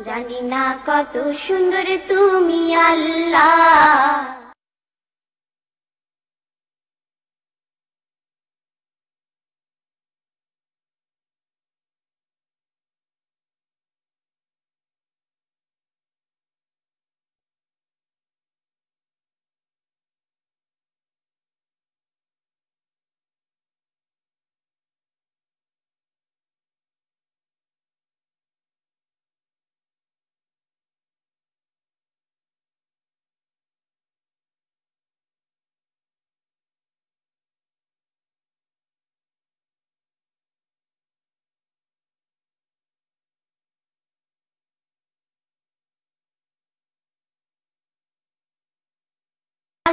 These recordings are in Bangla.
জানি না কত সুন্দর তুমি আল্লাহ।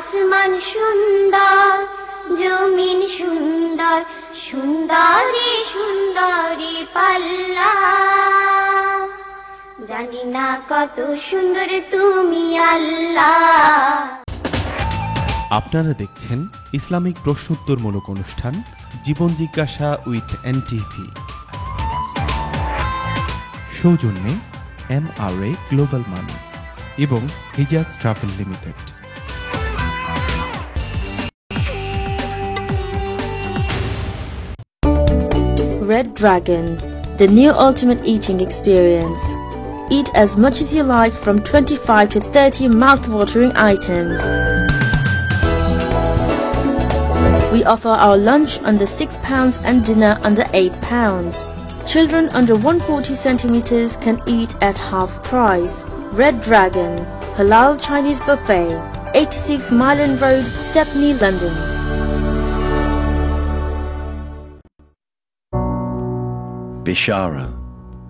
আসমান সুন্দর, জমিন সুন্দর, সুন্দরী সুন্দরী পাল্লা। জানি না কত সুন্দর তুমি আল্লাহ। আপনারা দেখছেন ইসলামিক প্রশ্নোত্তরমূলক অনুষ্ঠান জীবন জিজ্ঞাসা উইথ এনটিভি। সৌজন্যে MRA গ্লোবাল মানি এবং Hijaz travel limited. Red Dragon, the new ultimate eating experience. Eat as much as you like from 25 to 30 mouth-watering items. We offer our lunch under £6 and dinner under £8. Children under 140 centimeters can eat at half price. Red Dragon, Halal Chinese Buffet, 86 Myland Road, Stepney, London. Bishara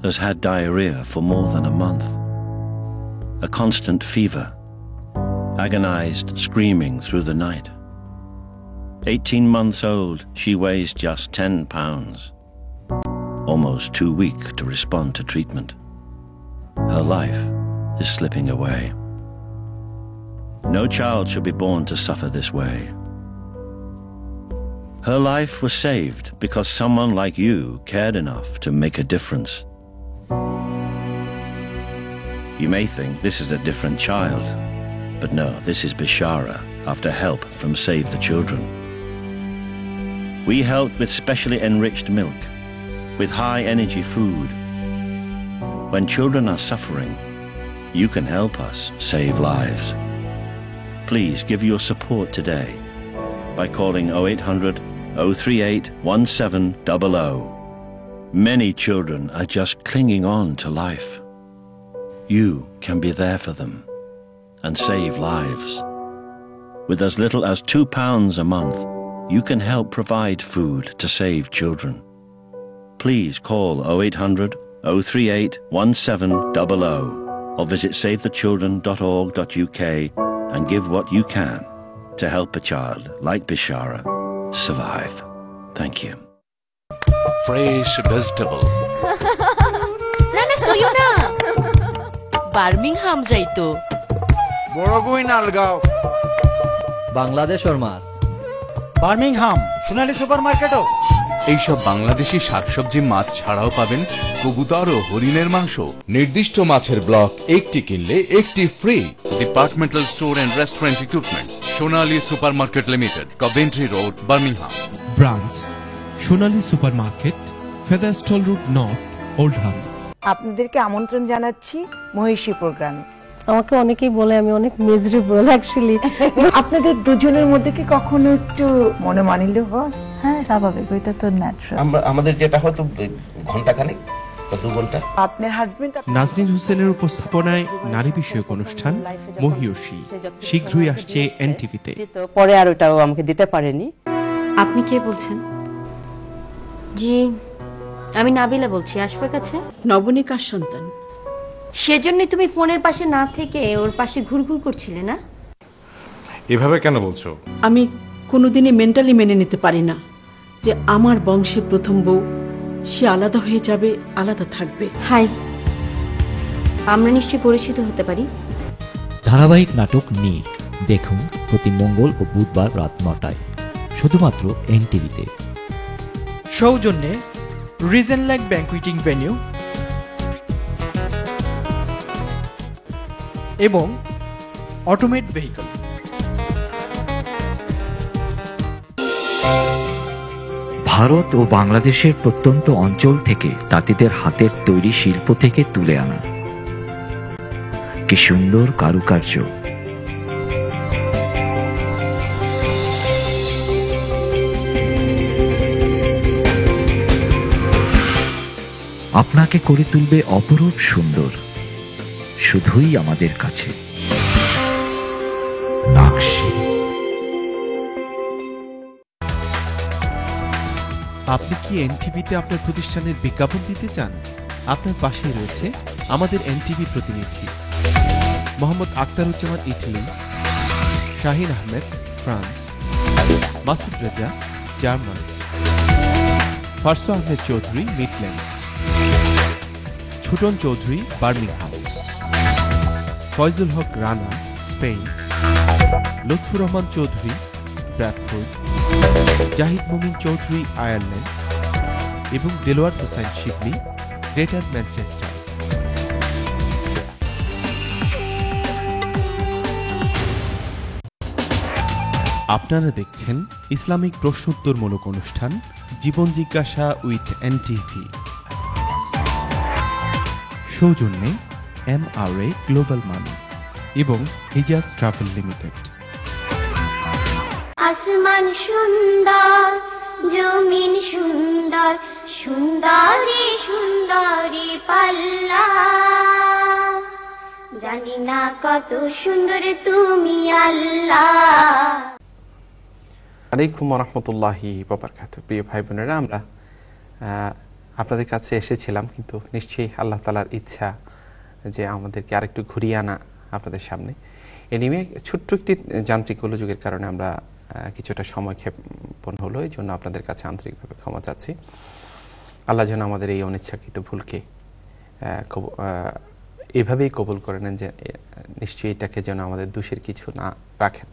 has had diarrhea for more than a month. A constant fever, agonized screaming through the night. 18 months old, she weighs just 10 pounds. Almost too weak to respond to treatment. Her life is slipping away. No child should be born to suffer this way. Her life was saved because someone like you cared enough to make a difference. You may think this is a different child, but no, this is Bishara after help from Save the Children. We helped with specially enriched milk, with high-energy food. When children are suffering, you can help us save lives. Please give your support today by calling 0800 038 1700. Many children are just clinging on to life. You can be there for them and save lives. With as little as £2 a month, you can help provide food to save children. Please call 0800 038 1700 or visit savethechildren.org.uk and give what you can to help a child like Bishara survive. Thank you. Fresh vegetable. Nana soyo na. Birmingham jaito. Boroguin Algao. Bangladesh or mas. Birmingham. Shunali supermarket o. এইসব বাংলাদেশি শাকসবজি মাছ ছাড়াও পাবেন কবুতর ও হরিণের মাংস। নির্দিষ্ট মাছের ব্লক একটি কিনলে একটি free. Departmental store and restaurant equipment, Sonali supermarket limited, Coventry road, Birmingham. Branch Sonali supermarket, Featherstall road north, Oldham. আপনাদেরকে আমন্ত্রণ জানাচ্ছি মহিষী প্রোগ্রামে। আমাকে অনেকেই বলে আমি অনেক মিজারেবল অ্যাকচুয়ালি। আপনাদের দুজনের মধ্যে কি কখনো একটু মনোমালিন্য হয়? হ্যাঁ, স্বাভাবিক, ওইটা তো ন্যাচারাল। আমাদের যেটা হয়তো ঘন্টাখানেক বা 2 ঘন্টা। আপনার হাজবেন্ড নাজনীন হোসেনের উপস্থাপনায় নারী বিষয়ক অনুষ্ঠান মহিয়সী শীঘ্রই আসছে এনটিভিতে। পরে আর ওটাও আমাকে দিতে পারেনি। আপনি কে বলছেন? জি, আমি নাবিলা বলছি, আশফাক আছে? নবনীকার সন্তান। সেজন্যই তুমি ফোনের পাশে না থেকে ওর পাশে ঘুরঘুর করছিলে না? এভাবে কেন বলছো? আমি কোনোদিনই মেন্টালি মেনে নিতে পারি না যে আমার বংশের প্রথম বউ সে আলাদা হয়ে যাবে, আলাদা থাকবে। হাই, আমরা নিশ্চয়ই পরিচিত হতে পারি। ধারাবাহিক নাটক নীর দেখুন প্রতি মঙ্গল ও বুধবার রাত 9টায় শুধুমাত্র এনটিভিতে। সৌজন্যে রিজেন লেক ব্যাংকুয়েটিং ভেন্যু, এবং অটোমেট ভেহিকল। ভারত ও বাংলাদেশের প্রত্যন্ত অঞ্চল থেকে তাঁতিদের হাতের তৈরি শিল্প থেকে তুলে আনা কি সুন্দর কারুকার্য। আপনাকে করে তুলবে অপরূপ সুন্দর, শুধুই আমাদের কাছে। নাকশি। আপনি কি এনটিভিতে আপনার প্রতিষ্ঠানের বিজ্ঞাপন দিতে চান? আপনার পাশেই রয়েছে আমাদের এনটিভি প্রতিনিধি Mohammad Akhtaruzzaman, Italy; Shahin Ahmed, France; Masud Reza, German; Farso Ahmed Chowdhury, Midlands; Chhuton Chowdhury, Birmingham; Faizul Haque Rana, Spain; Lutfur Rahman Chowdhury, Bradford; Zahid Mumin Chowdhury, Ireland; এবং দেলোয়ার হোসেন শিবলি, গ্রেটার ম্যানচেস্টার। আপনারা দেখছেন ইসলামিক প্রশ্নোত্তরমূলক অনুষ্ঠান জীবন জিজ্ঞাসা উইথ এনটিভি। সৌজন্যে MRA গ্লোবাল মানি এবং হিজাজ ট্রাভেল লিমিটেড। আসমান সুন্দর, জমিন সুন্দর, সুন্দরী সুন্দরী পাল্লা, জানি না কত সুন্দর তুমি আল্লাহ। আলাইকুম রহমতুল্লাহি বারাকাতুহু। প্রিয় ভাই বোনেরা, আমরা আপনাদের কাছে এসেছিলাম, কিন্তু নিশ্চয়ই আল্লাহ তাআলার ইচ্ছা যে আমাদেরকে আরেকটু ঘুরিয়ে আনা আপনাদের সামনে। এ নিয়ে ছোট্ট একটি যান্ত্রিক গোলযোগের কারণে আমরা কিছুটা সময় ক্ষেপণ হলো, এই জন্য আপনাদের কাছে আন্তরিকভাবে ক্ষমা চাচ্ছি। আল্লাহ যেন আমাদের এই অনিচ্ছাকৃত ভুলকে এভাবেই কবুল করে নেন, যে নিশ্চয়ই এটাকে যেন আমাদের দোষের কিছু না রাখেন।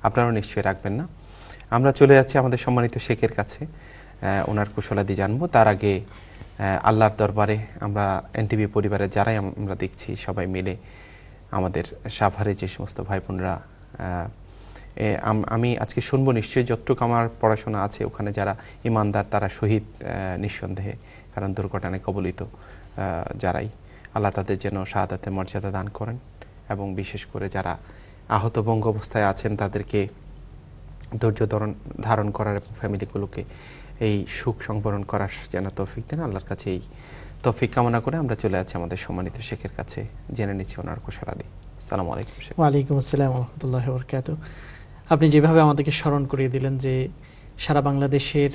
আপনারাও নিশ্চয়ই রাখবেন না। আমরা চলে যাচ্ছি আমাদের সম্মানিত শেখের কাছে, ওনার কুশলাদি জানবো। তার আগে আল্লাহর দরবারে আমরা এনটিভি পরিবারের যারাই আমরা দেখছি সবাই মিলে আমাদের সাভারে যে সমস্ত ভাই বোনরা, আমি আজকে শুনবো নিশ্চয়ই যতটুকু আমার পড়াশোনা আছে ওখানে যারা ইমানদার তারা শহীদ নিঃসন্দেহে, কারণ দুর্ঘটনায় কবলিত যারাই, আল্লাহ তাদের যেন শাহাদাতের মর্যাদা দান করেন, এবং বিশেষ করে যারা আহত বঙ্গ অবস্থায় আছেন তাদেরকে ধৈর্য ধারণ করার এবং ফ্যামিলিগুলোকে এই সুখ সংবরণ করার যেন তৌফিক দেন। আল্লাহর কাছে এই তৌফিক কামনা করে আমরা চলে আছি আমাদের সম্মানিত শেখের কাছে, জেনে নিচ্ছি ওনার কুশলাদি। আসসালামু আলাইকুম শেখ। ওয়ালাইকুম আসসালাম ওয়া রাহমাতুল্লাহি ওয়া বারাকাতুহু। আপনি যেভাবে আমাদেরকে স্মরণ করিয়ে দিলেন যে সারা বাংলাদেশের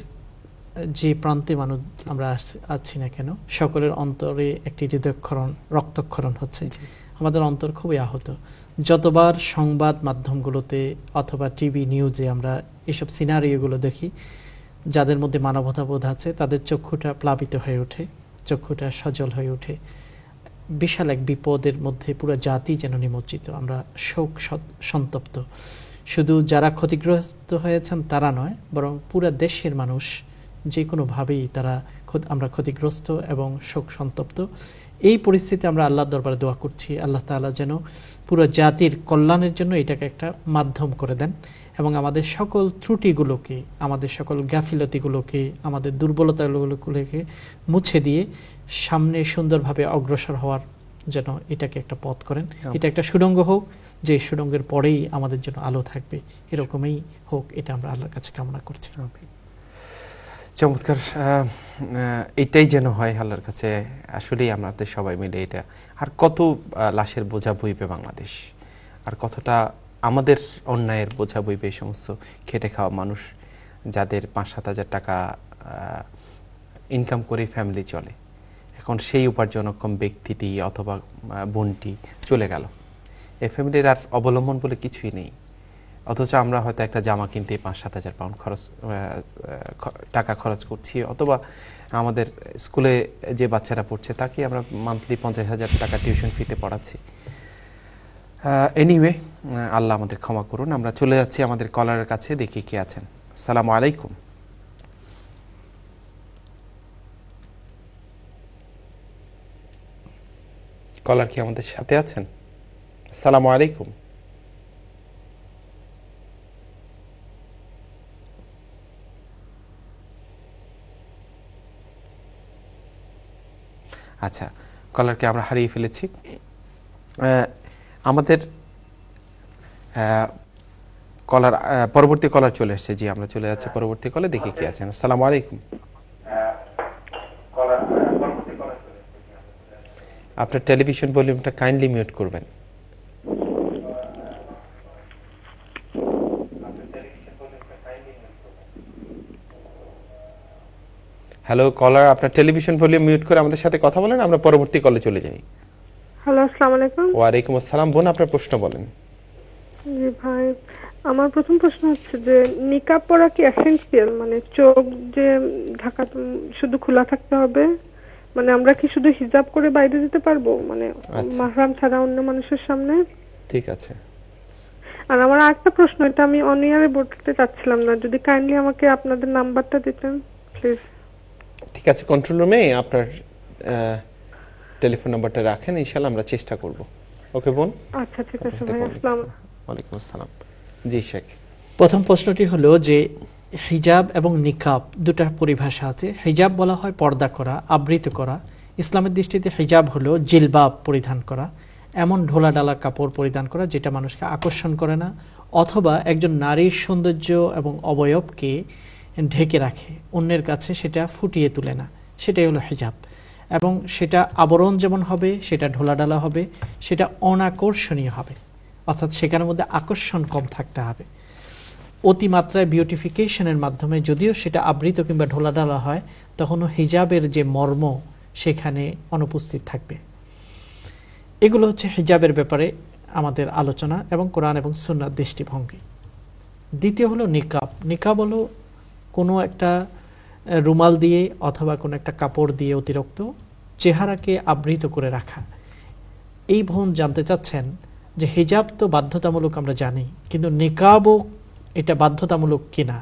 যে প্রান্তে মানুষ আমরা আছি না কেন, সকলের অন্তরে একটি হৃদয়ক্ষরণ, রক্তক্ষরণ হচ্ছে। আমাদের অন্তর খুবই আহত। যতবার সংবাদ মাধ্যমগুলোতে অথবা টিভি নিউজে আমরা এসব সিনারিওগুলো দেখি, যাদের মধ্যে মানবতাবোধ আছে তাদের চক্ষুটা প্লাবিত হয়ে ওঠে, চক্ষুটা সজল হয়ে ওঠে। বিশাল এক বিপদের মধ্যে পুরো জাতি যেন নিমজ্জিত, আমরা শোক সন্তপ্ত। শুধু যারা ক্ষতিগ্রস্ত হয়েছেন তারা নয়, বরং পুরো দেশের মানুষ যে কোনোভাবেই আমরা ক্ষতিগ্রস্ত এবং শোক সন্তপ্ত। এই পরিস্থিতি আমরা আল্লাহর দরবারে দোয়া করছি, আল্লাহ তাআলা যেন পুরো জাতির কল্যাণের জন্য এটাকে একটা মাধ্যম করে দেন, এবং আমাদের সকল ত্রুটিগুলোকে, আমাদের সকল গাফিলতিগুলোকে, আমাদের দুর্বলতাগুলোকে মুছে দিয়ে সামনে সুন্দরভাবে অগ্রসর হওয়ার যেন এটাকে একটা পথ করেন। এটা একটা সুড়ঙ্গ হোক, যে সুড়ঙ্গের পরেই আমাদের জন্য আলো থাকবে, এরকমই হোক, এটা আমরা আল্লাহর কাছে কামনা করছি। চমৎকার। এটাই যেন হয় আল্লাহর কাছে। আসলেই আমাদের সবাই মিলে এটা, আর কত লাশের বোঝা বইবে বাংলাদেশ, আর কতটা আমাদের অন্যায়ের বোঝা বইবে এই সমস্ত খেটে খাওয়া মানুষ, যাদের 5-7 হাজার টাকা ইনকাম করে ফ্যামিলি চলে। এখন সেই উপার্জনক্ষম ব্যক্তিটি অথবা বোনটি চলে গেল, এই ফ্যামিলির আর অবলম্বন বলে কিছুই নেই। অথচ আমরা হয়তো একটা জামা কিনতে 5-7 হাজার পাউন্ড টাকা খরচ করছি, অথবা আমাদের স্কুলে যে বাচ্চারা পড়ছে তাকে আমরা মান্থলি 50,000 টাকা টিউশন ফিতে পড়াচ্ছি। এনিওয়ে, আল্লাহ আমাদের ক্ষমা করুন। আমরা চলে যাচ্ছি আমাদের কলারের কাছে, দেখি কে আছেন। আসসালামু আলাইকুম। কলার কি আমাদের সাথে আছেন? আসসালামু আলাইকুম। আচ্ছা, কলারকে আমরা হারিয়ে ফেলেছি। আমাদের কলার পরবর্তী কলার চলে এসেছে। জি, আমরা চলে যাচ্ছি পরবর্তী কলে, দেখি কি আছেন। আসসালামু আলাইকুম। আপনার টেলিভিশন ভলিউমটা কাইন্ডলি মিউট করবেন। হ্যালো কলার, আপনার টেলিভিশন ভলিউম মিউট করে আমাদের সাথে কথা বলেন, আমরা পরবর্তী কলে চলে যাই। হ্যালো, আসসালামু আলাইকুম। ওয়ালাইকুম আসসালাম। বোন, আপনার প্রশ্ন বলেন। জি ভাই, আমার প্রথম প্রশ্ন হচ্ছে যে নিকাব পরা কি এসেনশিয়াল, মানে চোখ যে ঢাকা শুধু খোলা থাকতে হবে, মানে আমরা কি শুধু হিজাব করে বাইরে যেতে পারবো, মানে মাহরাম ছাড়া অন্য মানুষের সামনে? ঠিক আছে। আর আমার আরেকটা প্রশ্ন, এটা আমি অন ইয়ারে বলতে চাচ্ছিলাম না, যদি কাইন্ডলি আমাকে আপনাদের নাম্বারটা দিতেন প্লিজ। ঠিক আছে, কন্ট্রোল রুমে আপনার টেলিফোন নাম্বারটা রাখেন, ইনশাআল্লাহ আমরা চেষ্টা করব। ওকে বোন? আচ্ছা ঠিক আছে ভাই, আসসালামু আলাইকুম। আসসালাম। জি শেখ। প্রথম প্রশ্নটি হলো যে হিজাব এবং নিকাব দুটা পরিভাষা আছে। হিজাব বলা হয় পর্দা করা, আবৃত করা। ইসলামের দৃষ্টিতে হিজাব হলো জিলবাব পরিধান করা, এমন ঢোলাডালা কাপড় পরিধান করা যেটা মানুষকে আকর্ষণ করে না, অথবা একজন নারীর সৌন্দর্য এবং অবয়বকে ঢেকে রাখে, অন্যের কাছে সেটা ফুটিয়ে তুলে না, সেটাই হলো হিজাব। এবং সেটা আবরণ যেমন হবে, সেটা ঢোলাডালা হবে, সেটা অনাকর্ষণীয় হবে, অর্থাৎ সেখানের মধ্যে আকর্ষণ কম থাকতে হবে। অতিমাত্রায় বিউটিফিকেশনের মাধ্যমে যদিও সেটা আবৃত কিংবা ঢোলাডালা হয়, তখনও হিজাবের যে মর্ম সেখানে অনুপস্থিত থাকবে। এগুলো হচ্ছে হিজাবের ব্যাপারে আমাদের আলোচনা এবং কোরআন এবং সুন্নাহর দৃষ্টিভঙ্গি। দ্বিতীয় হলো নিকাব। নিকাব হলো কোনো একটা রুমাল দিয়ে অথবা কোনো একটা কাপড় দিয়ে অতিরিক্ত চেহারাকে আবৃত করে রাখা। এই বোন জানতে চাচ্ছেন যে হিজাব তো বাধ্যতামূলক আমরা জানি, কিন্তু নিকাবও এটা বাধ্যতামূলক কিনা।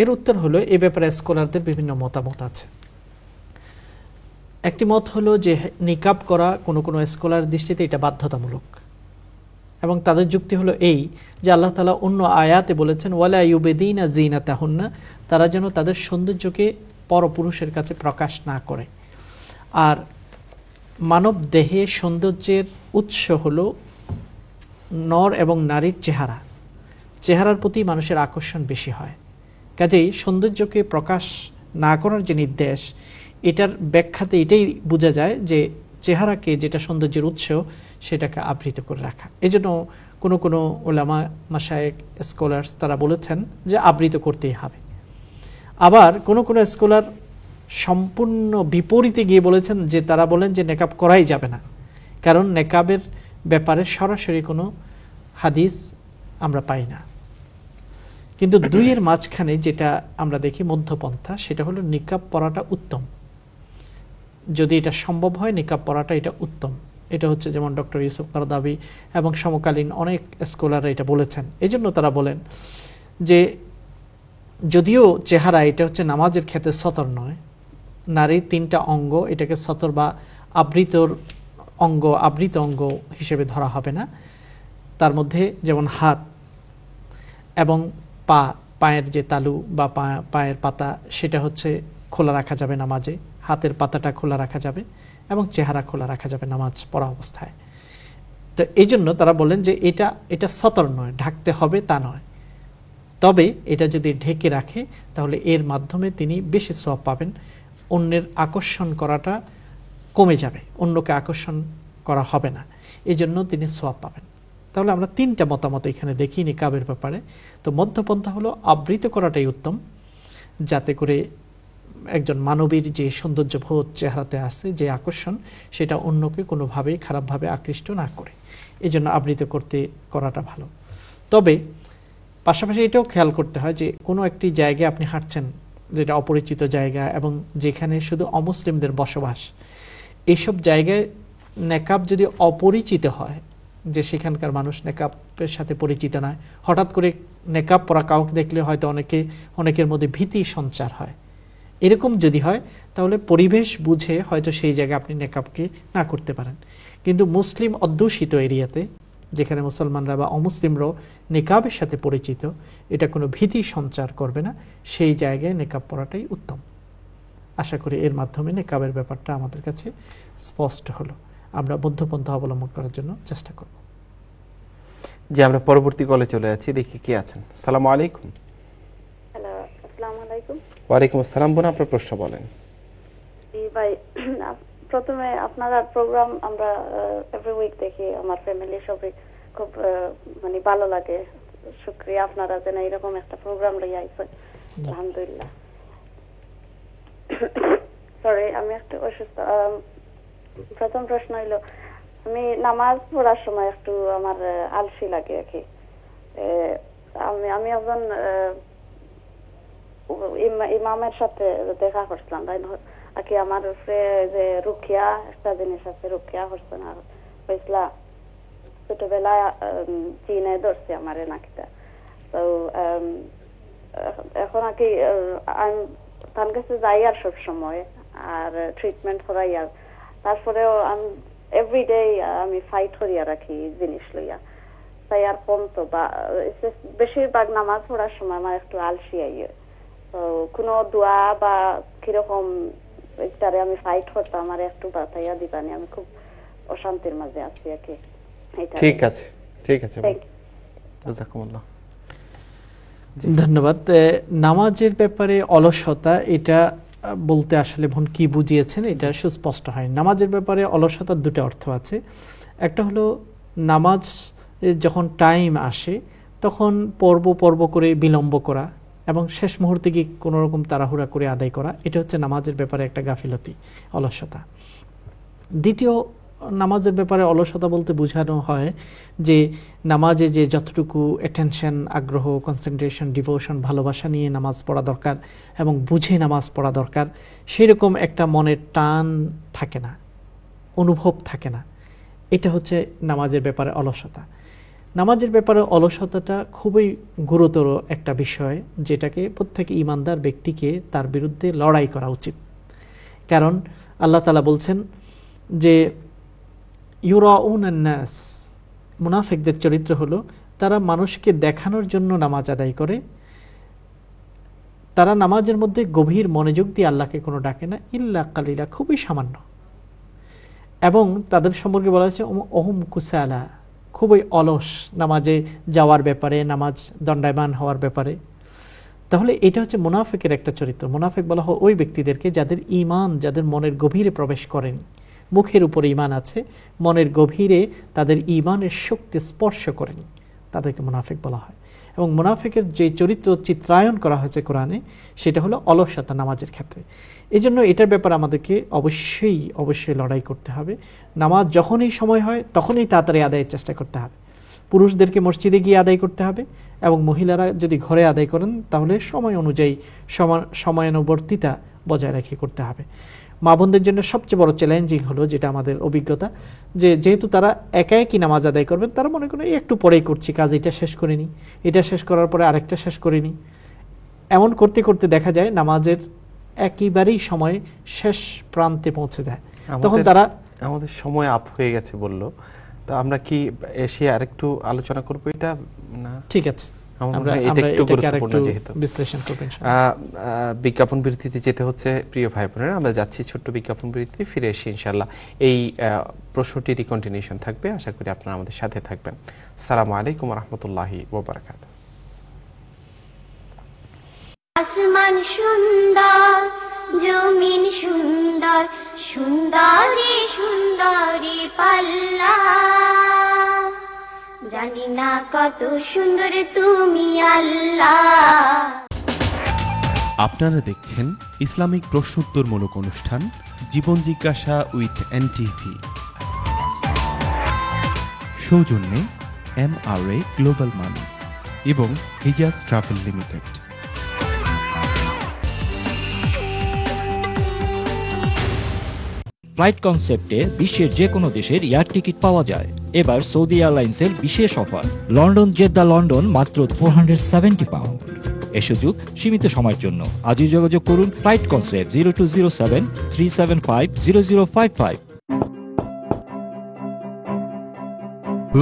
এর উত্তর হলো এ ব্যাপারে স্কলারদের বিভিন্ন মতামত আছে। একটি মত হলো যে নিকাব করা কোনো কোনো স্কলার দৃষ্টিতে এটা বাধ্যতামূলক, এবং তাদের যুক্তি হলো এই যে আল্লাহ তাআলা অন্য আয়াতে বলেছেন ওয়ালা ইউবিদিনা জিনাতাহুন্না, তারা যেন তাদের সৌন্দর্যকে পরপুরুষের কাছে প্রকাশ না করে। আর মানব দেহে সৌন্দর্যের উৎস হলো নর এবং নারীর চেহারা, চেহারার প্রতি মানুষের আকর্ষণ বেশি হয়। কাজেই সৌন্দর্যকে প্রকাশ না করার যে নির্দেশ, এটার ব্যাখ্যাতে এটাই বোঝা যায় যে চেহারাকে, যেটা সৌন্দর্যের উৎস, সেটাকে আবৃত করে রাখা। এই জন্য কোনো কোনো ওলামা, মাশায়েখ, স্কলার্স তারা বলেছেন যে আবৃত করতেই হবে। আবার কোনো কোনো স্কলার সম্পূর্ণ বিপরীতে গিয়ে বলেছেন যে তারা বলেন যে নেকাব করাই যাবে না, কারণ নেকাবের ব্যাপারে সরাসরি কোনো হাদিস আমরা পাই না। কিন্তু দুইয়ের মাঝখানে যেটা আমরা দেখি মধ্যপন্থা, সেটা হলো নিকাব পরাটা উত্তম। যদি এটা সম্ভব হয় নিকাব পরাটা এটা উত্তম। এটা হচ্ছে যেমন ডক্টর ইউসুফ কারদাবি এবং সমকালীন অনেক স্কলাররা এটা বলেছেন। এই জন্য তারা বলেন যে যদিও চেহারা এটা হচ্ছে নামাজের ক্ষেত্রে সতর নয়, নারীর তিনটা অঙ্গ এটাকে সতর বা আবৃত অঙ্গ হিসেবে ধরা হবে না। তার মধ্যে যেমন হাত এবং পায়ের যে তালু বা পায়ের পাতা, সেটা হচ্ছে খোলা রাখা যাবে নামাজে, হাতের পাতাটা খোলা রাখা যাবে এবং চেহারা খোলা রাখা যাবে নামাজ পড়া অবস্থায়। তো এই জন্য তারা বলেন যে এটা সতর নয়, ঢাকতে হবে তা নয়, তবে এটা যদি ঢেকে রাখে তাহলে এর মাধ্যমে তিনি বেশি সওয়াব পাবেন, অন্যের আকর্ষণ করাটা কমে যাবে, অন্যকে আকর্ষণ করা হবে না, এই জন্য তিনি সওয়াব পাবেন। তাহলে আমরা তিনটা মতামত এখানে দেখি নিকাবের ব্যাপারে। তো মধ্যপন্থা হলো আবৃত করাটাই উত্তম, যাতে করে একজন মানবীর যে সৌন্দর্যবোধ চেহারাতে আসছে, যে আকর্ষণ, সেটা অন্যকে কোনোভাবেই খারাপভাবে আকৃষ্ট না করে, এই জন্য আবৃত করাটা ভালো। তবে পাশাপাশি এটাও খেয়াল করতে হয় যে কোনো একটি জায়গায় আপনি হাঁটছেন যেটা অপরিচিত জায়গা এবং যেখানে শুধু অমুসলিমদের বসবাস, এইসব জায়গায় নেকাব যদি অপরিচিত হয়, যে সেখানকার মানুষ নেকাবের সাথে পরিচিত নয়, হঠাৎ করে নেকাব পরা কাউকে দেখলে হয়তো অনেকের মধ্যে ভীতি সঞ্চার হয়। এরকম যদি হয় তাহলে পরিবেশ বুঝে হয়তো সেই জায়গায় আপনি নেকাবকে না করতে পারেন। কিন্তু মুসলিম অধ্যুষিত এরিয়াতে যেখানে মুসলমানরা বা অমুসলিমরাও নিকাবের সাথে পরিচিত, এটা কোনো ভীতি সঞ্চার করবে না, সেই জায়গায় নিকাব পরাটাই উত্তম। আশা করি এর মাধ্যমে নিকাবের ব্যাপারটা আমাদের কাছে স্পষ্ট হলো। আমরা মধ্যপন্থা অবলম্বন করার জন্য চেষ্টা করব। যে আমরা পরবর্তী কলে চলে যাচ্ছি, দেখি কে আছেন। আসসালামু আলাইকুম। হ্যালো, আসসালামু আলাইকুম। ওয়ালাইকুম আসসালাম বোন, আপনার প্রশ্ন বলেন। জি ভাই, প্রথমে আপনারা প্রোগ্রাম আমরা এভরি উইক দেখি, আমার ফ্যামিলি সবাই খুব মানে ভালো লাগে। শুকরিয়া আপনারা যেন এরকম একটা প্রোগ্রাম লইয়া আইছেন, আলহামদুলিল্লাহ। সরি, আমি একটু অসুস্থ। প্রথম প্রশ্ন হইলো, আমি নামাজ পড়ার সময় একটু আমার আলসি লাগে আর কি। আমি একজন ইমামের সাথে দেখা করছিলাম আর কি, আমার যে রুকিয়া একটা জিনিস আছে, রুকিয়া করছেন আর হয়েছিল ছোটবেলায় চিনে ধরছে আমার নাকিটা। তো এখন আর কি আমি তার কাছে যাই আর সব সময় আর ট্রিটমেন্ট করাই, আর তারপরেও আমি এভরিডে আমি ফাইট করিয়া রাখি জিনিস লইয়া, তাই আর কমতো বা বেশিরভাগ নামাজ পড়ার সময় আমার একটু আলসি আইয়ে। তো কোনো দোয়া বা কিরকম এটারে আমি ফাইট করতাম, আমার একটু বাতাইয়া দিবানি, আমি খুব অশান্তির মাঝে আছি আর কি। ঠিক আছে, ঠিক আছে, জাযাকুমুল্লাহ। ধন্যবাদ। নামাজের ব্যাপারে অলসতা, এটা বলতে আসলে বোন কি বুঝিয়েছেন এটা সুস্পষ্ট হয়। নামাজের ব্যাপারে অলসতার দুটো অর্থ আছে। একটা হলো নামাজ যখন টাইম আসে তখন পর্ব করে বিলম্ব করা এবং শেষ মুহূর্তে গিয়ে কোনো রকম তাড়াহুড়া করে আদায় করা, এটা হচ্ছে নামাজের ব্যাপারে একটা গাফিলতি, অলসতা। দ্বিতীয়, নামাজের ব্যাপারে অলসতা বলতে বোঝানো হয় যে নামাজে যে যতটুকু অ্যাটেনশন, আগ্রহ, কনসেন্ট্রেশন, ডিভোশন, ভালোবাসা নিয়ে নামাজ পড়া দরকার এবং বুঝে নামাজ পড়া দরকার, সেরকম একটা মনের টান থাকে না, অনুভব থাকে না। এটা হচ্ছে নামাজের ব্যাপারে অলসতা। নামাজের ব্যাপারে অলসতাটা খুবই গুরুতর একটা বিষয়, যেটাকে প্রত্যেক ঈমানদার ব্যক্তিকে তার বিরুদ্ধে লড়াই করা উচিত। কারণ আল্লাহ তাআলা বলছেন যে ইউরাউনান নাস, মুনাফিকদের চরিত্র হলো তারা মানুষকে দেখানোর জন্য নামাজ আদায় করে, তারা নামাজের মধ্যে গভীর মনোযোগ দিয়ে আল্লাহকে কোনো ডাকে না, ইল্লা কালিলা, খুবই সামান্য। এবং তাদের সম্পর্কে বলা হয়েছে ওহুম কুসালা, খুবই অলস নামাজে যাওয়ার ব্যাপারে, নামাজ দণ্ডায়মান হওয়ার ব্যাপারে। তাহলে এটা হচ্ছে মুনাফিকের একটা চরিত্র। মুনাফিক বলা হয় ওই ব্যক্তিদেরকে যাদের ঈমান, যাদের মনের গভীরে প্রবেশ করেনি, মুখের উপর ঈমান আছে, মনের গভীরে তাদের ঈমানের শক্তি স্পর্শ করেনি, তাদেরকে মুনাফিক বলা হয়। এবং মুনাফিকের যে চরিত্র চিত্রায়ন করা হয়েছে কোরআনে, সেটা হলো অলসতা নামাজের ক্ষেত্রে। এই জন্য এটার ব্যাপারে আমাদেরকে অবশ্যই লড়াই করতে হবে। নামাজ যখনই সময় হয় তখনই তাড়াতাড়ি আদায়ের চেষ্টা করতে হবে। পুরুষদেরকে মসজিদে গিয়ে আদায় করতে হবে, এবং মহিলারা যদি ঘরে আদায় করেন তাহলে সময় অনুযায়ী সময়ানুবর্তিতা বজায় রেখে করতে হবে। মা বোনদের জন্য সবচেয়ে বড় চ্যালেঞ্জিং হলো, যেটা আমাদের অভিজ্ঞতা, যে যেহেতু তারা একাই নামাজ আদায় করবেন, তারা মনে করেন একটু পরেই করছি, কাজ এটা শেষ করিনি, এটা শেষ করার পরে আরেকটা শেষ করিনি। এমন করতে করতে দেখা যায় নামাজের একেবারেই সময় শেষ প্রান্তে পৌঁছে যায়, তখন তারা আমাদের সময় আপ হয়ে গেছে বললো। তো আমরা কি এসে আরেকটু আলোচনা করবো এটা? না, ঠিক আছে, বিজ্ঞাপন বিরতিতে যেতে হচ্ছে। প্রিয় ভাই বোনেরা, আমরা যাচ্ছি ছোট্ট বিজ্ঞাপন বিরতি, ফিরে এসে ইনশাআল্লাহ এই প্রশ্নটিরই কন্টিনিউশন থাকবে। আশা করি আপনারা আমাদের সাথে থাকবেন। আসসালামু আলাইকুম ওয়া রাহমাতুল্লাহি ওয়া বারাকাতুহু। আসমান সুন্দর, জমিন সুন্দর, সুন্দরী সুন্দরী পাল্লা, জানি না কত সুন্দর তুমি আল্লাহ। আপনারা দেখছেন ইসলামিক প্রশ্নোত্তরমূলক অনুষ্ঠান জীবন জিজ্ঞাসা উইথ এনটিভি। সৌজন্যে MRA গ্লোবাল মানি এবং হিজাজ ট্রাভেল লিমিটেড। ফ্লাইট কনসেপ্টে বিশ্বের যে কোনো দেশের এয়ার টিকিট পাওয়া যায়। এবার সৌদি এয়ারলাইন্সের বিশেষ অফার, লন্ডন জেদ্দা লন্ডন মাত্র 470 পাউন্ড। এ সুযোগ সীমিত সময়ের জন্য। আজই যোগাযোগ করুন flight concept 0207-375-0055।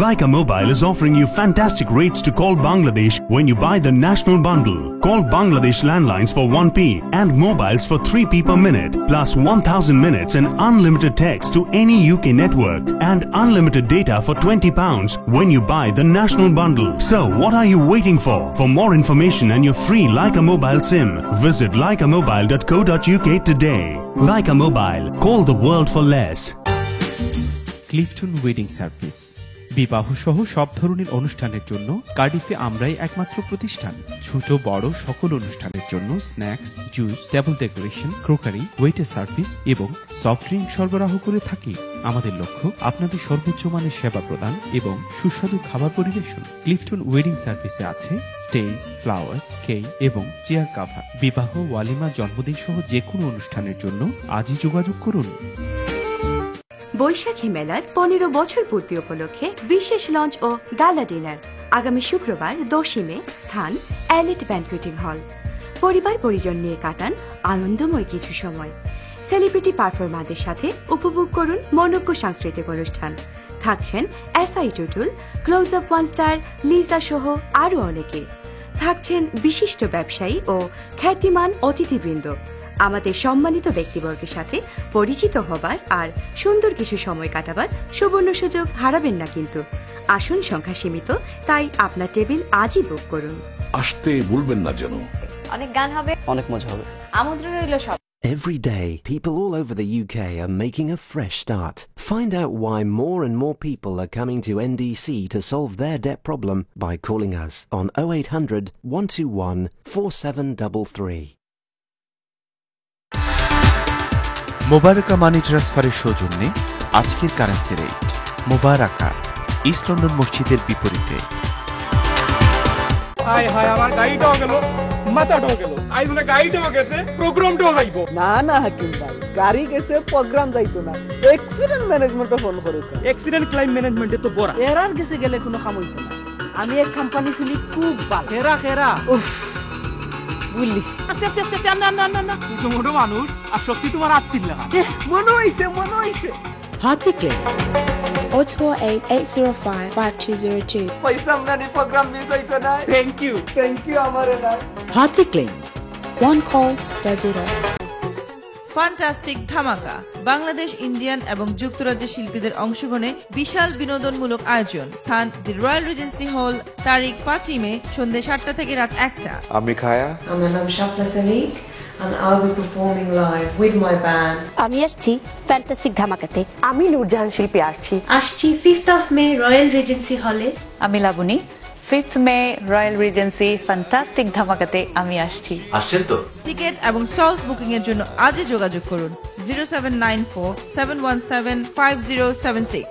Leica Mobile is offering you fantastic rates to call Bangladesh when you buy the national bundle. Call Bangladesh landlines for 1p and mobiles for 3p per minute, plus 1000 minutes and unlimited text to any UK network, and unlimited data for £20 when you buy the national bundle. So what are you waiting for? For more information and your free Leica Mobile SIM, visit leicamobile.co.uk today. Leica Mobile, call the world for less. Clifton wedding service, বিবাহ সহ সব ধরনের অনুষ্ঠানের জন্য কার্ডিফে আমরাই একমাত্র প্রতিষ্ঠান। ছোট বড় সকল অনুষ্ঠানের জন্য snacks, juice, table decoration, crockery, waiter service এবং সফট ড্রিঙ্ক সরবরাহ করে থাকি। আমাদের লক্ষ্য আপনাদের সর্বোচ্চ মানের সেবা প্রদান এবং সুস্বাদু খাবার পরিবেশন। ক্লিফটন ওয়েডিং সার্ভিসে আছে স্টেজ, ফ্লাওয়ার্স, কেক এবং চেয়ার কাভার। বিবাহ, ওয়ালিমা, জন্মদিন সহ যে কোনো অনুষ্ঠানের জন্য আজই যোগাযোগ করুন। বৈশাখী মেলার 15 বছর পূর্তি উপলক্ষে বিশেষ লঞ্চ ও গালা ডিনার আগামী শুক্রবার 10 মে, স্থান এলিট ব্যানকুয়েটিং হল। পরিবার পরিজন নিয়ে কাটান আনন্দময় কিছু সময়। সেলিব্রিটি পারফর্মারদের সাথে উপভোগ করুন মনোজ্ঞ সাংস্কৃতিক অনুষ্ঠান। থাকছেন SI Tutul, close up one star, Liza সহ আরো অনেকে। থাকছেন বিশিষ্ট ব্যবসায়ী ও খ্যাতিমান অতিথিবৃন্দ। আমাদের সম্মানিত ব্যক্তিবর্গের সাথে পরিচিত হবার আর সুন্দর কিছু সময় কাটাবার সুবর্ণ সুযোগ হারাবেন না কিন্তু। আসন সংখ্যা সীমিত, তাই আপনার টেবিল আজই বুক করুন। আসতে ভুলবেন না যেন। অনেক গান হবে, অনেক মজা হবে। আমন্ত্রণ রইল সব। Every day, people all over the UK are making a fresh start. Find out why more and more people are coming to NDC to solve their debt problem by calling us on 0800 121 4733. মোবারকা মানি ট্রান্সফারের সৌজন্যে আজকের কারেন্সি রেট। মোবারকা, ইস্ট লন্ডন মসজিদের বিপরীতে। হাই হাই, আমার গাড়িটাও গেল, মাথাটাও গেল, আই বলে গাড়িটাও গেছে, প্রোগ্রামটাও যাইবো। না না হাকিম ভাই, গাড়ি গেছে, প্রোগ্রাম যাইতো না। অ্যাক্সিডেন্ট ম্যানেজমেন্টে ফোন করেছে। অ্যাক্সিডেন্ট ক্লাইম ম্যানেজমেন্টে তো বড় এরার গেছে গেলে কোনো কাম হইতো না। আমি এক কোম্পানি ছিলি খুব ভালো। খেরা উফ, বুঝলিস। আস্তে আস্তে আস্তে, না না না না, ছোট মোটো মানুষ আর সত্যি তোমার আত্মীর লাগা। মনে হইছে। হাতি ক্লেম 028-805-5202. পয়সা আমদানি প্রোগ্রাম মিস হইতো না। থ্যাংক ইউ আমারে না। হাতি claim, One call does it all. Fantastic ধামাকা, বাংলাদেশ, ইন্ডিয়ান এবং যুক্তরাজ্যের শিল্পীদের অংশগ্রহণে বিশাল বিনোদনমূলক আয়োজন। স্থান দি রয়্যাল রিজেন্সি হল, তারিখ 5 মে, সন্ধ্যে 7টা থেকে রাত 1টা। আমি খায়া, আমার নাম শাপলা সালিক and I'll be performing live with my band. আমি আসছি ফ্যান্টাস্টিক ধামাকাতে। আমি নূরজাহান শিল্পী আসছি 5th of May royal regency হলে। আমি লাবণী 5th মে রয়্যাল রিজেন্সি ফ্যান্টাস্টিক ধামাকাতে আমি আসছি। আসছেন তো? টিকিট এবং স্টলস বুকিং এর জন্য আজই যোগাযোগ করুন 0794 717 5076।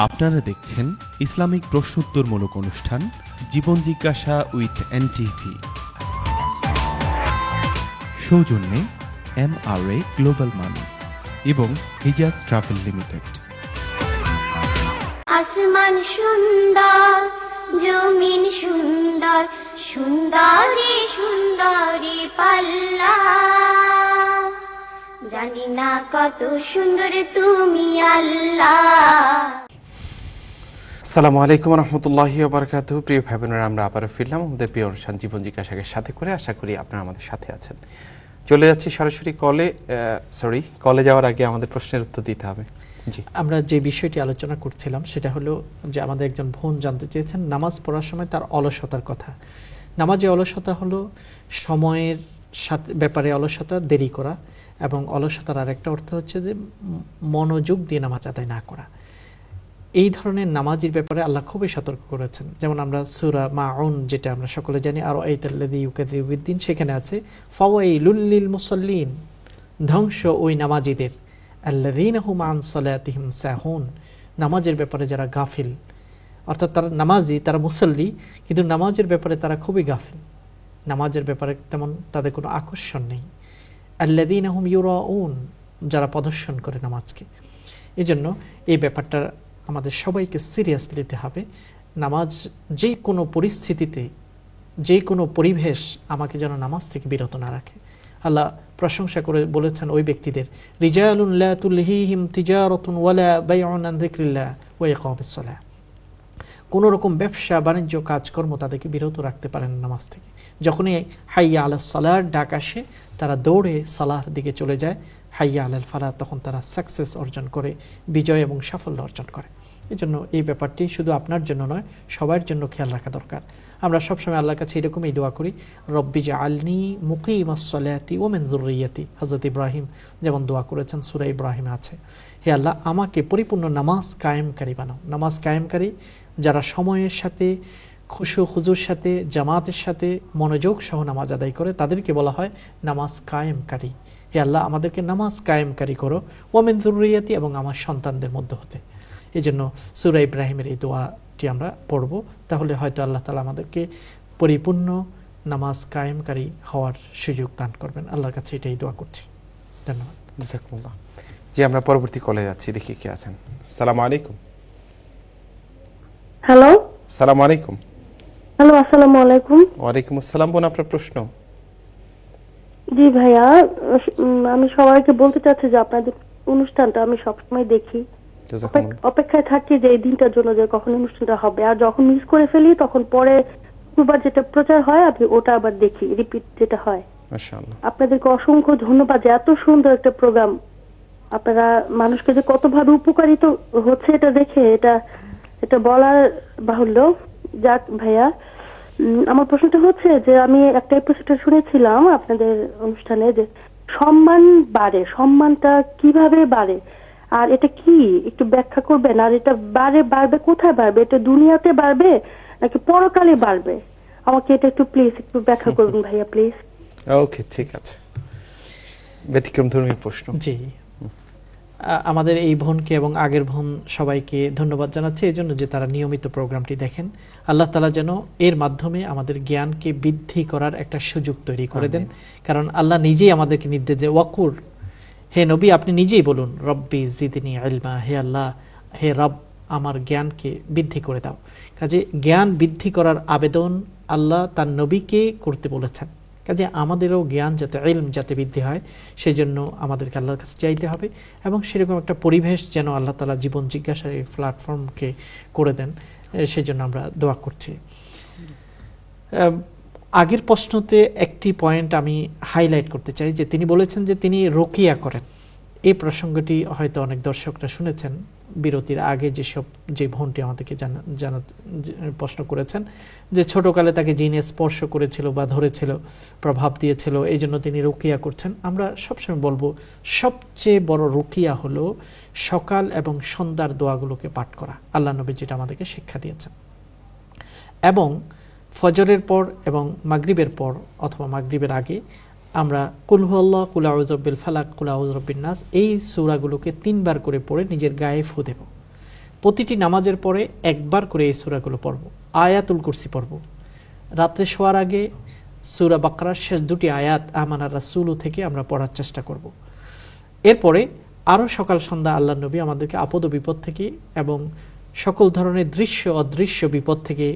আপনারা দেখছেন ইসলামিক প্রশ্নোত্তরমূলক অনুষ্ঠান জীবন জিজ্ঞাসা উইথ এনটিভি। সৌজন্যে MRA গ্লোবাল মানি এবং হিজাজ ট্রাভেল লিমিটেড। আসমান সুন্দর, জমিন সুন্দর, সুন্দরী সুন্দরী পাল্লা, জানি না কত সুন্দর তুমি আল্লাহ। আসসালামু আলাইকুম রহমতুল্লাহি ওয়া বারাকাতুহু। প্রিয় ভাই বোনেরা, আমরা আবারও ফিরলাম আমাদের প্রিয় অনুষ্ঠান জীবন জিজ্ঞাসাকে সাথে করে। আশা করি আপনারা আমাদের সাথে আছেন। চলে যাচ্ছি সরাসরি কলে যাওয়ার আগে আমাদের প্রশ্নের উত্তর দিতে হবে। জি, আমরা যে বিষয়টি আলোচনা করছিলাম সেটা হলো যে আমাদের একজন বোন জানতে চেয়েছেন নামাজ পড়ার সময় তার অলসতার কথা। নামাজে অলসতা হলো সময়ের সাথে ব্যাপারে অলসতা, দেরি করা, এবং অলসতার আরেকটা অর্থ হচ্ছে যে মনোযোগ দিয়ে নামাজ আদায় না করা। এই ধরনের নামাজের ব্যাপারে আল্লাহ খুবই সতর্ক করেছেন। যেমন আমরা সূরা মাউন যেটা আমরা সকলে জানি, আর আইতাল্লাযী ইউকাযযিবু বিদ্দিন, সেখানে আছে ফাওয়াইলুল লিল মুসাল্লিন, ধ্বংস ওই নামাজীদের, আল্লাযীনা হুম আন সালাতিহিম সাহুন, নামাজের ব্যাপারে যারা গাফিল, অর্থাৎ তারা নামাজি, তারা মুসল্লি, কিন্তু নামাজের ব্যাপারে তারা খুবই গাফিল, নামাজের ব্যাপারে তেমন তাদের কোনো আকর্ষণ নেই। আল্লাযীনা হুম ইউরাউন, যারা প্রদর্শন করে নামাজকে। এই জন্য এই ব্যাপারটা আমাদের সবাইকে সিরিয়াসলি নিতে হবে। নামাজ যে কোনো পরিস্থিতিতে, যে কোনো পরিবেশ আমাকে যেন নামাজ থেকে বিরত না রাখে। আল্লাহ প্রশংসা করে বলেছেন ওই ব্যক্তিদের, রিজালুন লা তুলহিহিম তিজারাতুন ওয়ালা বাইউন আন যিকরিল্লাহ ওয়া ইকামিস সালাহ, কোন রকম ব্যবসা বাণিজ্য কাজকর্ম তাদেরকে বিরত রাখতে পারেন নামাজ থেকে। যখনই হাইয়া আলাস সালাহর ডাক আসে, তারা দৌড়ে সালাহর দিকে চলে যায়, হাইয়া আলাল ফালাহ, তখন তারা সাকসেস অর্জন করে, বিজয় এবং সাফল্য অর্জন করে। এই জন্য এই ব্যাপারটি শুধু আপনার জন্য নয়, সবার জন্য খেয়াল রাখা দরকার। আমরা সবসময় আল্লাহর কাছে এরকমই দোয়া করি, রব্বি জাআলনি মুকিমাস সালাতি ওয়া মিন যুররিয়াতি। হযরত ইব্রাহিম যেমন দোয়া করেছেন, সূরা ইব্রাহিমে আছে, হে আল্লাহ আমাকে পরিপূর্ণ নামাজ কায়েমকারী বানাও। নামাজ কায়েমকারী যারা সময়ের সাথে, খুশু খুজুর সাথে, জামাতের সাথে মনোযোগ সহ নামাজ আদায় করে, তাদেরকে বলা হয় নামাজ কায়েমকারী। হে আল্লাহ আমাদেরকে নামাজ কায়েমকারী করো, ওয়া মিন যুররিয়াতি, এবং আমার সন্তানদের মধ্য হতে। এই জন্য সূরা ইব্রাহিমের এই দোয়াটি আমরা পড়ব, তাহলে হয়তো আল্লাহ তাআলা আমাদেরকে পরিপূর্ণ নামাজ কায়েমকারী হওয়ার সুযোগ দান করবেন। আল্লাহর কাছে এটাই দোয়া করছি। ধন্যবাদ। জাযাকুমুল্লাহ। জি, আমরা পরবর্তী কলে যাচ্ছি, দেখি কে আছেন। আসসালামু আলাইকুম। হ্যালো। আসসালামু আলাইকুম। হ্যালো, আসসালামু আলাইকুম। ওয়ালাইকুম আসসালাম। বোন, আপনার প্রশ্ন? জি ভাইয়া, আমি সবাইকে বলতে চাচ্ছি যে আপনাদের অনুষ্ঠানটা আমি সবসময় দেখি, অপেক্ষায় থাকি যে এই দিনটার জন্য যে কখন অনুষ্ঠানটা হবে, আর যখন মিস করে ফেলি তখন পরে দুবার যেটা প্রচার হয় আমি ওটা আবার দেখি, রিপিট যেটা হয়। মাশাআল্লাহ, আপনাদেরকে অসংখ্য ধন্যবাদ যে এত সুন্দর একটা প্রোগ্রাম, আপনারা মানুষকে যে কতভাবে উপকারিত হচ্ছে এটা দেখে এটা বলার বাহুল্য। যাক ভাইয়া, আমার প্রশ্নটা হচ্ছে যে আমি একটা এপিসোডে শুনেছিলাম আপনাদের অনুষ্ঠানে যে সম্মান বাড়ে, সম্মানটা কিভাবে বাড়ে আর এটা কি একটু ব্যাখ্যা করবেন? আর এটা বাড়বে কোথায় বাড়বে? এটা দুনিয়াতে বাড়বে নাকি পরকালে বাড়বে? আমাকে এটা একটু প্লিজ একটু ব্যাখ্যা করবেন ভাইয়া, প্লিজ। ওকে, ঠিক আছে। ব্যতিক্রমধর্মী প্রশ্ন। জি, আমাদের এই বোনকে এবং আগের বোন সবাইকে ধন্যবাদ জানাচ্ছি এই জন্য যে তারা নিয়মিত প্রোগ্রামটি দেখেন। আল্লাহ তাআলা যেন এর মাধ্যমে আমাদের জ্ঞানকে বৃদ্ধি করার একটা সুযোগ তৈরি করে দেন, কারণ আল্লাহ নিজেই আমাদেরকে নির্দেশ যে ওয়াকুর, হে নবী আপনি নিজেই বলুন রব্বি জিদনি ইলমা, হে আল্লাহ, হে রব আমার জ্ঞানকে বৃদ্ধি করে দাও। কাজে জ্ঞান বৃদ্ধি করার আবেদন আল্লাহ তার নবীকে করতে বলেছেন। কাজে আমাদেরও জ্ঞান যাতে, ইলম যাতে বৃদ্ধি হয় সেই জন্য আমাদেরকে আল্লাহর কাছে চাইতে হবে, এবং সেরকম একটা পরিবেশ যেন আল্লাহ তাআলা জীবন জিজ্ঞাসার এই প্ল্যাটফর্মকে করে দেন, সেই জন্য আমরা দোয়া করছি। আগের প্রশ্নতে একটি পয়েন্ট আমি হাইলাইট করতে চাই, যে তিনি বলেছেন যে তিনি রুকিয়া করেন। এই প্রসঙ্গটি হয়তো অনেক দর্শকরা শুনেছেন বিরতির আগে, যে বোনটি আমাদেরকে প্রশ্ন করেছেন যে ছোটকালে তাকে জিনে স্পর্শ করেছিল বা ধরেছিল, প্রভাব দিয়েছিল, এই জন্য তিনি রুকিয়া করছেন। আমরা সবসময় বলবো সবচেয়ে বড় রুকিয়া হলো সকাল এবং সন্ধ্যার দোয়াগুলোকে পাঠ করা, আল্লাহ নবী যেটা আমাদেরকে শিক্ষা দিয়েছেন। এবং ফজরের পর এবং মাগরিবের পর অথবা মাগরিবের আগে আমরা কুল হুয়াল্লাহ, কুল আউযু বিল ফালাক, কুল আউযু বিন নাস, এই সূরাগুলোকে 3 বার করে পড়ে নিজের গায়ে ফু দেব। প্রতিটি নামাজের পরে একবার করে এই সূরাগুলো পড়ব। আয়াতুল কুরসি পড়ব। রাতে শোয়ার আগে সূরা বাকরার শেষ 2টি আয়াত আমানার রাসূলু থেকে আমরা পড়ার চেষ্টা করব। এরপরে আরও সকাল সন্ধ্যা আল্লাহ নবী আমাদেরকে আপদ ও বিপদ থেকে এবং সকল ধরনের দৃশ্য অদৃশ্য বিপদ থেকে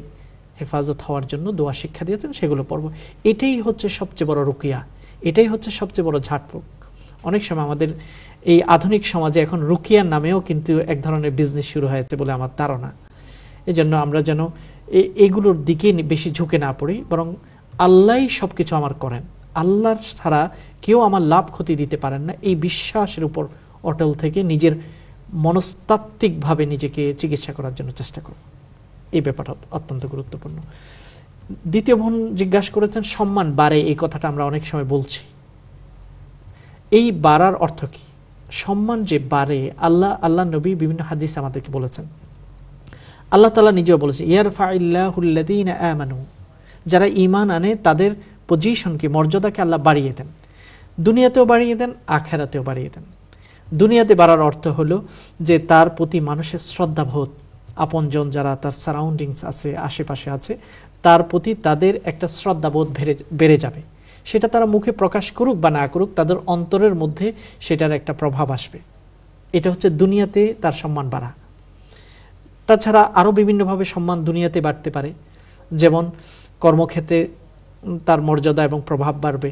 হেফাজত হওয়ার জন্য দোয়া শিক্ষা দিয়েছেন, সেগুলো পড়ব। এটাই হচ্ছে সবচেয়ে বড় রুকিয়া, এটাই হচ্ছে সবচেয়ে বড় ঝাড়ফুঁক। অনেক সময় আমাদের এই আধুনিক সমাজে এখন রুকিয়ার নামেও কিন্তু এক ধরনের বিজনেস শুরু হয়েছে বলে আমার ধারণা। এই জন্য আমরা যেন এগুলোর দিকে বেশি ঝুঁকে না পড়ি, বরং আল্লাহই সবকিছু আমার করেন, আল্লাহর ছাড়া কেউ আমার লাভ ক্ষতি দিতে পারেন না, এই বিশ্বাসের উপর অটল থেকে নিজের মনস্তাত্ত্বিকভাবে নিজেকে চিকিৎসা করার জন্য চেষ্টা করব। এই ব্যাপারটা অত্যন্ত গুরুত্বপূর্ণ। দ্বিতীয় বোন জিজ্ঞাসা করেছেন সম্মান বাড়ে, এই কথাটা আমরা অনেক সময় বলছি। এই বাড়ার অর্থ কি? সম্মান যে বাড়ে, আল্লাহ নবী বিভিন্ন হাদিস আমাদেরকে বলেছেন আল্লাহ তাআলা নিজেও বলেছেন ইয়ারফাইল্লাহুল্লাযীনা আমানু, যারা ঈমান আনে তাদের পজিশনকে, মর্যাদাকে আল্লাহ বাড়িয়ে দেন, দুনিয়াতেও বাড়িয়ে দেন, আখিরাতেও বাড়িয়ে দেন। দুনিয়াতে বাড়ার অর্থ হলো যে তার প্রতি মানুষের শ্রদ্ধাবোধ, আপনজন যারা তার সারাউন্ডিংস আছে, আশেপাশে আছে, তার প্রতি তাদের একটা শ্রদ্ধাবোধ বেড়ে যাবে। সেটা তারা মুখে প্রকাশ করুক বা না করুক, তাদের অন্তরের মধ্যে সেটার একটা প্রভাব আসবে। এটা হচ্ছে দুনিয়াতে তার সম্মান বাড়া। তাছাড়া আরও বিভিন্নভাবে সম্মান দুনিয়াতে বাড়তে পারে, যেমন কর্মক্ষেত্রে তার মর্যাদা এবং প্রভাব বাড়বে,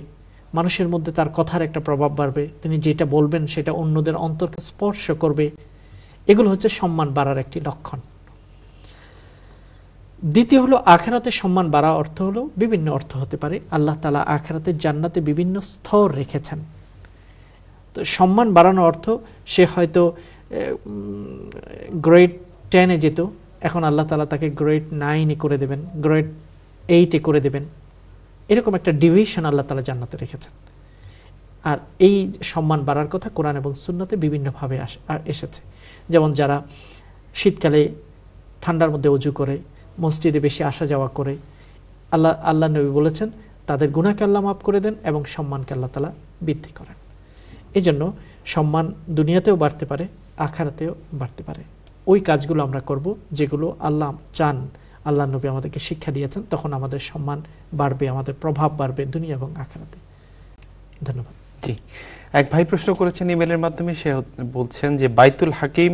মানুষের মধ্যে তার কথার একটা প্রভাব বাড়বে, তিনি যেটা বলবেন সেটা অন্যদের অন্তরকে স্পর্শ করবে। এগুলো হচ্ছে সম্মান বাড়ার একটি লক্ষণ। দ্বিতীয় হলো আখিরাতে সম্মান বাড়া অর্থ হলো বিভিন্ন অর্থ হতে পারে। আল্লাহ তাআলা আখিরাতে জান্নাতে বিভিন্ন স্তর রেখেছেন। তো সম্মান বাড়ানোর অর্থ সে হয়তো গ্রেড 10-এ যেত, এখন আল্লাহ তাআলা তাকে গ্রেড 9-এ করে দেবেন, গ্রেড 8-এ করে দেবেন। এরকম একটা ডিভিশন আল্লাহ তাআলা জান্নাতে রেখেছেন। আর এই সম্মান বাড়ার কথা কোরআন এবং সুন্নাতে বিভিন্নভাবে এসেছে। যেমন যারা শীতকালে ঠান্ডার মধ্যে ওযু করে, মসজিদে বেশি আসা যাওয়া করে, আল্লাহ নবী বলেছেন তাদের গুনাহকে আল্লাহ মাফ করে দেন এবং সম্মানকে আল্লাহ তাআলা বৃদ্ধি করেন। এই জন্য সম্মান দুনিয়াতেও বাড়তে পারে, আখিরাতেও বাড়তে পারে। ওই কাজগুলো আমরা করব যেগুলো আল্লাহ চান, আল্লাহ নবী আমাদেরকে শিক্ষা দিয়েছেন, তখন আমাদের সম্মান বাড়বে, আমাদের প্রভাব বাড়বে দুনিয়া এবং আখিরাতে। ধন্যবাদ। জি, এক ভাই প্রশ্ন করেছেন ইমেলের মাধ্যমে, সে বলছেন যে বাইতুল হাকিম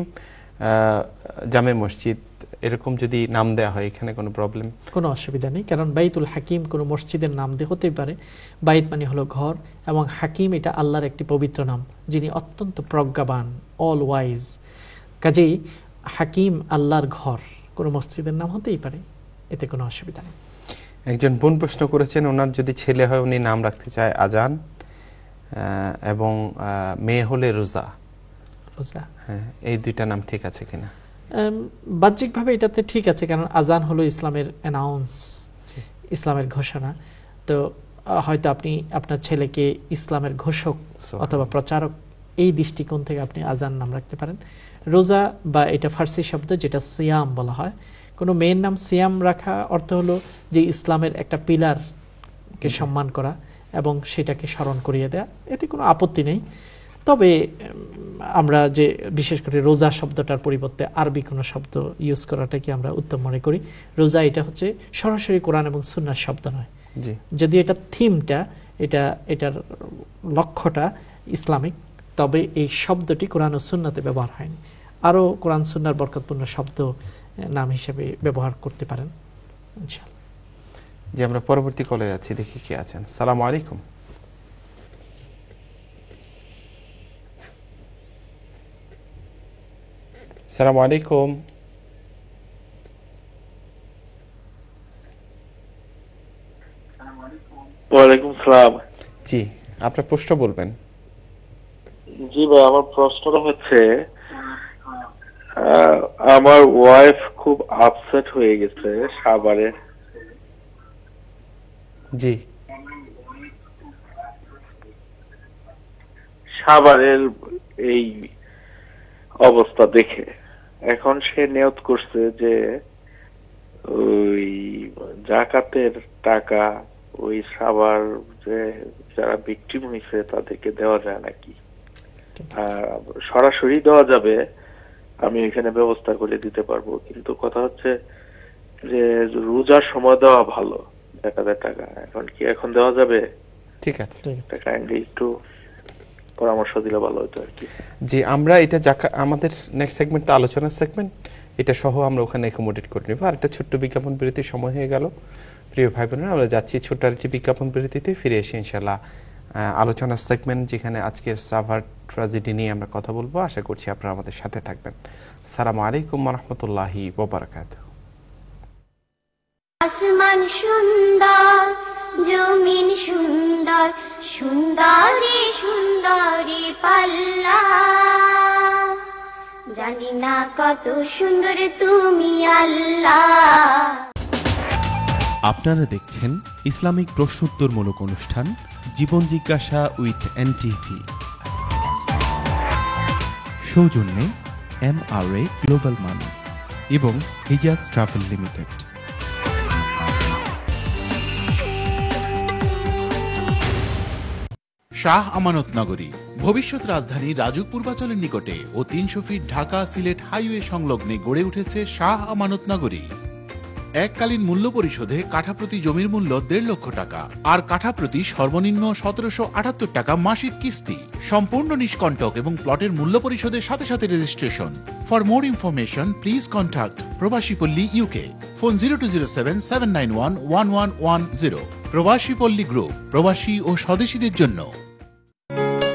জামে মসজিদ এরকম যদি নাম দেওয়া হয় এখানে কোনো প্রবলেম? কোনো অসুবিধা নেই, কারণ বাইতুল হাকিম কোনো মসজিদের নাম দিয়ে হতেই পারে। বাইত মানে হলো ঘর, এবং হাকিম এটা আল্লাহর একটি পবিত্র নাম, যিনি অত্যন্ত প্রজ্ঞাবান, অল ওয়াইজ। কাজেই হাকিম আল্লাহর ঘর, কোনো মসজিদের নাম হতেই পারে, এতে কোনো অসুবিধা নেই। একজন বোন প্রশ্ন করেছেন, ওনার যদি ছেলে হয় উনি নাম রাখতে চায় আজান, এবং মেয়ে হলে রোজা। রোজা, হ্যাঁ, এই দুইটা নাম ঠিক আছে কিনা? বাহ্যিকভাবে এটাতে ঠিক আছে, কারণ আজান হলো ইসলামের অ্যানাউন্স, ইসলামের ঘোষণা। তো হয়তো আপনি আপনার ছেলেকে ইসলামের ঘোষক অথবা প্রচারক, এই দৃষ্টিকোণ থেকে আপনি আজান নাম রাখতে পারেন। রোজা বা এটা ফার্সি শব্দ যেটা সিয়াম বলা হয়, কোনো মেয়ের নাম সিয়াম রাখা অর্থ হলো যে ইসলামের একটা পিলারকে সম্মান করা এবং সেটাকে স্মরণ করিয়ে দেয়া, এতে কোনো আপত্তি নেই। তবে আমরা যে বিশেষ করে রোজা শব্দটার পরিবর্তে আরবি কোনো শব্দ ইউজ করাটাকে আমরা উত্তম মনে করি। রোজা এটা হচ্ছে সরাসরি কোরআন এবং সুন্নাহর শব্দ নয়, যদি এটা থিমটা, এটার লক্ষ্যটা ইসলামিক, তবে এই শব্দটি কোরআন ও সুন্নাতে ব্যবহার হয়নি। আরও কোরআন সুন্নাহর বরকতপূর্ণ শব্দ নাম হিসেবে ব্যবহার করতে পারেন ইনশাআল্লাহ। যে আমরা পরবর্তী কলে যাচ্ছি, দেখি কি আছেন। আসসালামু আলাইকুম। আসসালামু আলাইকুম। ওয়ালাইকুম সালাম। জি, আপনার প্রশ্ন বলবেন। জি ভাই, আমার প্রশ্নটা হচ্ছে, আমার ওয়াইফ খুব আপসেট হয়ে গেছে সাভারে। জি, সাভারের এই অবস্থা দেখে এখন সে নিয়ত করছে যে ওই জাকাতের টাকা ওই সাভার যে যারা ভিকটিম হয়েছে তাদেরকে দেওয়া যায় নাকি, সরাসরি দেওয়া যাবে, আমি এখানে ব্যবস্থা করে দিতে পারবো, কিন্তু কথা হচ্ছে যে রোজার সময় দেওয়া ভালো জাকাতের টাকা, এখন কি এখন দেওয়া যাবে? ঠিক আছে, কাইন্ডলি একটু পরামর্শ দিলে ভালো হতো আর কি। জি, আমরা এটা আমাদের নেক্সট সেগমেন্ট তো আলোচনার সেগমেন্ট, এটা সহ আমরা ওখানে অ্যাকোমোডেট করে নেব। আর একটা ছোট্ট বিজ্ঞাপন বিরতির সময় হয়ে গেল। প্রিয় ভাই বোনেরা, আমরা যাচ্ছি ছোট্ট একটি বিজ্ঞাপন বিরতিতে, ফিরে এসে ইনশাআল্লাহ আলোচনার সেগমেন্ট, যেখানে আজকের সাভার ট্র্যাজেডি নিয়ে আমরা কথা বলবো। আশা করছি আপনারা আমাদের সাথে থাকবেন। আসসালামু আলাইকুম ওয়া রাহমাতুল্লাহি ওয়া বারাকাতুহু। আসমান সুন্দর, জমিন সুন্দর, সুন্দরী সুন্দরী পাল্লা, জানি না কত সুন্দর তুমি আল্লাহ। আপনারা দেখছেন ইসলামিক প্রশ্নোত্তরমূলক অনুষ্ঠান জীবন জিজ্ঞাসা উইথ এনটিভি, সৌজন্যে MRA গ্লোবাল মানি, এবং Hijaz travel limited. Shah Amanat নগরী ভবিষ্যৎ রাজধানী রাজুক পূর্বাচলের নিকটে ও 300 ফিট ঢাকা সিলেট হাইওয়ে সংলগ্নে গড়ে উঠেছে শাহ আমানত নগরী। এককালীন মূল্য পরিশোধে কাঠাপ্রতি জমির মূল্য 1.5 লক্ষ টাকা আর কাঠাপ্রতি সর্বনিম্ন 1778 টাকা মাসিক কিস্তি, সম্পূর্ণ নিষ্কণ্টক এবং প্লটের মূল্য পরিশোধের সাথে সাথে registration. For more information please contact প্রবাসী পল্লী ইউকে, ফোন 0207791110। প্রবাসী পল্লী গ্রুপ, প্রবাসী ও স্বদেশীদের জন্য।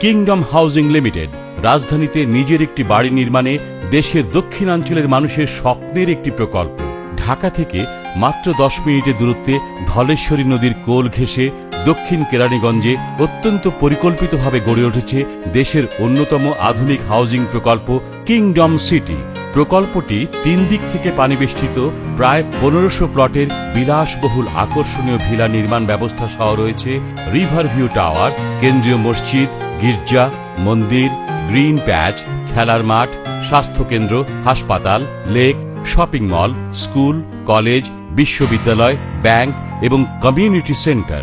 কিংডম হাউজিং লিমিটেড রাজধানীতে নিজের একটি বাড়ি নির্মাণে দেশের দক্ষিণাঞ্চলের মানুষের স্বপ্নের একটি প্রকল্প। ঢাকা থেকে মাত্র 10 মিনিটের দূরত্বে ধলেশ্বরী নদীর কোল ঘেঁষে দক্ষিণ কেরানীগঞ্জে অত্যন্ত পরিকল্পিতভাবে গড়ে উঠেছে দেশের অন্যতম আধুনিক হাউজিং প্রকল্প কিংডম সিটি। প্রকল্পটি 3 দিক থেকে পানিবেষ্টিত প্রায় 1500 প্লটের বিলাসবহুল আকর্ষণীয় ভিলা নির্মাণ ব্যবস্থা সহ রয়েছে রিভার ভিউ টাওয়ার, কেন্দ্রীয় মসজিদ, গির্জা, মন্দির, গ্রিন প্যাচ, খেলার মাঠ, স্বাস্থ্যকেন্দ্র, হাসপাতাল, lake, shopping mall, school, college, বিশ্ববিদ্যালয়, ব্যাংক এবং কমিউনিটি সেন্টার।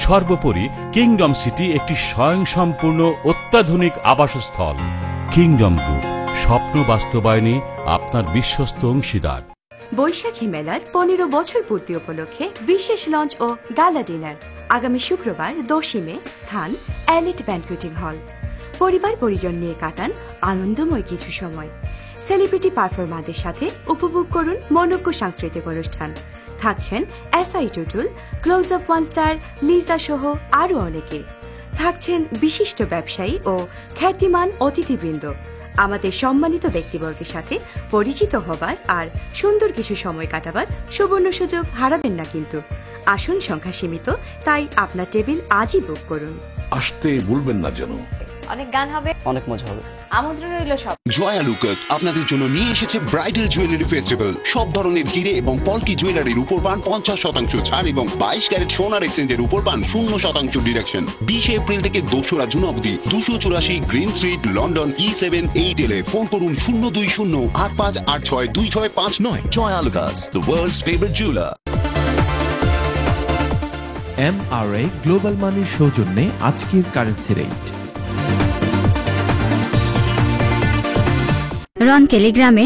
সর্বোপরি কিংডম সিটি একটি স্বয়ংসম্পূর্ণ অত্যাধুনিক আবাসস্থল। কিংডম গ্রুপ, স্বপ্ন বাস্তবায়নে আপনার বিশ্বস্ত অংশীদার। বৈশাখী মেলার 15 বছর পূর্তি উপলক্ষে বিশেষ লঞ্চ ও গালা ডিনার আগামী শুক্রবার 10 মে, স্থান এলিট ব্যানকুয়েটিং হল। পরিবার পরিজন নিয়ে কাটান আনন্দময় কিছু সময়। সেলিব্রিটি পারফর্মারদের সাথে উপভোগ করুন মনোজ্ঞ সাংস্কৃতিক অনুষ্ঠান। থাকছেন SI Tutul, close up one star, Liza সহ আরো অনেকে। থাকছেন বিশিষ্ট ব্যবসায়ী ও খ্যাতিমান অতিথিবৃন্দ। আমাদের সম্মানিত ব্যক্তিবর্গের সাথে পরিচিত হবার আর সুন্দর কিছু সময় কাটাবার সুবর্ণ সুযোগ হারাবেন না কিন্তু। আসন সংখ্যা সীমিত, তাই আপনার টেবিল আজই বুক করুন। আসতে ভুলবেন না যেন। অনেক গান হবে, অনেক মজা হবে। আমন্ত্রণ রইল সব। জয়া লুকাস আপনাদের জন্য নিয়ে এসেছে ব্রাইডাল জুয়েলারি ফেস্টিভ্যাল। সব ধরনের হিরে এবং পলকি জুয়েলারির উপর পান 50% ছাড় এবং 22 ক্যারেট সোনার এক্সচেঞ্জের উপর পান 0% ডিডাকশন। 20 এপ্রিল থেকে 2রা জুন অবধি 284 গ্রিন স্ট্রিট, লন্ডন, E7 এ ফোন করুন 02085862659। Jaya Lucas, the world's favorite jeweler. MRA global মানির সৌজন্যে আজকের কারেন্সি রেট। রনকেলি গ্রামে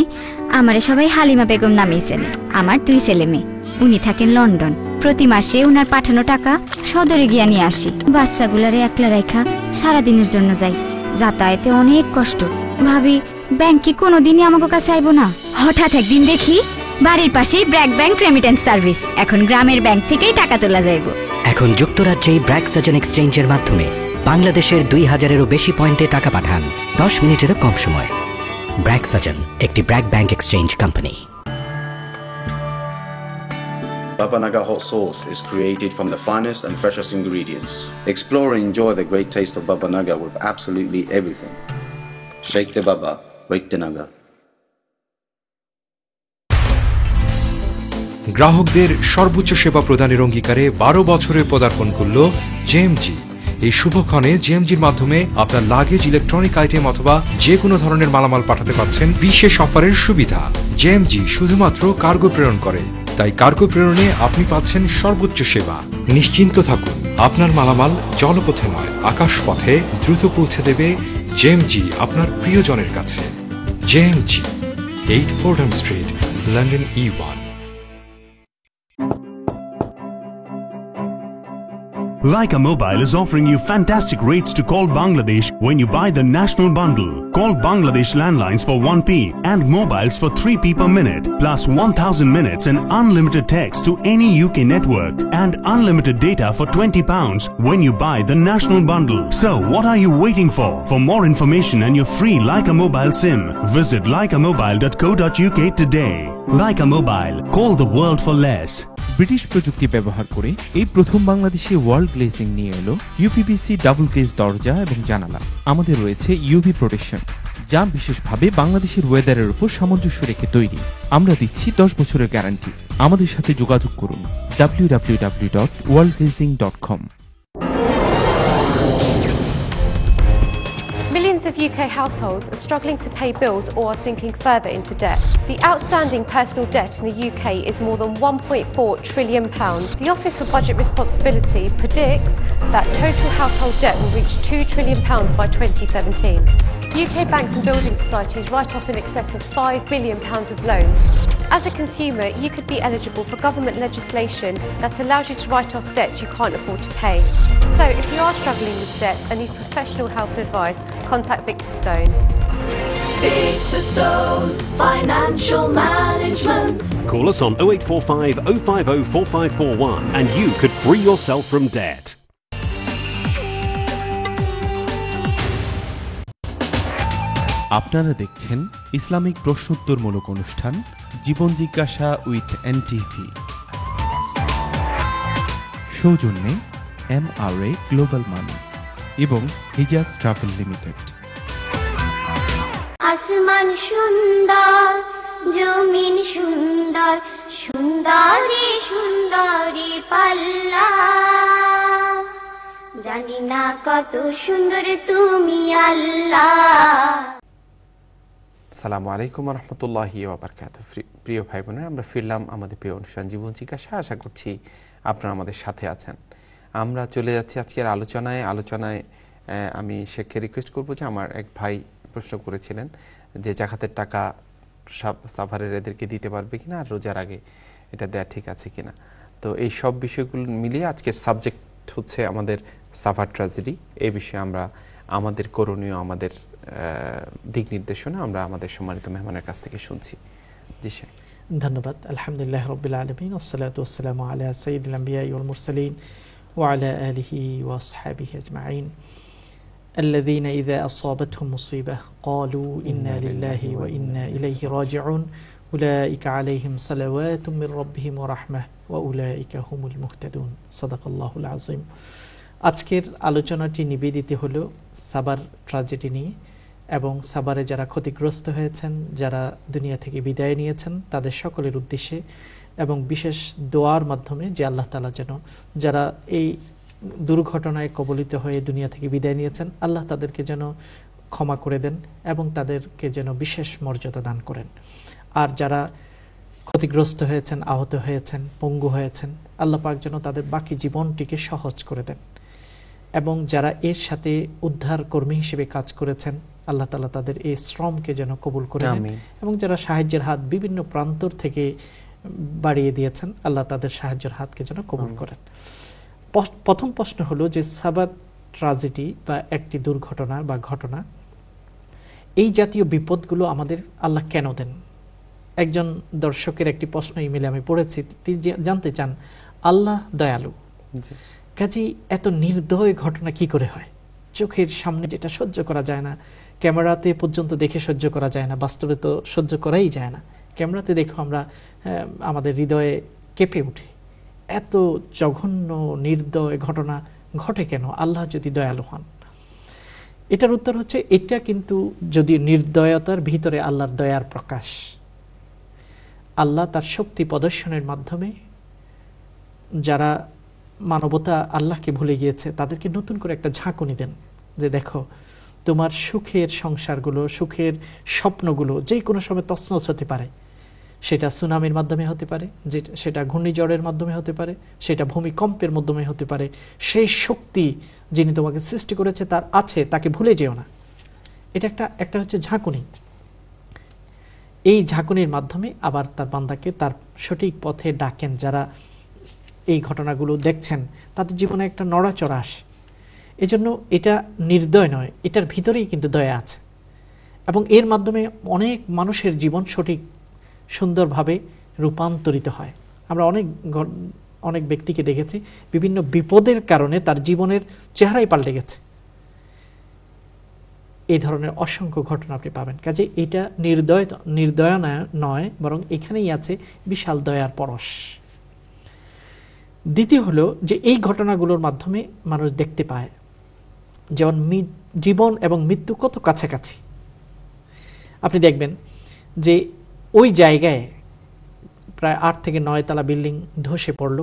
আমারে সবাই হালিমা বেগম নামেই চেনে। আমার 2 ছেলে মেয়ে, উনি থাকেন লন্ডন। প্রতি মাসে উনার পাঠানো টাকা সদরে গিয়া নিয়ে আসি। বাচ্চাগুলারে একলা রাইখা সারাদিনের জন্য যাই, যাতায়াতে অনেক কষ্ট। ভাবি ব্যাংক কি কোনোদিনই আমাকে কাছে আইব না। হঠাৎ একদিন দেখি বাড়ির পাশেই ব্র্যাক ব্যাংক রেমিটেন্স সার্ভিস। এখন গ্রামের ব্যাংক থেকেই টাকা তোলা যাইব। এখন যুক্তরাজ্যে ব্র্যাক সাজন এক্সচেঞ্জের মাধ্যমে বাংলাদেশের 2000-এরও বেশি পয়েন্টে টাকা পাঠান 10 মিনিটেরও কম সময়। ব্র্যাক সাজন একটি BRAC bank exchange company. Baba Naga hot sauce is created from the finest and freshest ingredients. Explore and enjoy the great taste of Baba Naga with absolutely everything. Shake the Baba, wake the Naga. গ্রাহকদের সর্বোচ্চ সেবা প্রদানের অঙ্গীকারে 12 বছরে পদার্পণ করল জেএমজি। এই শুভক্ষণে জেএমজির মাধ্যমে আপনার লাগেজ, ইলেকট্রনিক আইটেম অথবা যে কোনো ধরনের মালামাল পাঠাতে পারছেন বিশেষ অফারের সুবিধা। জেএমজি শুধুমাত্র কার্গো প্রেরণ করে, তাই কার্গো প্রেরণে আপনি পাচ্ছেন সর্বোচ্চ সেবা। নিশ্চিন্ত থাকুন, আপনার মালামাল জলপথে নয় আকাশপথে দ্রুত পৌঁছে দেবে জেএমজি আপনার প্রিয়জনের কাছে। JMG, 8 Fordham street, London E1। Leica Mobile is offering you fantastic rates to call Bangladesh when you buy the national bundle. Call Bangladesh landlines for 1p and mobiles for 3p per minute, plus 1000 minutes and unlimited text to any UK network and unlimited data for £20 when you buy the national bundle. So what are you waiting for? For more information and your free Leica Mobile SIM, visit leicamobile.co.uk today. Leica Mobile, call the world for less. British প্রযুক্তি ব্যবহার করে এই প্রথম বাংলাদেশে ওয়াল গ্লেজিং নিয়ে এলো ইউপিভিসি ডাবল গ্লেজ দরজা এবং জানালা। আমাদের রয়েছে ইউভি প্রোটেকশন, যা বিশেষভাবে বাংলাদেশের ওয়েদারের উপর সামঞ্জস্য রেখে তৈরি। আমরা দিচ্ছি 10 বছরের গ্যারান্টি। আমাদের সাথে যোগাযোগ করুন www.wallglazing.com। মিলিন্স Millions of UK households are struggling to pay bills or are sinking further into debt. The outstanding personal debt in the UK is more than £1.4 trillion. The Office for Budget Responsibility predicts that total household debt will reach £2 trillion by 2017. UK banks and building societies write off in excess of £5 billion of loans. As a consumer, you could be eligible for government legislation that allows you to write off debt you can't afford to pay. So if you are struggling with debt and need professional help and advice, contact Victor Stone. Victor Stone Financial Management. Call us on 0845 050 4541 and you could free yourself from debt. আপনারা দেখছেন ইসলামিক প্রশ্নোত্তরমূলক অনুষ্ঠান জীবন জিজ্ঞাসা উইথ এনটিভি। সৌজন্যে MRA গ্লোবাল মানি এবং হিজাজ ট্রাভেল লিমিটেড। আসমান সুন্দর, জমিন সুন্দর, সুন্দরী সুন্দরী পাল্লা, জানি না কত সুন্দর তুমি আল্লাহ। আসসালামু আলাইকুম রহমতুল্লাহি ওয়া বারাকাতুহু। প্রিয় ভাই বোনেরা, আমরা ফিরলাম আমাদের প্রিয় অনুষ্ঠান জীবন জিজ্ঞাসা। আশা করছি আপনারা আমাদের সাথে আছেন। আমরা চলে যাচ্ছি আজকের আলোচনায় আমি শেখকে রিকোয়েস্ট করব যে আমার এক ভাই প্রশ্ন করেছিলেন যে জাকাতের টাকা সাফারের এদেরকে দিতে পারবে কিনা, আর রোজার আগে এটা দেয়া ঠিক আছে কিনা। তো এই সব বিষয়গুলো মিলিয়ে আজকের সাবজেক্ট হচ্ছে আমাদের সাফার ট্র্যাজেডি। এই বিষয়ে আমরা আমাদের করণীয়, আমাদের দিক নির্দেশনা আমরা আমাদের সম্মানিত মেহমানের কাছ থেকে শুনছি। জি স্যার। ধন্যবাদ। আলহামদুলিল্লাহ রাব্বিল আলামিন ওয়াসসালাতু ওয়াসসালামু আলা সাইয়্যিদিল আমবিয়া ওয়াল মুরসালিন ওয়া আলা আলিহি ওয়া আসহাবিহি আজমাইন الذين إذا أصابتهم مصيبة قالوا إنا لله وإنا إليه راجعون أولئك عليهم صلوات من ربهم ورحمة وأولئك هم المهتدون صدق الله العظيم। আজকের আলোচনাটি নিবেদিত হলো সাবার ট্র্যাজেডি নিয়ে এবং সাবারে যারা ক্ষতিগ্রস্ত হয়েছেন, যারা দুনিয়া থেকে বিদায় নিয়েছেন তাদের সকলের উদ্দেশ্যে এবং বিশেষ দোয়ার মাধ্যমে যে আল্লাহ তাআলা যেন যারা এই দুর্ঘটনায় কবলিত হয়ে দুনিয়া থেকে বিদায় নিয়েছেন আল্লাহ তাদেরকে যেন ক্ষমা করে দেন এবং তাদেরকে যেন বিশেষ মর্যাদা দান করেন। আর যারা ক্ষতিগ্রস্ত হয়েছেন, আহত হয়েছেন, পঙ্গু হয়েছেন, আল্লাহ পাক যেন তাদের বাকি জীবনটিকে সহজ করে দেন এবং যারা এর সাথে উদ্ধার কর্মী হিসেবে কাজ করেছেন আল্লাহ তাআলা তাদের এই শ্রমকে যেন কবুল করে নেন এবং যারা সাহায্যের হাত বিভিন্ন প্রান্তর থেকে বাড়িয়ে দিয়েছেন আল্লাহ তাদের সাহায্যের হাতকে যেন কবুল করেন। প্রথম প্রশ্ন হলো যে সাবার ট্র্যাজেডি বা একটি দুর্ঘটনা বা ঘটনা, এই জাতীয় বিপদগুলো আমাদের আল্লাহ কেন দেন? একজন দর্শকের একটি প্রশ্ন ইমেলে আমি পড়েছি, তিনি জানতে চান আল্লাহ দয়ালু, কাজেই এত নির্দয় ঘটনা কি করে হয়? চোখের সামনে যেটা সহ্য করা যায় না, ক্যামেরাতে পর্যন্ত দেখে সহ্য করা যায় না, বাস্তবে তো সহ্য করাই যায় না। ক্যামেরাতে দেখো আমরা আমাদের হৃদয়ে কেঁপে উঠে। এত জঘন্য নির্দয় ঘটনা ঘটে কেন আল্লাহ যদি দয়ালু হন? এটার উত্তর হচ্ছে এটা কিন্তু যদি নির্দয়তার ভিতরে আল্লাহর দয়ার প্রকাশ। আল্লাহ তার শক্তি প্রদর্শনের মাধ্যমে যারা মানবতা আল্লাহকে ভুলে গিয়েছে তাদেরকে নতুন করে একটা ঝাঁকুনি দেন যে দেখো তোমার সুখের সংসারগুলো, সুখের স্বপ্নগুলো যে কোনো সময় তছনছ হতে পারে। সেটা সুনামির মাধ্যমে হতে পারে, সেটা ঘূর্ণিঝড়ের মাধ্যমে হতে পারে, সেটা ভূমিকম্পের মাধ্যমে হতে পারে। সেই শক্তি যিনি তোমাকে সৃষ্টি করেছে তার আছে, তাকে ভুলে যেও না। এটা একটা হচ্ছে ঝাঁকুনি। এই ঝাঁকুনির মাধ্যমে আবার তার বান্দাকে তার সঠিক পথে ডাকেন। যারা এই ঘটনাগুলো দেখছেন তাদের জীবনে একটা নড়াচড়া আসে। এজন্য এটা নির্দয় নয়, এটার ভিতরেই কিন্তু দয়া আছে এবং এর মাধ্যমে অনেক মানুষের জীবন সঠিক সুন্দরভাবে রূপান্তরিত হয়। আমরা অনেক ব্যক্তিকে দেখেছি বিভিন্ন বিপদের কারণে তার জীবনের চেহারাই পাল্টে গেছে। এই ধরনের অসংখ্য ঘটনা আপনি পাবেন। কাজে এটা নির্দয় নয়, বরং এখানেই আছে বিশাল দয়ার পরশ। দ্বিতীয় হলো যে এই ঘটনাগুলোর মাধ্যমে মানুষ দেখতে পায় যেমন জীবন এবং মৃত্যু কত কাছাকাছি। আপনি দেখবেন যে ওই জায়গায় প্রায় 8 থেকে 9 তলা বিল্ডিং ধসে পড়ল,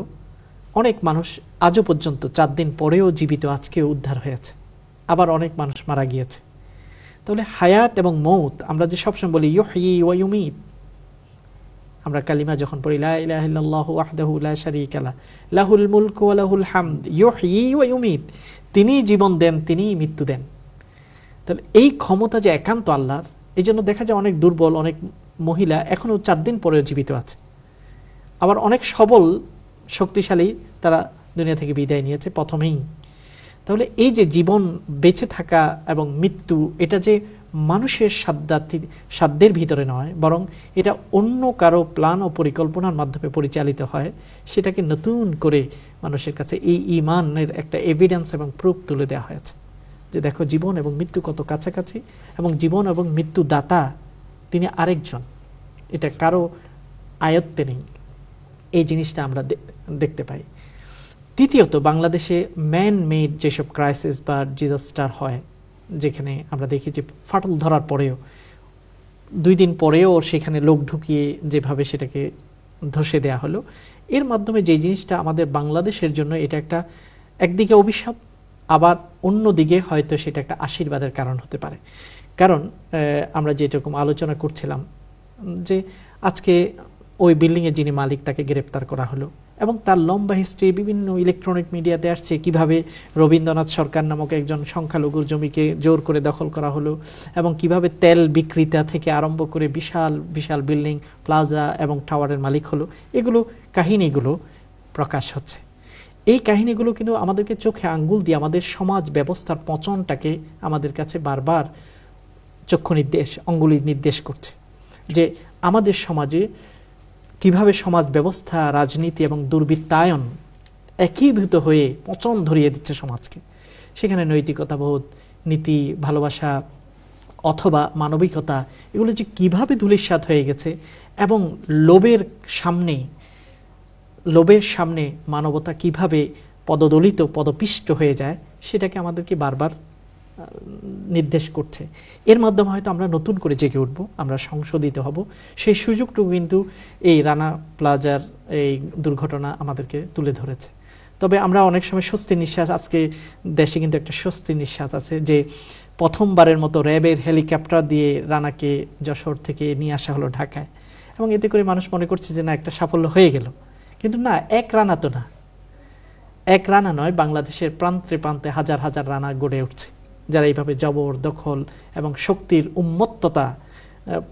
অনেক মানুষ আজও পর্যন্ত 4 দিন পরেও জীবিত আজকেও উদ্ধার হয়েছে, আবার অনেক মানুষ মারা গিয়েছে। তাহলে হায়াত এবং মৌত, আমরা যে সবসময় বলি ইউহয়ি ওয়া ইউমীত, আমরা কালিমা যখন পড়ি লা ইলাহা ইল্লাল্লাহু ওয়াহদাহু লা শারীকা লাহু লাহুল মুলকু ওয়া লাহুল হামদ ইউহয়ি ওয়া ইউমীত, তিনিই জীবন দেন, তিনিই মৃত্যু দেন। তাহলে এই ক্ষমতা যে একান্ত আল্লাহর, এই জন্য দেখা যায় অনেক দুর্বল অনেক মহিলা এখনো 4 দিন পরেও জীবিত আছে, আবার অনেক সবল শক্তিশালী তারা দুনিয়া থেকে বিদায় নিয়েছে প্রথমেই। তাহলে এই যে জীবন বেঁচে থাকা এবং মৃত্যু, এটা যে মানুষের সাধ্যের ভিতরে নয়, বরং এটা অন্য কারো প্ল্যান ও পরিকল্পনার মাধ্যমে পরিচালিত হয়, সেটাকে নতুন করে মানুষের কাছে এই ঈমানের একটা এভিডেন্স এবং প্রুফ তুলে দেওয়া হয়েছে যে দেখো জীবন এবং মৃত্যু কত কাছাকাছি, এবং জীবন এবং মৃত্যু দাতা তিনি আরেকজন, এটা কারো আয়ত্তে নেই। এই জিনিসটা আমরা দেখতে পাই। তৃতীয়ত, বাংলাদেশে ম্যান মেড যেসব ক্রাইসিস বা ডিজাস্টার হয়, যেখানে আমরা দেখি যে ফাটল ধরার পরেও 2 দিন পরেও সেখানে লোক ঢুকিয়ে যেভাবে সেটাকে ধসে দেয়া হলো, এর মাধ্যমে যে জিনিসটা আমাদের বাংলাদেশের জন্য এটা একটা একদিকে অভিশাপ, আবার অন্যদিকে হয়তো সেটা একটা আশীর্বাদের কারণ হতে পারে। কারণ আমরা যেরকম আলোচনা করছিলাম যে আজকে ওই বিল্ডিংয়ে যিনি মালিক তাকে গ্রেপ্তার করা হলো, এবং তার লম্বা হিস্ট্রি বিভিন্ন ইলেকট্রনিক মিডিয়াতে আসছে, কিভাবে রবীন্দ্রনাথ সরকার নামক একজন সংখ্যালঘুর জমিকে জোর করে দখল করা হলো, এবং কিভাবে তেল বিক্রেতা থেকে আরম্ভ করে বিশাল বিশাল বিল্ডিং প্লাজা এবং টাওয়ারের মালিক হলো, এগুলো কাহিনীগুলো প্রকাশ হচ্ছে। এই কাহিনীগুলো কিন্তু আমাদেরকে চোখে আঙ্গুল দিয়ে আমাদের সমাজ ব্যবস্থার পচনটাকে আমাদের কাছে বারবার চক্ষু নির্দেশ, অঙ্গুলি নির্দেশ করছে যে আমাদের সমাজে কিভাবে সমাজ ব্যবস্থা, রাজনীতি এবং দুর্বৃত্তায়ন একীভূত হয়ে পচন ধরিয়ে দিচ্ছে সমাজকে। সেখানে নৈতিকতাবোধ, নীতি, ভালোবাসা অথবা মানবিকতা, এগুলো যে কিভাবে ধূলিসাৎ হয়ে গেছে, এবং লোভের সামনে মানবতা কিভাবে পদদলিত, পদপিষ্ট হয়ে যায়, সেটাকে আমাদেরকে বারবার নির্দেশ করছে। এর মাধ্যমে হয়তো আমরা নতুন করে জেগে উঠব, আমরা সংশোধিত হব। সেই সুযোগটুকু কিন্তু এই রানা প্লাজার এই দুর্ঘটনা আমাদেরকে তুলে ধরেছে। তবে আমরা অনেক সময় স্বস্তি নিঃশ্বাস, আজকে দেশে কিন্তু একটা স্বস্তি নিঃশ্বাস আছে যে প্রথমবারের মতো র্যাবের হেলিকপ্টার দিয়ে রানাকে যশোর থেকে নিয়ে আসা হলো ঢাকায়, এবং এতে করে মানুষ মনে করছে যে না, একটা সাফল্য হয়ে গেল। কিন্তু না, এক রানা তো না, এক রানা নয়, বাংলাদেশের প্রান্তে প্রান্তে হাজার হাজার রানা গড়ে উঠছে, যারা এইভাবে জবর দখল এবং শক্তির উন্মত্ততা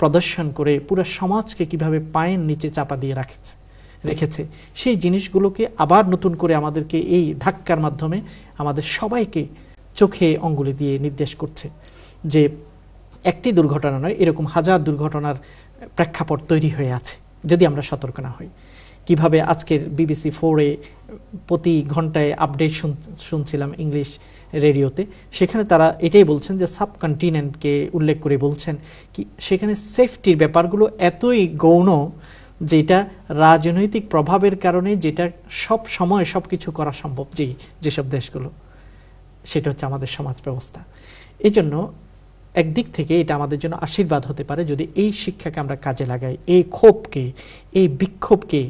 প্রদর্শন করে পুরো সমাজকে কিভাবে পায়ের নিচে চাপা দিয়ে রেখেছে, সেই জিনিসগুলোকে আবার নতুন করে আমাদেরকে এই ধাক্কার মাধ্যমে আমাদের সবাইকে চোখে অঙ্গুলি দিয়ে নির্দেশ করছে যে একটি দুর্ঘটনা নয়, এরকম হাজার দুর্ঘটনার প্রেক্ষাপট তৈরি হয়ে আছে যদি আমরা সতর্ক না হই। কিভাবে আজকের BBC 4-এ প্রতি ঘন্টায় আপডেট শুনছিলাম ইংলিশ রেডিওতে, সেখানে তারা এটাই বলছেন যে সাবকন্টিনেন্টকে উল্লেখ করে বলছেন কি সেখানে সেফটির ব্যাপারগুলো এতই গৌণ যেটা রাজনৈতিক প্রভাবের কারণে যেটা সব সময় সব কিছু করা সম্ভব যেসব দেশগুলো, সেটা হচ্ছে আমাদের সমাজ ব্যবস্থা। এই জন্য একদিক থেকে এটা আমাদের জন্য আশীর্বাদ হতে পারে যদি এই শিক্ষাকে আমরা কাজে লাগাই, এই ক্ষোভকে, এই বিক্ষোভকে,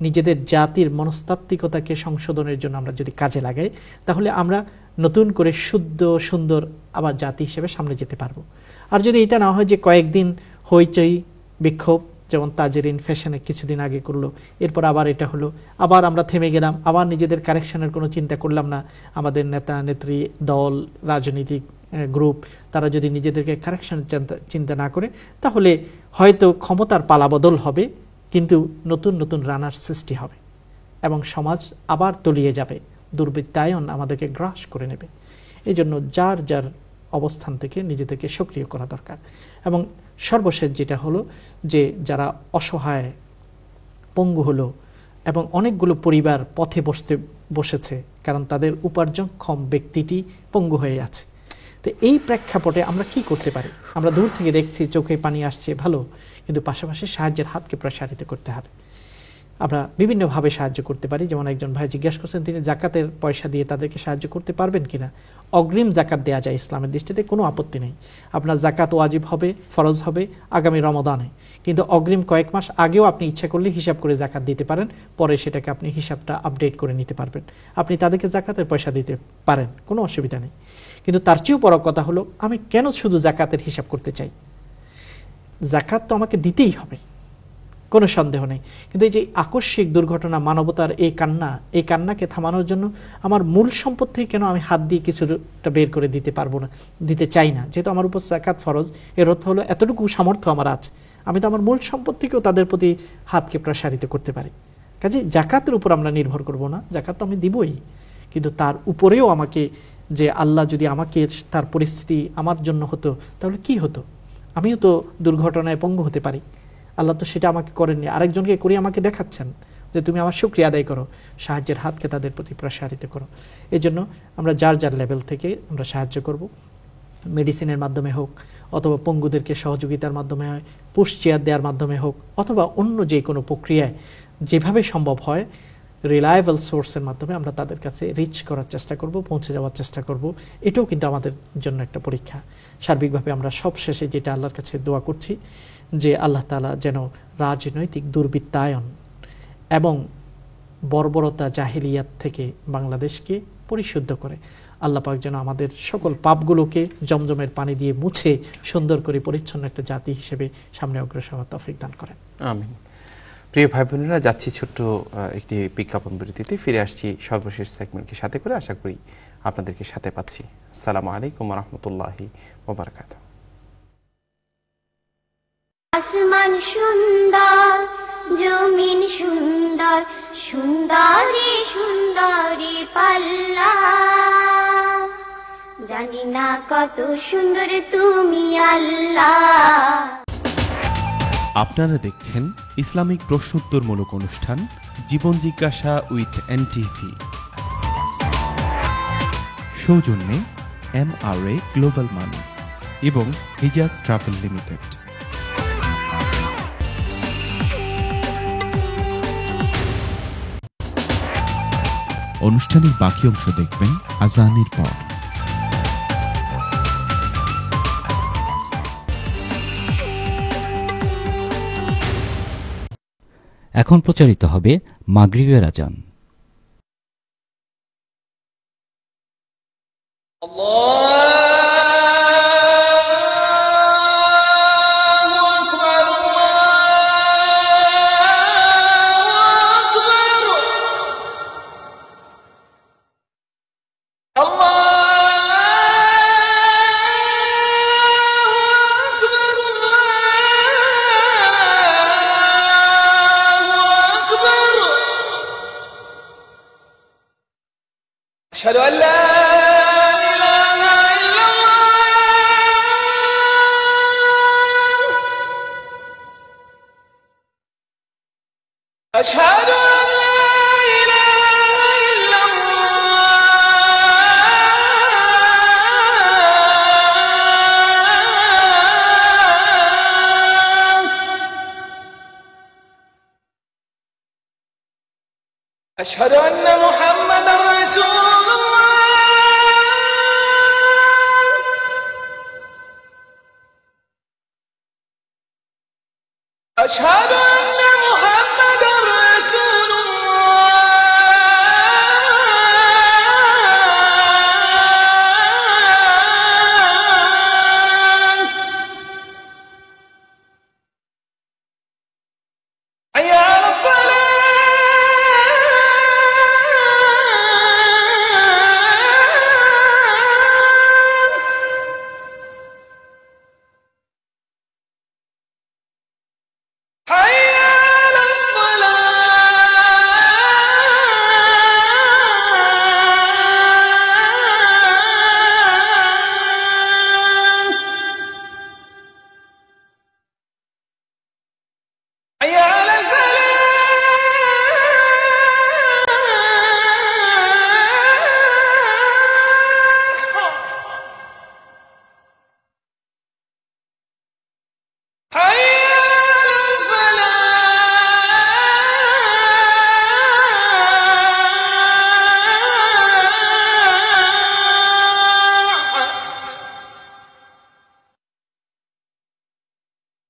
নিজেদের জাতির মনস্তাত্ত্বিকতাকে সংশোধনের জন্য আমরা যদি কাজে লাগাই, তাহলে আমরা নতুন করে শুদ্ধ সুন্দর আবার জাতি হিসেবে সামনে যেতে পারবো। আর যদি এটা না হয় যে কয়েকদিন হইচই বিক্ষোভ, যেমন তাজরিন ফ্যাশনে কিছুদিন আগে করলো, এরপর আবার এটা হলো, আবার আমরা থেমে গেলাম, আবার নিজেদের কারেকশনের কোনো চিন্তা করলাম না, আমাদের নেতা নেত্রী, দল, রাজনৈতিক গ্রুপ তারা যদি নিজেদেরকে কারেকশনের চিন্তা না করে, তাহলে হয়তো ক্ষমতার পালাবদল হবে, কিন্তু নতুন নতুন রানার সৃষ্টি হবে এবং সমাজ আবার তলিয়ে যাবে, দুর্বৃত্তায়ন আমাদেরকে গ্রাস করে নেবে। এই জন্য যার যার অবস্থান থেকে নিজেদেরকে সক্রিয় করা দরকার। এবং সর্বশেষ যেটা হলো যে যারা অসহায়, পঙ্গু হলো, এবং অনেকগুলো পরিবার পথে বসেছে কারণ তাদের উপার্জনক্ষম ব্যক্তিটি পঙ্গু হয়ে আছে। তো এই প্রেক্ষাপটে আমরা কি করতে পারি? আমরা দূর থেকে দেখছি, চোখে পানি আসছে, ভালো, কিন্তু পাশাপাশি সাহায্যের হাতকে প্রসারিত করতে হবে। আমরা বিভিন্নভাবে সাহায্য করতে পারি। যেমন একজন ভাই জিজ্ঞাসা করছেন তিনি জাকাতের পয়সা দিয়ে তাদেরকে সাহায্য করতে পারবেন কিনা। অগ্রিম জাকাত দেওয়া যায় ইসলামের দৃষ্টিতে, কোনো আপত্তি নেই। আপনার জাকাত ওয়াজিব হবে, ফরজ হবে আগামী রমাদানে, কিন্তু অগ্রিম কয়েক মাস আগেও আপনি ইচ্ছা করলে হিসাব করে জাকাত দিতে পারেন, পরে সেটাকে আপনি হিসাবটা আপডেট করে নিতে পারবেন। আপনি তাদেরকে জাকাতের পয়সা দিতে পারেন, কোনো অসুবিধা নেই। কিন্তু তার চেয়েও বড় কথা হলো, আমি কেন শুধু জাকাতের হিসাব করতে চাই? জাকাত তো আমাকে দিতেই হবে, কোনো সন্দেহ নেই, কিন্তু এই যে আকস্মিক দুর্ঘটনা, মানবতার এই কান্নাকে থামানোর জন্য আমার মূল সম্পদ থেকে কেন আমি হাত দিয়ে কিছুটা বের করে দিতে পারবো না, দিতে চাই না? যেহেতু আমার উপর জাকাত ফরজ, এর অর্থ হলো এতটুকু সামর্থ্য আমার আছে, আমি তো আমার মূল সম্পদ থেকেও তাদের প্রতি হাতকে প্রসারিত করতে পারি। কাজে জাকাতের উপর আমরা নির্ভর করব না, জাকাত তো আমি দিবই, কিন্তু তার উপরেও আমাকে, যে আল্লাহ যদি আমাকে তার পরিস্থিতি আমার জন্য হতো তাহলে কি হতো? আমিও তো দুর্ঘটনায় পঙ্গু হতে পারি। আল্লাহ তো সেটা আমাকে করেননি, আরেকজনকে করে আমাকে দেখাচ্ছেন যে তুমি আমার শুকরিয়া আদায় করো, সাহায্যের হাতকে তাদের প্রতি প্রসারিত করো। এই জন্য আমরা যার যার লেভেল থেকে আমরা সাহায্য করব, মেডিসিনের মাধ্যমে হোক, অথবা পঙ্গুদেরকে সহযোগিতার মাধ্যমে হয়, পুশ চেয়ার দেওয়ার মাধ্যমে হোক, অথবা অন্য যে কোনো প্রক্রিয়ায় যেভাবে সম্ভব হয় রিলায়েবল সোর্সের মাধ্যমে আমরা তাদের কাছে রিচ করার চেষ্টা করব, পৌঁছে যাওয়ার চেষ্টা করব। এটাও কিন্তু আমাদের জন্য একটা পরীক্ষা। সার্বিকভাবে আমরা সব শেষে যেটা আল্লাহর কাছে দোয়া করছি, যে আল্লাহ তাআলা যেন রাজনৈতিক দুর্বৃত্তায়ন এবং বর্বরতা, জাহিলিয়াত থেকে বাংলাদেশকে পরিশুদ্ধ করে আল্লাহ পাক যেন আমাদের সকল পাপগুলোকে জমজমের পানি দিয়ে মুছে সুন্দর করে পরিচ্ছন্ন একটা জাতি হিসেবে সামনে অগ্রসর হওয়ার তৌফিক দান করেন। আমিন। প্রিয় ভাই বোনেরা, যাচ্ছি ছোট্ট একটি বিজ্ঞাপন বিরতিতে, ফিরে আসছি সর্বশেষ সেগমেন্টকে সাথে করে। আশা করি আপনাদেরকে সাথে পাচ্ছি। আসসালামু আলাইকুম ওয়া রাহমাতুল্লাহি ওয়া বারাকাতুহু। আসমান সুন্দর, জমিন সুন্দর, সুন্দরী সুন্দরী পাল্লা, জানি না কত সুন্দর তুমি আল্লাহ। আপনারা দেখছেন ইসলামিক প্রশ্নোত্তরমূলক অনুষ্ঠান জীবন জিজ্ঞাসা উইথ এনটিভি। সৌজন্যে MRA গ্লোবাল মানি এবং হিজাজ ট্রাভেল লিমিটেড। অনুষ্ঠানের বাকি অংশ দেখবেন আজানের পর। এখন প্রচারিত হবে মাগরিবের আজান। أشهد أن لا إله إلا الله أشهد أن لا إله إلا الله أشهد أن محمدا رسول أشهد أن محمدا رسول الله حي على الصلاة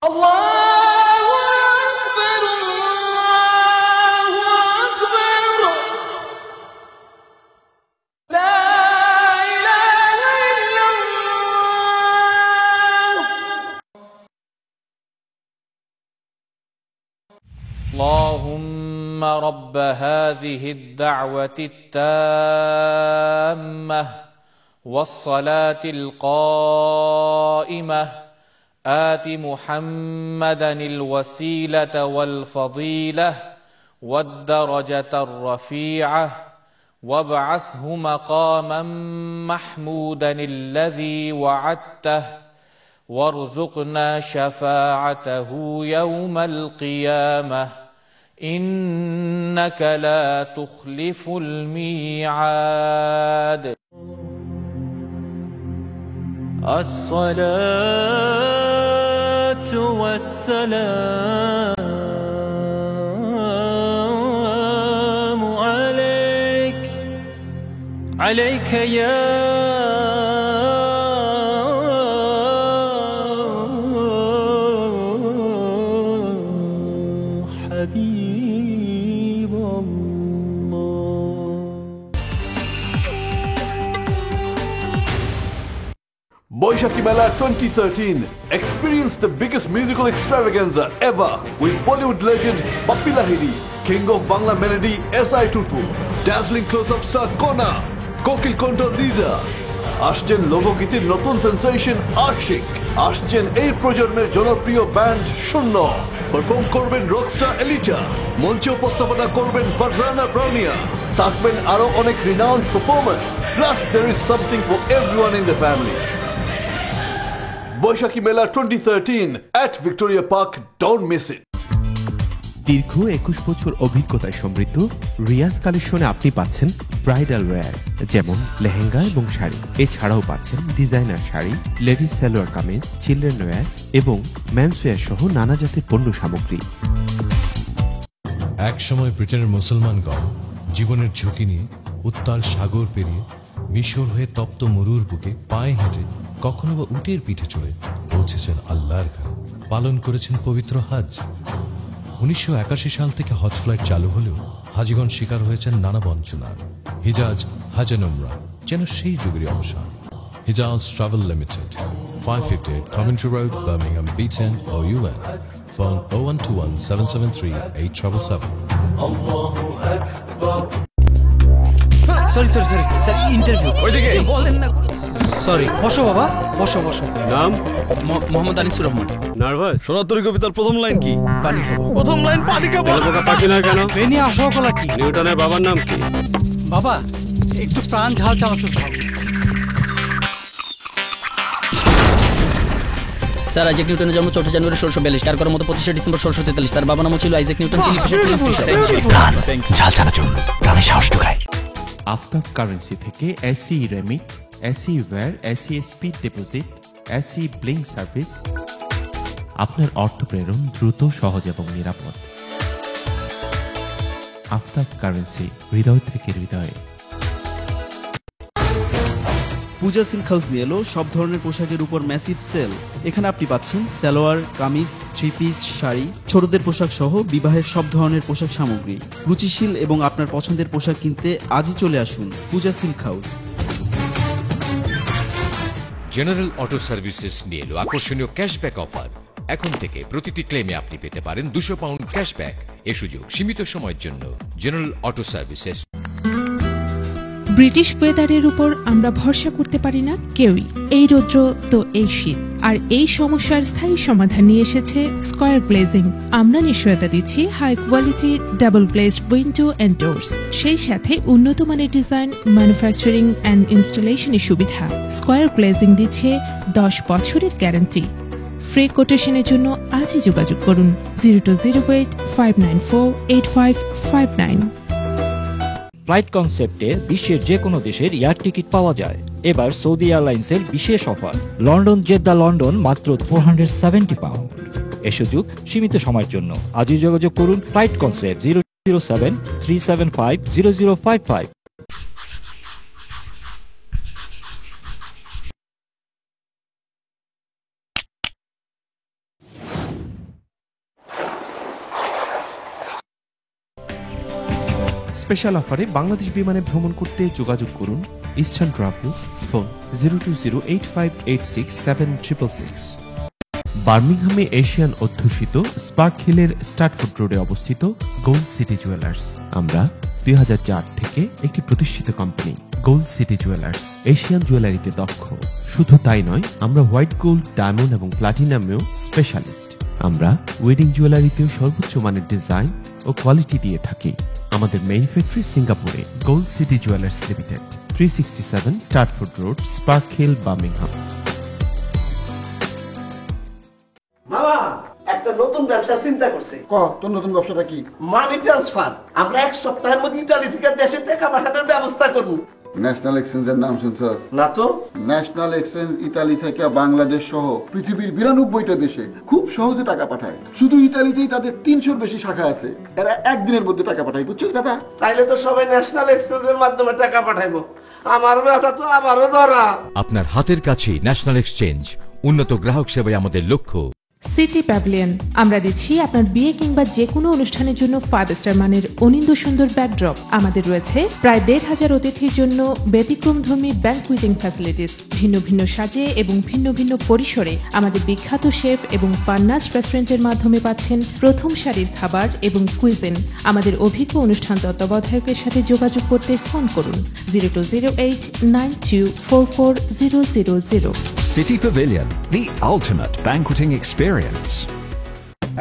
Allahu Akbar, Allahu Akbar. La ilaha illallah. اللهم رب هذه الدعوة التامة والصلاة القائمة آت محمدا الوسيلة والفضيلة والدرجة الرفيعة وابعثه مقاما محمودا الذي وعدته وارزقنا شفاعته يوم القيامة إنك لا تخلف الميعاد. الصلاة والسلام عليك عليك يا حبيب الله. Boishakhi Mela 2013. Experience the biggest musical extravaganza ever with Bollywood legend Bappi Lahiri, King of Bangla Melody SI Tutu, dazzling close-up star Kona, Kokil Konto Liza, আসছেন লোকগীতের নতুন সেন্সেশন আশিক, আসছেন এই প্রজন্মের জনপ্রিয় ব্যান্ড শূন্য, পারফর্ম করবেন রকস্টার এলিটা, মঞ্চে উপস্থাপনা করবেন ফারজানা ব্রাউনিয়া, থাকবেন আরো অনেক renowned performance, plus there is something for everyone in the family. Baishakhi Mela 2013 at Victoria Park. Don't miss it. দীর্ঘ 21 বছর অভিজ্ঞতায় সমৃদ্ধ রিয়াজ কালেকশনে আপনি পাচ্ছেন ব্রাইডাল ওয়্যার যেমন লেহেঙ্গা এবং শাড়ি, এছাড়াও পাচ্ছেন designer sari, ladies salwar kameez, children wear এবং মেন্স ওয়্যার সহ নানা জাতের পণ্য সামগ্রী। এক সময় ব্রিটেনের মুসলমানগণ জীবনের ঝুঁকি নিয়ে উত্তাল সাগর পেরিয়ে মিশর হয়ে তপ্ত মরুর বুকে পায়ে হেঁটে কখনো বা উটের পিঠে চড়ে পৌঁছেছেন আল্লাহর ঘরে, পালন করেছেন পবিত্র হজ। 1981 সাল থেকে হজ ফ্লাইট চালু হলেও হাজিগণ শিকার হয়েছেন নানা বঞ্চনার। হিজাজ হাজান উমরা যেন সেই যুগেরই অবসান। হিজাজ travel limited, 558 Coventry Road, Birmingham, B10 OUN. Phone 0121 773 877. Sorry sir, interview ওইদিকে বলেন না। সরি, বসো বাবা, বসো। নাম? মোহাম্মদ আনিসুর রহমান। নার্ভাস? সোনাতরি কবিতার প্রথম লাইন কি? পানি খাবো। প্রথম লাইন পানি খাবো। পাখি না কেন? বেনি আসো কলা কি? নিউটনের বাবার নাম কি? বাবা একটু প্রাণ ঝাল চালাচল খাও। স্যার আইজাক নিউটনের জন্ম 4 জানুয়ারি 1642, কার করার মতো 25 ডিসেম্বর 1643। তার বাবার নাম ছিল আইজাক নিউটন, তিনি পেশায় ছিলেন কৃষক। প্রাণ ঝাল চালাচল, প্রাণে সাহস ঢোকায়। আফতাব কারেন্সি থেকে AC remit, AC wire, AC speed deposit, AC bling service. আপনার অর্থ প্রেরণ দ্রুত, সহজ এবং নিরাপদ। আফতাব কারেন্সি, হৃদয় থেকে হৃদয়ে। পূজা সিল্ক হাউস নিয়ে এলো সব ধরনের পোশাকের উপর ম্যাসিভ সেল। এখানে আপনি পাচ্ছেন সালোয়ার, কামিজ, 3 পিস, শাড়ি, ছোটদের পোশাক সহ বিবাহের সব ধরনের পোশাক সামগ্রী। রুচিশীল এবং আপনার পছন্দের পোশাক কিনতে আজই চলে আসুন Puja silk house. General auto services নিয়ে এলো আকর্ষণীয় ক্যাশব্যাক অফার। এখন থেকে প্রতিটি ক্লেমে আপনি পেতে পারেন 200 পাউন্ড ক্যাশব্যাক। এ সুযোগ সীমিত সময়ের জন্য। General auto services. ব্রিটিশ ওয়েদারের উপর আমরা ভরসা করতে পারি না কেউই। এই রৌদ্র তো এই শীত, আর এই সমস্যার স্থায়ী সমাধান নিয়ে এসেছে স্কয়ার গ্লেজিং। আমরা নিশ্চয়তা দিচ্ছি high quality double glazed window and doors, সেই সাথে উন্নত মানের ডিজাইন, ম্যানুফ্যাকচারিং এন্ড ইনস্টলেশনের সুবিধা। স্কয়ার গ্লেজিং দিচ্ছে 10 বছরের গ্যারান্টি। ফ্রি কোটেশনের জন্য আজই যোগাযোগ করুন 0208 594 8559। ফ্লাইট কনসেপ্টে বিশ্বের যে কোনো দেশের এয়ার টিকিট পাওয়া যায়। এবার সৌদি এয়ারলাইন্সের বিশেষ অফার, লন্ডন জেদ্দা লন্ডন মাত্র 470 পাউন্ড। এ সুযোগ সীমিত সময়ের জন্য। আজই যোগাযোগ করুন ফ্লাইট কনসেপ্ট 007 375 0055। স্পেশাল অফারে বাংলাদেশ বিমানে ভ্রমণ করতে যোগাযোগ করুন ইস্টার্ন ট্রাভেল, ফোন 02085867666। বার্মিংহামে এশিয়ান অধ্যুষিত স্পার্ক হিলের স্টার্টফুড রোডে অবস্থিত গোল্ড সিটি জুয়েলার্স। আমরা 2004 থেকে একটি প্রতিষ্ঠিত company. Gold city jewellers Asian জুয়েলারিতে দক্ষ। শুধু তাই নয়, আমরা হোয়াইট গোল্ড, ডায়মন্ড এবং প্লাটিনামেও স্পেশালিস্ট। আমরা ওয়েডিং জুয়েলারিতেও সর্বোচ্চ মানের ডিজাইন ও কোয়ালিটি দিয়ে থাকি। আমাদের মেইন ফ্যাক্টরি সিঙ্গাপুরে। Gold city jewellers limited, 367 Stratford road, Spark Hill, Birmingham. মামা একটা নতুন ব্যবসার চিন্তা করছে। তোর নতুন ব্যবসাটা কি? Money transfer. আমরা 1 সপ্তাহের মধ্যে ইতালি থেকে দেশে টাকা পাঠানোর ব্যবস্থা করব। ন্যাশনাল এক্সচেঞ্জের নাম শুনছস? না তো। ন্যাশনাল এক্সচেঞ্জ ইতালি থেকে বাংলাদেশ সহ পৃথিবীর 92টা দেশে খুব সহজে টাকা পাঠায়। শুধু ইতালিতেই তাদের 300-র বেশি শাখা আছে। এরা একদিনের মধ্যে টাকা পাঠায়, বুঝছিস দাদা? তাইলে তো সবাই ন্যাশনাল এক্সচেঞ্জের মাধ্যমে টাকা পাঠাইবো। আমার ব্যবসা তো আবারও ধরা। আপনার হাতের কাছেই ন্যাশনাল এক্সচেঞ্জ। উন্নত গ্রাহক সেবাই আমাদের লক্ষ্য। সিটি প্যাভিলিয়ন, আমরা দিচ্ছি আপনার বিয়ে কিংবা যে কোনো অনুষ্ঠানের জন্য 5 স্টার মানের অনিন্দ সুন্দর ব্যাকড্রপ। আমাদের রয়েছে প্রায় 1,500 অতিথির জন্য ব্যতিক্রমধর্মী ব্যাংকুয়েটিং ফ্যাসিলিটিস। ভিন্ন ভিন্ন সাজে এবং ভিন্ন ভিন্ন পরিসরে আমাদের বিখ্যাত শেফ এবং পান্নাস রেস্টুরেন্টের মাধ্যমে পাচ্ছেন প্রথম সারির খাবার এবং কুইজিন। আমাদের অভিজ্ঞ অনুষ্ঠান তত্ত্বাবধায়কের সাথে যোগাযোগ করতে ফোন করুন 020892440000। City Pavilion, the ultimate banqueting experience.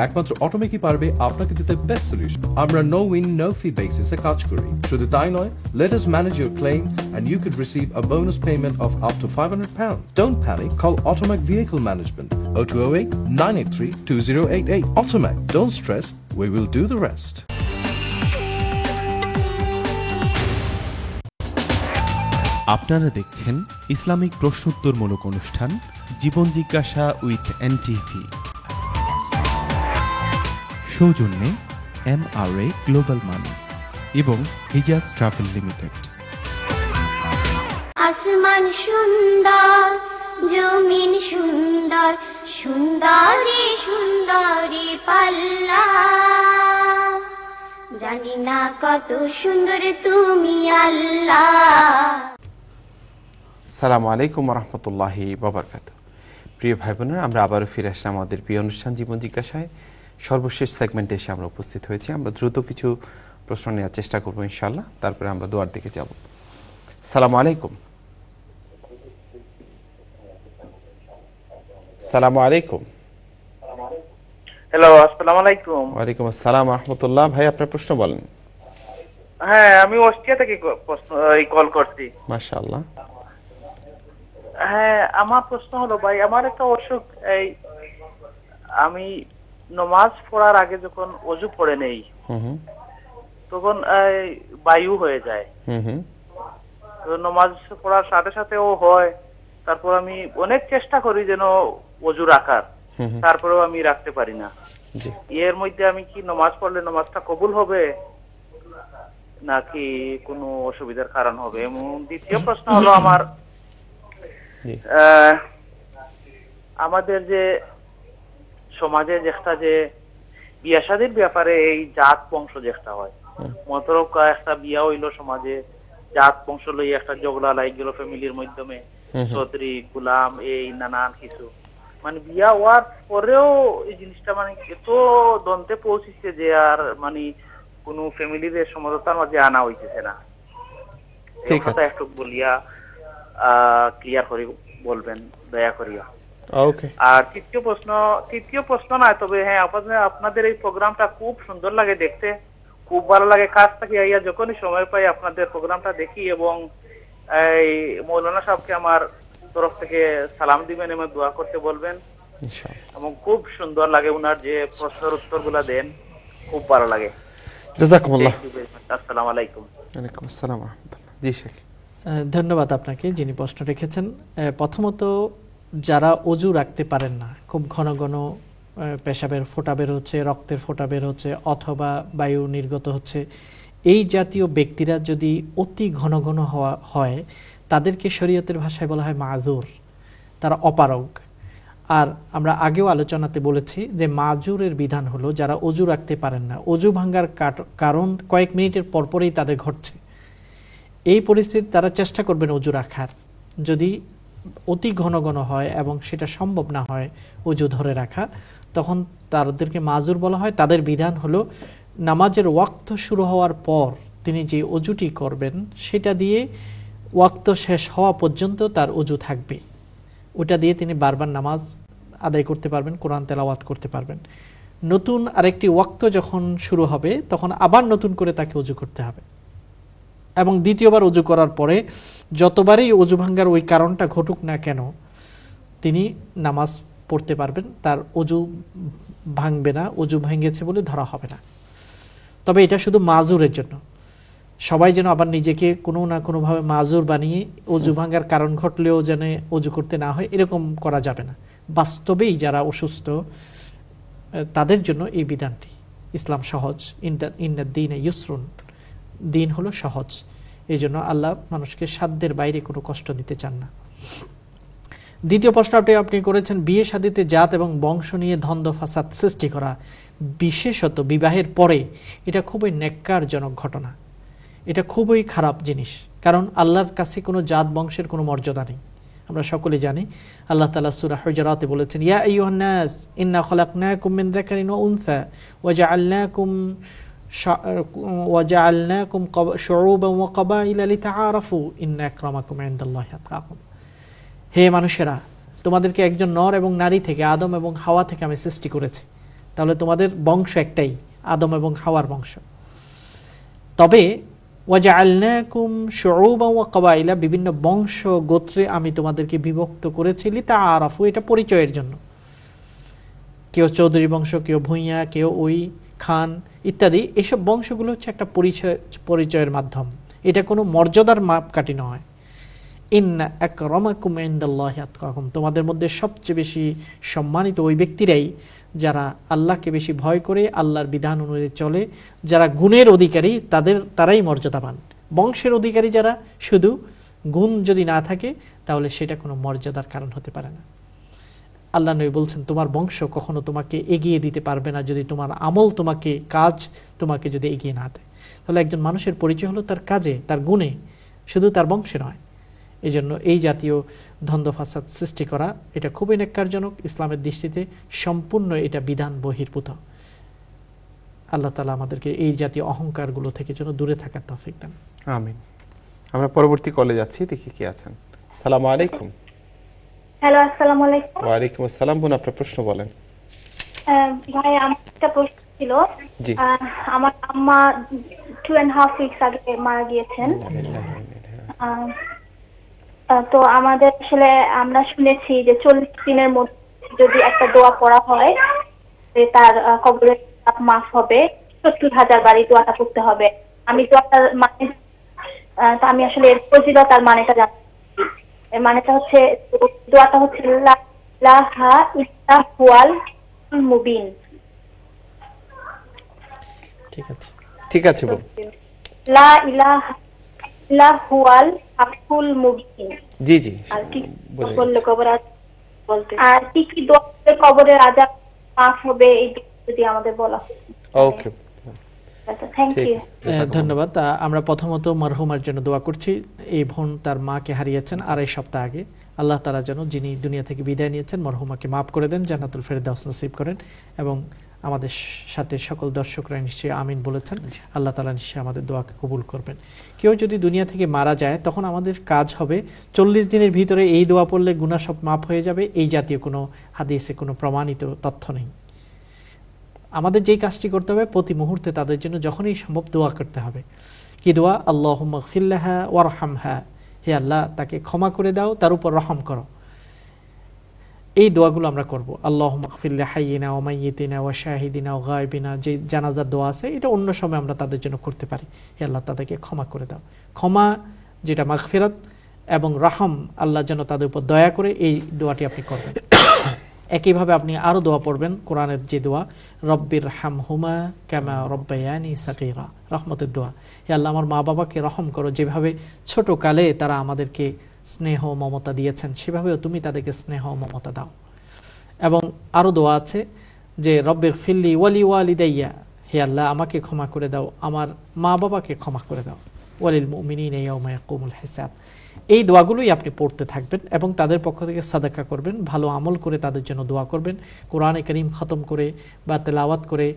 একমাত্র অটোমেকই পারবে আপনাকে দিতে বেস্ট সলিউশন। আমরা নো উইন নো ফি বেসিসে কাজ করি। শুধু তাই নয়, let us manage your claim and you could receive a bonus payment of up to £500. Don't panic, call Automac Vehicle Management 0208 983 2088. Automac, don't stress, we will do the rest. আপনারা দেখছেন ইসলামিক প্রশ্নোত্তরমূলক অনুষ্ঠান জীবন জিজ্ঞাসা উইথ এনটিভি। সৌজন্যে MRA গ্লোবাল মানি এবং হিজাজ ট্রাভেল লিমিটেড। আসমান সুন্দর, জমিন সুন্দর, সুন্দরী সুন্দরী পাল্লা। জানি না কত সুন্দর তুমি আল্লাহ। আসসালামু আলাইকুম রহমতুল্লাহি বাবরকাতুহু। প্রিয় ভাই বোনেরা, আমরা আবারও ফিরে আসলাম আমাদের প্রিয় অনুষ্ঠান জীবন জিজ্ঞাসায়। সর্বশেষ সেগমেন্টে এসে আমরা উপস্থিত হয়েছি। আমরা দ্রুত কিছু প্রশ্ন নেওয়ার চেষ্টা করবো ইনশাআল্লাহ, তারপরে আমরা দোয়ার দিকে যাব। আসসালামু আলাইকুম। আসসালামু আলাইকুম। হ্যালো, আসসালামু আলাইকুম। ওয়ালাইকুম আসসালাম রহমতুল্লাহ। ভাই আপনার প্রশ্ন বলেন। হ্যাঁ, আমি অস্ট্রিয়া থেকে কল করছি। মাশাআল্লাহ। হ্যাঁ, আমার প্রশ্ন হলো ভাই, আমার একটা অসুখ, এই আমি নামাজ পড়ার আগে যখন ওযু পড়ে নেই তখন বায়ু হয়ে যায়। তো নামাজ পড়ার সাথে সাথেও হয়, তারপর আমি অনেক চেষ্টা করি যেন ওযু রাখার, তারপরেও আমি রাখতে পারি না। এর মধ্যে আমি কি নামাজ পড়লে নামাজটা কবুল হবে নাকি কোনো অসুবিধার কারণ হবে? এবং দ্বিতীয় প্রশ্ন হলো আমার, আমাদের যে সমাজে যেটা যে বিয়া শাদীর ব্যাপারে এই জাত বংশ যেটা হয়, মতরক একটা বিয়া হইলো সমাজে, জাত বংশ লইয়া একটা ঝগড়া লাইক গেল ফ্যামিলির মাধ্যমে, চৌধুরী গুলাম এই নানান কিছু, মানে বিয়া হওয়ার পরেও এই জিনিসটা মানে এত দন্তে পৌঁছিছে যে আর মানে কোন ফ্যামিলির সমঝোতার মাঝে আনা হইতেছে না। ঠিক আছে, একটু বলিয়া ক্লিয়ার করে বলবেন দয়া করিয়া। আর তৃতীয় প্রশ্ন না, তবে হ্যাঁ, আপনাদের এই প্রোগ্রামটা খুব সুন্দর লাগে দেখতে, খুব ভালো লাগে। কাজ থেকে আইয়া যখনই সময় পাই আপনাদের প্রোগ্রামটা দেখি, এবং এই মৌলানা সাহেবকে আমার তরফ থেকে সালাম দিবেন এবং দোয়া করতে বলবেন। এবং খুব সুন্দর লাগে উনার যে প্রশ্নের উত্তর গুলা দেন, খুব ভালো লাগে। জাযাকুমুল্লাহ। আসসালামু আলাইকুম। ওয়ালাইকুম আসসালাম ওয়া রাহমাতুল্লাহ। জি শেখ, ধন্যবাদ আপনাকে যিনি প্রশ্ন রেখেছেন। প্রথমত, যারা অজু রাখতে পারেন না, খুব ঘন ঘন পেশাবের ফোঁটা বের হচ্ছে, রক্তের ফোঁটা বের হচ্ছে, অথবা বায়ু নির্গত হচ্ছে, এই জাতীয় ব্যক্তিরা যদি অতি ঘন ঘন হয়, তাদেরকে শরীয়তের ভাষায় বলা হয় মাযুর, তারা অপারগ। আর আমরা আগেও আলোচনাতে বলেছি যে মাজুরের বিধান হলো যারা অজু রাখতে পারেন না, অজু ভাঙ্গার কারণ কয়েক মিনিটের পরপরই তাদের ঘটছে, এই পরিস্থিতি তারা চেষ্টা করবেন অজু রাখার। যদি অতি ঘন ঘন হয় এবং সেটা সম্ভব না হয় অজু ধরে রাখা, তখন তাদেরকে মাজুর বলা হয়। তাদের বিধান হলো নামাজের ওয়াক্ত শুরু হওয়ার পর তিনি যে অজুটি করবেন সেটা দিয়ে ওয়াক্ত শেষ হওয়া পর্যন্ত তার অজু থাকবে, ওটা দিয়ে তিনি বারবার নামাজ আদায় করতে পারবেন, কোরআন তেলাওয়াত করতে পারবেন। নতুন আরেকটি ওয়াক্ত যখন শুরু হবে তখন আবার নতুন করে তাকে অজু করতে হবে, এবং দ্বিতীয়বার অজু করার পরে যতবারই অজু ভাঙ্গার ওই কারণটা ঘটুক না কেন তিনি নামাজ পড়তে পারবেন, তার অজু ভাঙবে না, অজু ভেঙেছে বলে ধরা হবে না। তবে এটা শুধু মাজুরের জন্য, সবাই যেন আবার নিজেকে কোনো না কোনোভাবে মাজুর বানিয়ে অজু ভাঙ্গার কারণ ঘটলেও যেন অজু করতে না হয় এরকম করা যাবে না। বাস্তবেই যারা অসুস্থ তাদের জন্য এই বিধানটি। ইসলাম সহজ, ইন্না দ্বীন ইউসরুন, দিন হলো সহজ, এই জন্য আল্লাহ মানুষকে সাধ্যের বাইরে কোনো কষ্ট দিতে চান না। দ্বিতীয় প্রশ্নটি আপনি করেছেন, বিয়ে শাদীতে জাত এবং বংশ নিয়ে দ্বন্দ্ব ফাসাদ সৃষ্টি করা, বিশেষত বিবাহের পরে, এটা খুবই নেক্কারজনক ঘটনা, এটা খুবই খারাপ জিনিস। কারণ আল্লাহর কাছে কোনো জাত বংশের কোনো মর্যাদা নেই, আমরা সকলে জানি। আল্লাহ তাআলা সূরা হুজুরাতে বলেছেন, ইয়া আইয়ুহান নাস ইন্না খলাকনাকুম মিন যাকারিন ওয়া উনসা ওয়া জাআলনাকুম শুউবান ওয়া ক্বাবাইলা লিতাআরাফু ইন্না আকরামাকুম ইনদাল্লাহি আতকাকুম। হে মানুষেরা, তোমাদেরকে একজন নর এবং নারী থেকে, আদম এবং হাওয়া থেকে আমি সৃষ্টি করেছি, তাহলে তোমাদের বংশ একটাই, আদম এবং হাওয়ার বংশ। তবে ওয়াজআলনাকুম শুউবান ওয়া ক্বাবাইলা, বিভিন্ন বংশ গোত্রে আমি তোমাদেরকে বিভক্ত করেছি, লিতাআরাফু, এটা পরিচয়ের জন্য। কেউ চৌধুরী বংশ, কেউ ভূঁইয়া, কেউ ওই খান ইত্যাদি, এসব বংশগুলো হচ্ছে একটা পরিচয়ের মাধ্যম, এটা কোনো মর্যাদার মাপকাঠি নয়। ইন্না আকরামাকুম ইনদাল্লাহি আতকাকুম, তোমাদের মধ্যে সবচেয়ে বেশি সম্মানিত ওই ব্যক্তিরাই যারা আল্লাহকে বেশি ভয় করে, আল্লাহর বিধান অনুযায়ী চলে, যারা গুণের অধিকারী তারাই মর্যাদাবান। বংশের অধিকারী যারা, শুধু গুণ যদি না থাকে তাহলে সেটা কোনো মর্যাদার কারণ হতে পারে না। আল্লাহ নবী বলছেন, তোমার বংশ কখনো তোমাকে এগিয়ে দিতে পারবে না যদি তোমার আমল তোমাকে, কাজ তোমাকে যদি এগিয়ে না দেয়। তাহলে একজন মানুষের পরিচয় হলো তার কাজে, তার গুণে, শুধু তার বংশে নয়। এই জন্য এই জাতীয় দ্বন্দ্ব ফাসাদ সৃষ্টি করা এটা খুবই নেক্কারজনক, ইসলামের দৃষ্টিতে সম্পূর্ণ এটা বিধান বহির্ভূত। আল্লাহ তাআলা আমাদেরকে এই জাতীয় অহংকারগুলো থেকে যেন দূরে থাকার তৌফিক দেন। আমিন। আমরা পরবর্তী কলে যাচ্ছি, দেখি কি আছেন। আসসালামু আলাইকুম। হ্যালো, আসসালামু আলাইকুম। ওয়া আলাইকুম আসসালাম। বোন, আপনার প্রশ্ন বলেন। ভাই, আমার একটা প্রশ্ন ছিল। জি। আমার আম্মা 2.5 weeks আগে মারা গিয়েছেন। তো আমাদের আসলে আমরা শুনেছি যে 40 দিনের মধ্যে যদি একটা দোয়া পড়া হয় তার কবরের পাপ মাফ হবে, 70,000 বার এই দোয়াটা পড়তে হবে। আমি দোয়াটার মানে, আমি আসলে ফজিলতার মানেটা জানি। এর মানেটা হচ্ছে, দোয়াটা হচ্ছে লা ইলাহা ইল্লাহুল মুবিন। ঠিক আছে বোন। লা ইলাহা ইল্লাহুল হাকুল মুবিন। জি জি, আর কি বললে কবর বলতে, আর কি কি দোয়া কবরের আযাব মাফ হবে এই যদি আমাদের বলা। ওকে, থ্যাংক ইউ। ধন্যবাদ। আমরা প্রথমত মারহুমার জন্য দোয়া করছি। এই বোন তার মাকে হারিয়েছেন 2.5 সপ্তাহ আগে। আল্লাহ তাআলা যেন, যিনি দুনিয়া থেকে বিদায় নিয়েছেন, মারহুমাকে মাফ করে দেন, জান্নাতুল ফেরদাউস নসিব করেন। এবং আমাদের সাথে সকল দর্শকরা নিশ্চয়ই আমিন বলেছেন। আল্লাহ তাআলা নিশ্চয়ই আমাদের দোয়াকে কবুল করবেন। কেউ যদি দুনিয়া থেকে মারা যায় তখন আমাদের কাজ হবে 40 দিনের ভিতরে এই দোয়া পড়লে গুনাহ সব মাফ হয়ে যাবে, এই জাতীয় কোনো হাদিসে কোনো প্রমাণিত তথ্য নেই। আমাদের যেই কাজটি করতে হবে, প্রতি মুহূর্তে তাদের জন্য যখনই সম্ভব দোয়া করতে হবে। কি দোয়া? আল্লাহুম্মা গফির লাহা ওয়ারহামহা, হে আল্লাহ তাকে ক্ষমা করে দাও, তার উপর রহম করো। এই দোয়াগুলো আমরা করব। আল্লাহুম্মা গফির লিহাইয়িনা ওয়া মাইয়িতিনা ওয়া শাহিদিনা ওয়া গায়বিনা, যে জানাজার দোয়া আছে, এটা অন্য সময় আমরা তাদের জন্য করতে পারি। হে আল্লাহ তাদেরকে ক্ষমা করে দাও। ক্ষমা যেটা মাগফিরাত, এবং রহম, আল্লাহ যেন তাদের উপর দয়া করে, এই দোয়াটি আপনি করবেন। একইভাবে আপনি আরো দোয়া পড়বেন, কোরআনের যে দোয়া, রব্বির হামহুমা কামা রব্বায়ানি সাগীরা, রহমতের দোয়া। হে আল্লাহ আমার মা বাবাকে রহম করো, যেভাবে ছোট কালে তারা আমাদেরকে স্নেহ মমতা দিয়েছেন, সেভাবেও তুমি তাদেরকে স্নেহ মমতা দাও। এবং আরো দোয়া আছে যে রব্বে ফিল্লি ওয়ালি ওয়ালিদাইয়া, হে আল্লাহ আমাকে ক্ষমা করে দাও, আমার মা বাবাকে ক্ষমা করে দাও, ওয়ালিল মুমিনিনা ইয়াওমা ইয়াকুমুল হিসাব। এই দোয়াগুলোই আপনি পড়তে থাকবেন এবং তাদের পক্ষ থেকে সাদাকা করবেন, ভালো আমল করে তাদের জন্য দোয়া করবেন, কোরআনে কারীম খতম করে বা তেলাওয়াত করে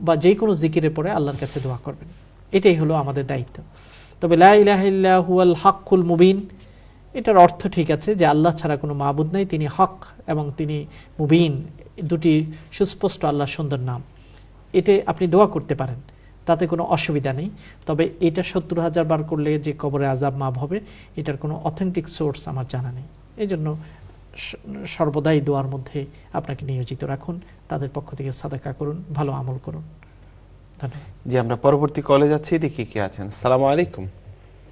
বা যে কোনো জিকিরে পড়ে আল্লাহর কাছে দোয়া করবেন। এটাই হলো আমাদের দায়িত্ব। তবে লা ইলাহা ইল্লা হুয়াল হাক্কুল মুবিন, এটার অর্থ ঠিক আছে যে আল্লাহ ছাড়া কোনো মাবুদ নাই, তিনি হক এবং তিনি মুবিন, দুটি সুস্পষ্ট আল্লাহর সুন্দর নাম। এতে আপনি দোয়া করতে পারেন, তাতে কোনো অসুবিধা নেই। তবে এটা 70,000 বার করলে যে কবরে আযাব মাফ হবে, এটার কোনো অথেন্টিক সোর্স আমার জানা নেই। এই জন্য সর্বদাই দোয়ার মধ্যে আপনাকে নিয়োজিত রাখুন, তাদের পক্ষ থেকে সাদাকা করুন, ভালো আমল করুন। ধন্যবাদ। জি, আমরা পরবর্তী কলে যাচ্ছি, দেখি কে আছেন। আসসালামু আলাইকুম।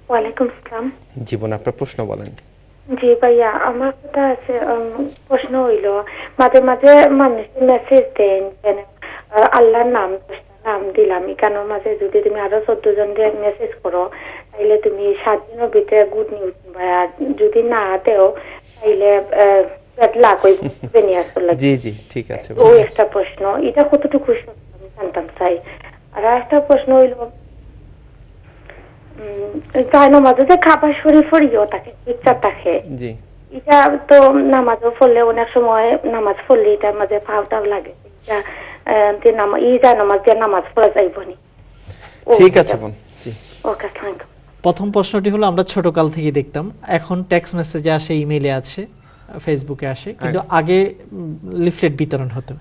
ওয়ালাইকুম আসসালাম। জীবন, আপনার প্রশ্ন বলেন। জি ভাইয়া, আমার কথা আছে, প্রশ্ন হইল মাঝে মাঝে মানুষ মেসেজ দেন আল্লাহর নাম দিলাম, কেন মাঝে যদি তুমি আরো 14 জনকে মেসেজ করো তাইলে তুমি 7 দিনের ভিতরে গুড নিউজ ভাইয়া, যদি না দেও তাইলে লাখ ওই নিয়ে আসলে। জি জি ঠিক আছে, ওই একটা প্রশ্ন, এটা কতটুকু আমি জানতাম চাই। আর একটা প্রশ্ন হইল নামাজে যে খাবার শরীফ পড়িও থাকে ইচ্ছা থাকে, জি এটা তো নামাজও পড়লে অনেক সময় নামাজ পড়লে এটার মাঝে ফাউটাও লাগে, নামাজ পড়া যাইব নি? ঠিক আছে বোন। ওকে, থ্যাংক ইউ। প্রথম প্রশ্নটি হলো আমরা ছোট কাল থেকে দেখতাম, এখন টেক্সট মেসেজে আসে, ইমেইলে আছে, ফেসবুকে আসে, কিন্তু আগে লিফলেট বিতরণ হতো।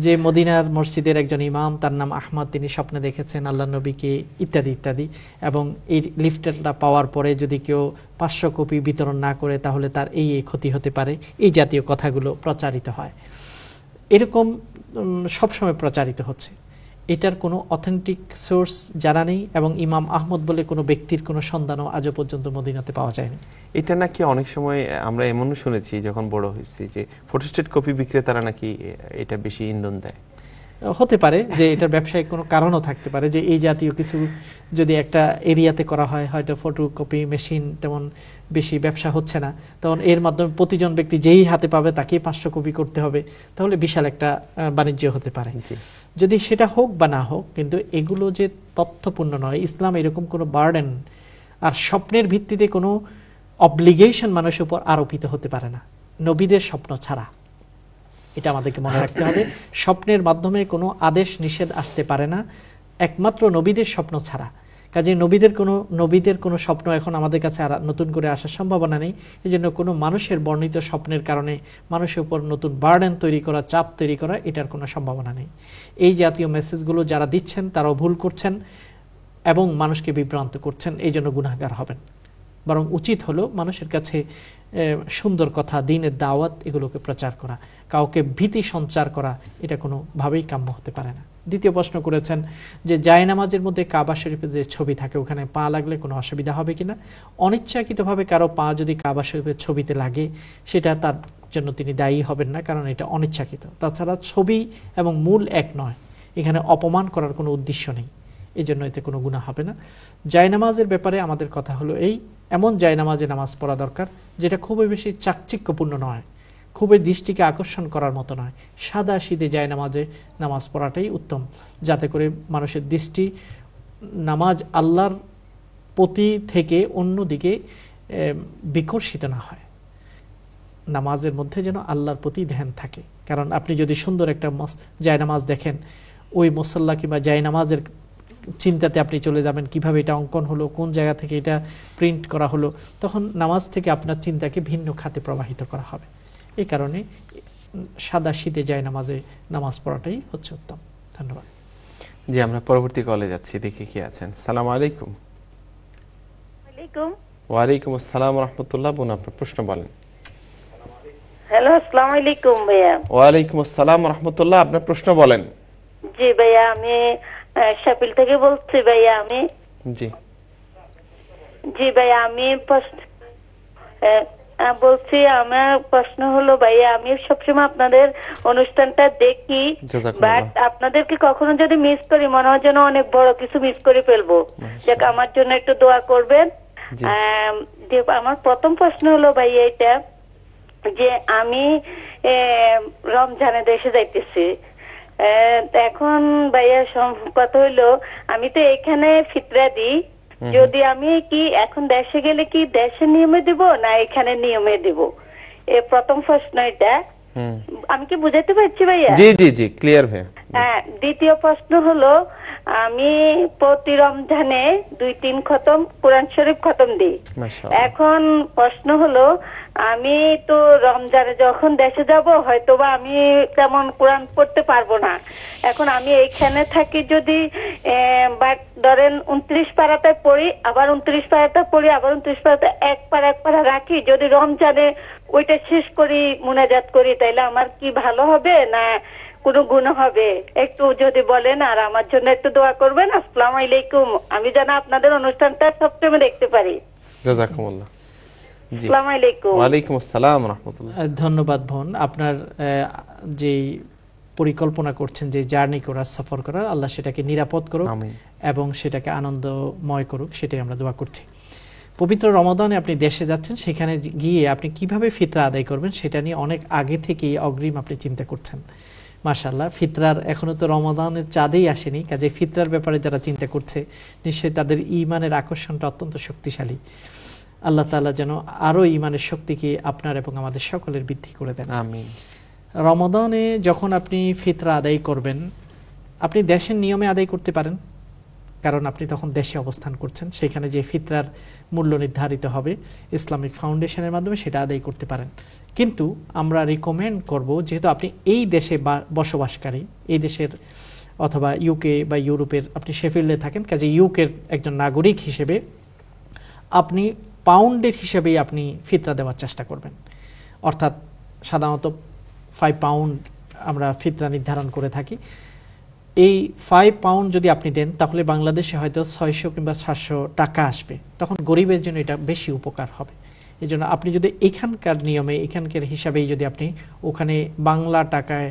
যে মদিনার মসজিদের একজন ইমাম, তার নাম আহমদ, তিনি স্বপ্নে দেখেছেন আল্লাহ নবীকে ইত্যাদি ইত্যাদি, এবং এই লিফলেটটা পাওয়ার পরে যদি কেউ 500 কপি বিতরণ না করে তাহলে তার এই ক্ষতি হতে পারে, এই জাতীয় কথাগুলো প্রচারিত হয়। এরকম সবসময় প্রচারিত হচ্ছে, এটার কোনো অথেন্টিক সোর্স জানা নেই এবং ইমাম আহমদ বলে কোনো ব্যক্তির কোনো সন্ধানও আজও পর্যন্ত মদিনাতে পাওয়া যায়নি। এটা নাকি অনেক সময় আমরা এমনও শুনেছি যখন বড় হয়েছি যে ফটোস্টেট কপি বিক্রেতারা নাকি এটা বেশি ইন্ধন দেয়। হতে পারে যে এটার ব্যবসায়িক কোনো কারণও থাকতে পারে, যে এই জাতীয় কিছু যদি একটা এরিয়াতে করা হয়, হয়তো ফটোকপি মেশিন তেমন বেশি ব্যবসা হচ্ছে না, তখন এর মাধ্যমে প্রতিজন ব্যক্তি যেই হাতে পাবে তাকেই 500 কপি করতে হবে, তাহলে বিশাল একটা বাণিজ্য হতে পারে। যদি সেটা হোক বা না হোক, কিন্তু এগুলো যে তথ্যপূর্ণ নয়, ইসলাম এরকম কোনো বার্ডেন আর স্বপ্নের ভিত্তিতে কোনো অব্লিগেশন মানুষের উপর আরোপিত হতে পারে না, নবীদের স্বপ্ন ছাড়া। এটা আমাদেরকে মনে রাখতে হবে, স্বপ্নের মাধ্যমে কোনো আদেশ নিষেধ আসতে পারে না একমাত্র নবীদের স্বপ্ন ছাড়া। কাজে নবীদের কোনো স্বপ্ন এখন আমাদের কাছে আর নতুন করে আসার সম্ভাবনা নেই। এই জন্য কোনো মানুষের বর্ণিত স্বপ্নের কারণে মানুষের উপর নতুন বার্ডেন তৈরি করা, চাপ তৈরি করা, এটার কোনো সম্ভাবনা নেই। এই জাতীয় মেসেজগুলো যারা দিচ্ছেন তারাও ভুল করছেন এবং মানুষকে বিভ্রান্ত করছেন, এই জন্য গুনাহগার হবেন। বরং উচিত হলো মানুষের কাছে সুন্দর কথা, দ্বীনের দাওয়াত, এগুলোকে প্রচার করা, কাউকে ভীতি সঞ্চার করা, এটা কোনোভাবেই কাম্য হতে পারে না। দ্বিতীয় প্রশ্ন করেছেন যে জায়নামাজের মধ্যে কাবা শরীফের যে ছবি থাকে ওখানে পা লাগলে কোনো অসুবিধা হবে কিনা। অনিচ্ছাকৃতভাবে কারো পা যদি কাবা শরীফের ছবিতে লাগে, সেটা তার জন্য তিনি দায়ী হবেন না, কারণ এটা অনিচ্ছাকৃত। তাছাড়া ছবি এবং মূল এক নয়, এখানে অপমান করার কোনো উদ্দেশ্য নেই, এই জন্য এতে কোনো গুনাহ হবে না। জায়নামাজের ব্যাপারে আমাদের কথা হলো এই, এমন জায়নামাজে নামাজ পড়া দরকার যেটা খুবই বেশি চাকচিক্যপূর্ণ নয়, খুবই দৃষ্টিকে আকর্ষণ করার মতো নয়, সাদা সিধে জায়নামাজে নামাজ পড়াটাই উত্তম, যাতে করে মানুষের দৃষ্টি নামাজ আল্লাহর প্রতি থেকে অন্যদিকে বিকর্ষিত না হয়। নামাজের মধ্যে যেন আল্লাহর প্রতি ধ্যান থাকে। কারণ আপনি যদি সুন্দর একটা জায়নামাজ দেখেন, ওই মুসাল্লা কিংবা জায়নামাজের চিন্তাতে আপনি চলে যাবেন, কিভাবে এটা অঙ্কন হলো, কোন জায়গা থেকে এটা প্রিন্ট করা হলো, তখন নামাজ থেকে আপনার চিন্তাকে ভিন্ন খাতে প্রবাহিত করা হবে। এই কারণে সাদা শীতে জায়নামাজে নামাজ পড়াটাই হচ্ছে উত্তম। ধন্যবাদ। জি, আমরা পরবর্তী কলে যাচ্ছি, দেখি কি আছেন। আসসালামু আলাইকুম। ওয়ালাইকুম আসসালাম ওয়া রাহমাতুল্লাহ। বোন, আপনার প্রশ্ন বলেন। হ্যালো, আসসালামু আলাইকুম ভাইয়া। ওয়ালাইকুম আসসালাম ওয়া রাহমাতুল্লাহ, আপনার প্রশ্ন বলেন। জি ভাইয়া, আমি শাপিল থেকে বলছি ভাইয়া। জি ভাইয়া, আমি বলছি, আমার প্রশ্ন হলো ভাইয়া, আমি সবসময় আপনাদের অনুষ্ঠানটা দেখি, বাট আপনাদেরকে কখনো যদি মিস করি মনে হয় যেন অনেক বড় কিছু মিস করে ফেলবো। যাক, আমার জন্য একটু দোয়া করবেন। আমার প্রথম প্রশ্ন হলো ভাইয়া এটা যে আমি রমজানে দেশে যাইতেছি। এখন ভাইয়া কথা হইলো, আমি তো এখানে ফিতরা দিই, যদি আমি কি এখন দেশে গেলে কি দেশের নিয়মে দিব না এখানে নিয়মে দিব? প্রথম প্রশ্ন এটা। আমি কি বুঝাতে পারছি ভাইয়া? জি জি জি, ক্লিয়ার ভাইয়া। হ্যাঁ, দ্বিতীয় প্রশ্ন হলো, আমি প্রতি রমজানে 2-3 খতম কোরআন শরীফ খতম দিই। এখন প্রশ্ন হলো, আমি তো রমজানে যখন দেশে যাব হয়তোবা আমি তেমন কোরআন পড়তে পারবো না। এখন আমি এইখানে থাকি যদি ধরেন 29 পারাতে পড়ি, আবার 29 পারাতে পড়ি, আবার 29 পারাতে এক পারা রাখি, যদি রমজানে ওইটা শেষ করি, মুনাজাত করি, তাইলে আমার কি ভালো হবে না কোনো গুনাহ হবে? একটু যদি বলেন, আর আমার জন্য একটু দোয়া করবেন। আসসালামু আলাইকুম। আমি যেন আপনাদের অনুষ্ঠানটা সবসময় দেখতে পারি। জাযাকুমুল্লাহ। জি, আসসালামু আলাইকুম। ওয়া আলাইকুম আসসালাম ওয়া রাহমাতুল্লাহ। ধন্যবাদ বোন, আপনার যে পরিকল্পনা করছেন যে জার্নি করার, সফর করার, আল্লাহ সেটাকে নিরাপদ করুক এবং সেটাকে আনন্দময় করুক, সেটাই আমরা দোয়া করছি। পবিত্র রমাদানে আপনি দেশে যাচ্ছেন, সেখানে গিয়ে আপনি কিভাবে ফিতরা আদায় করবেন সেটা নিয়ে অনেক আগে থেকেই অগ্রিম আপনি চিন্তা করছেন। মাশাআল্লাহ, ফিতরার এখনো তো রমাদানের চাঁদেই আসেনি, কাজে ফিতরার ব্যাপারে যারা চিন্তা করছে নিশ্চয়ই তাদের ঈমানের আকর্ষণটা অত্যন্ত শক্তিশালী। আল্লাহ তাআলা যেন আরো ঈমানের শক্তিকে আপনার এবং আমাদের সকলের বৃদ্ধি করে দেন, আমিন। রমাদানে যখন আপনি ফিতরা আদায় করবেন, আপনি দেশের নিয়মে আদায় করতে পারেন, কারণ আপনি তখন দেশে অবস্থান করছেন। সেখানে যে ফিতরার মূল্য নির্ধারিত হবে ইসলামিক ফাউন্ডেশনের মাধ্যমে, সেটা আদায় করতে পারেন। কিন্তু আমরা রিকমেন্ড করব, যেহেতু আপনি এই দেশে বসবাসকারী, এই দেশের অথবা ইউকে বা ইউরোপের, আপনি শেফিল্ডে থাকেন, কাজে ইউকের একজন নাগরিক হিসেবে আপনি পাউন্ডের হিসেবেই আপনি ফিতরা দেওয়ার চেষ্টা করবেন। অর্থাৎ সাধারণত 5 পাউন্ড আমরা ফিতরা নির্ধারণ করে থাকি। এই 5 পাউন্ড যদি আপনি দেন, তাহলে বাংলাদেশে হয়তো 600 কিংবা 700 টাকা আসবে। তখন গরিবের জন্য এটা বেশি উপকার হবে। এই জন্য আপনি যদি এখানকার নিয়মে, এখানকার হিসাবেই যদি আপনি ওখানে বাংলা টাকায়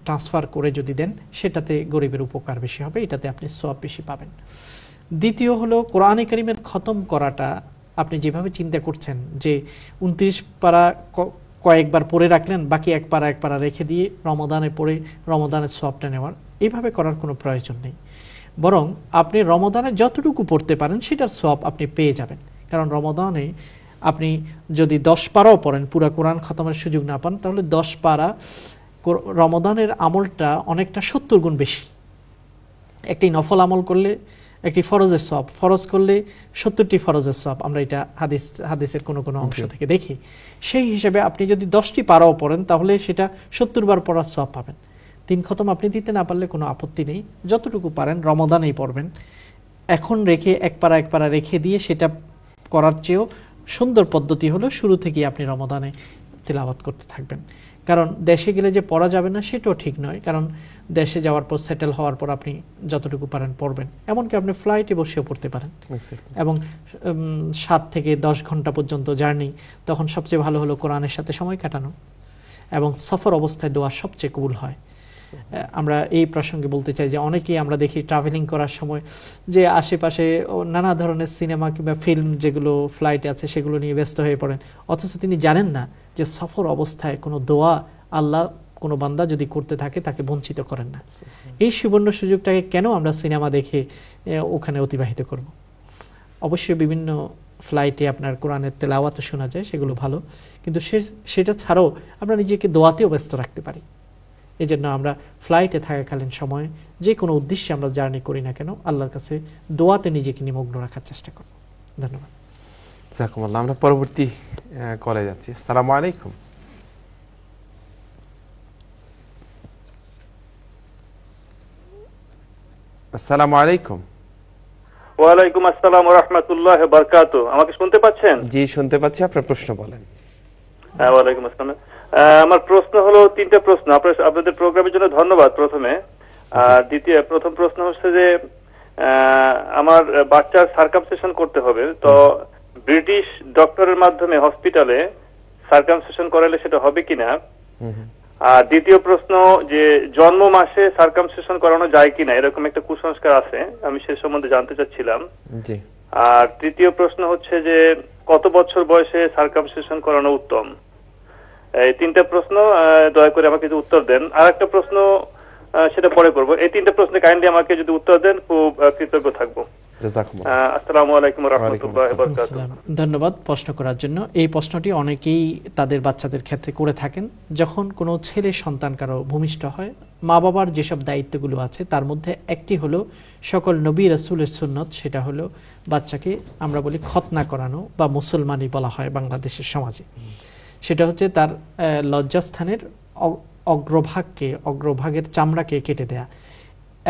ট্রান্সফার করে যদি দেন, সেটাতে গরিবের উপকার বেশি হবে, এটাতে আপনি সওয়াব বেশি পাবেন। দ্বিতীয় হলো, কোরআনে কারিমের খতম করাটা আপনি যেভাবে চিন্তা করছেন যে 29 পারা কয়েকবার পড়ে রাখলেন, বাকি এক পারা রেখে দিয়ে রমাদানে পড়ে রমাদানের সওয়াবটা নেওয়ার, এইভাবে করার কোনো প্রয়োজন নেই। বরং আপনি রমাদানে যতটুকু পড়তে পারেন সেটার সওয়াব আপনি পেয়ে যাবেন। কারণ রমাদানে আপনি যদি 10 পারাও পড়েন, পুরা কোরআন খতমের সুযোগ না পান, তাহলে 10 পারা রমাদানের আমলটা অনেকটা 70 গুণ বেশি। একটি নফল আমল করলে একটি ফরজের সওয়াব, ফরজ করলে 70টি ফরজের সওয়াব, আমরা এটা হাদিসের কোনো অংশ থেকে দেখি। সেই হিসেবে আপনি যদি 10টি পারাও পড়েন, তাহলে সেটা 70 বার পড়ার সওয়াব পাবেন। 3 খতম আপনি দিতে না পারলে কোনো আপত্তি নেই, যতটুকু পারেন রমাদানেই পড়বেন। এখন রেখে এক পারা রেখে দিয়ে সেটা করার চেয়েও সুন্দর পদ্ধতি হলো শুরু থেকেই আপনি রমাদানে তিলাওয়াত করতে থাকবেন। কারণ দেশে গেলে যে পড়া যাবে না সেটাও ঠিক নয়, কারণ দেশে যাওয়ার পর, সেটেল হওয়ার পর আপনি যতটুকু পারেন পড়বেন। এমনকি আপনি ফ্লাইটে বসেও পড়তে পারেন, এবং 7 থেকে 10 ঘন্টা পর্যন্ত জার্নি, তখন সবচেয়ে ভালো হলো কোরআনের সাথে সময় কাটানো, এবং সফর অবস্থায় দোয়া সবচেয়ে কবুল হয়। আমরা এই প্রসঙ্গে বলতে চাই যে অনেকেই আমরা দেখি ট্রাভেলিং করার সময় যে আশেপাশে নানা ধরনের সিনেমা কিংবা ফিল্ম যেগুলো ফ্লাইটে আছে সেগুলো নিয়ে ব্যস্ত হয়ে পড়েন, অথচ তিনি জানেন না যে সফর অবস্থায় কোনো দোয়া আল্লাহ কোনো বান্দা যদি করতে থাকে তাকে বঞ্চিত করেন না। এই সুবর্ণ সুযোগটাকে কেন আমরা সিনেমা দেখে ওখানে অতিবাহিত করব? অবশ্যই বিভিন্ন ফ্লাইটে আপনার কোরআনের তেলাওয়াতও শোনা যায়, সেগুলো ভালো, কিন্তু সেটা ছাড়াও আমরা নিজেকে দোয়াতেও ব্যস্ত রাখতে পারি। এই জন্য আমরা ফ্লাইটে থাকাকালীন সময় যে কোনো উদ্দেশ্যে আমরা জার্নি করি না কেন, আল্লাহর কাছে দোয়াতে নিজেকে নিমগ্ন রাখার চেষ্টা করব। ধন্যবাদ। জাযাকুমুল্লাহ। আমরা পরবর্তী কলে যাচ্ছি। আসসালামু আলাইকুম। আসসালামু আলাইকুম। ওয়ালাইকুম আসসালাম ওয়া রাহমাতুল্লাহি ওয়া বারাকাতুহু। আমাকে শুনতে পাচ্ছেন? জি, শুনতে পাচ্ছি। আপনার প্রশ্ন বলেন। হ্যাঁ, ওয়ালাইকুম আসসালাম। আমার প্রশ্ন হলো 3টা প্রশ্ন। আপনাদের প্রোগ্রামের জন্য ধন্যবাদ প্রথমে। আর প্রথম প্রশ্ন হচ্ছে যে আমার বাচ্চার সার্কামসিশন করতে হবে, তো ব্রিটিশ ডক্টরের মাধ্যমে হসপিটালে সার্কামসিশন করালে সেটা হবে কিনা। আর দ্বিতীয় প্রশ্ন যে জন্ম মাসে সার্কামসিশন করানো যায় কিনা, এরকম একটা কুসংস্কার আছে, আমি সে সম্বন্ধে জানতে চাচ্ছিলাম। আর তৃতীয় প্রশ্ন হচ্ছে যে কত বছর বয়সে সার্কামসিশন করানো উত্তম। এই তিনটা প্রশ্ন দয়া করে আমাকে যদি উত্তর দেন। আর একটা প্রশ্ন সেটা পরে করব। এই তিনটা প্রশ্নে কাইন্ডলি আমাকে যদি উত্তর দেন খুব কৃতজ্ঞ থাকবো। আসসালামু আলাইকুম ওয়া রাহমাতুল্লাহি ওয়া বারাকাতুহু। ধন্যবাদ প্রশ্ন করার জন্য। এই প্রশ্নটি অনেকেই তাদের বাচ্চাদের ক্ষেত্রে করে থাকেন। যখন কোনো ছেলে সন্তান কারো ভূমিষ্ঠ হয়, মা বাবার যেসব দায়িত্বগুলো আছে তার মধ্যে একটি হলো সকল নবী রাসূলের সুন্নত, সেটা হলো বাচ্চাকে আমরা বলি খতনা করানো বা মুসলমানি বলা হয় বাংলাদেশের সমাজে। সেটা হচ্ছে তার লজ্জাস্থানের অগ্রভাগের চামড়াকে কেটে দেয়া,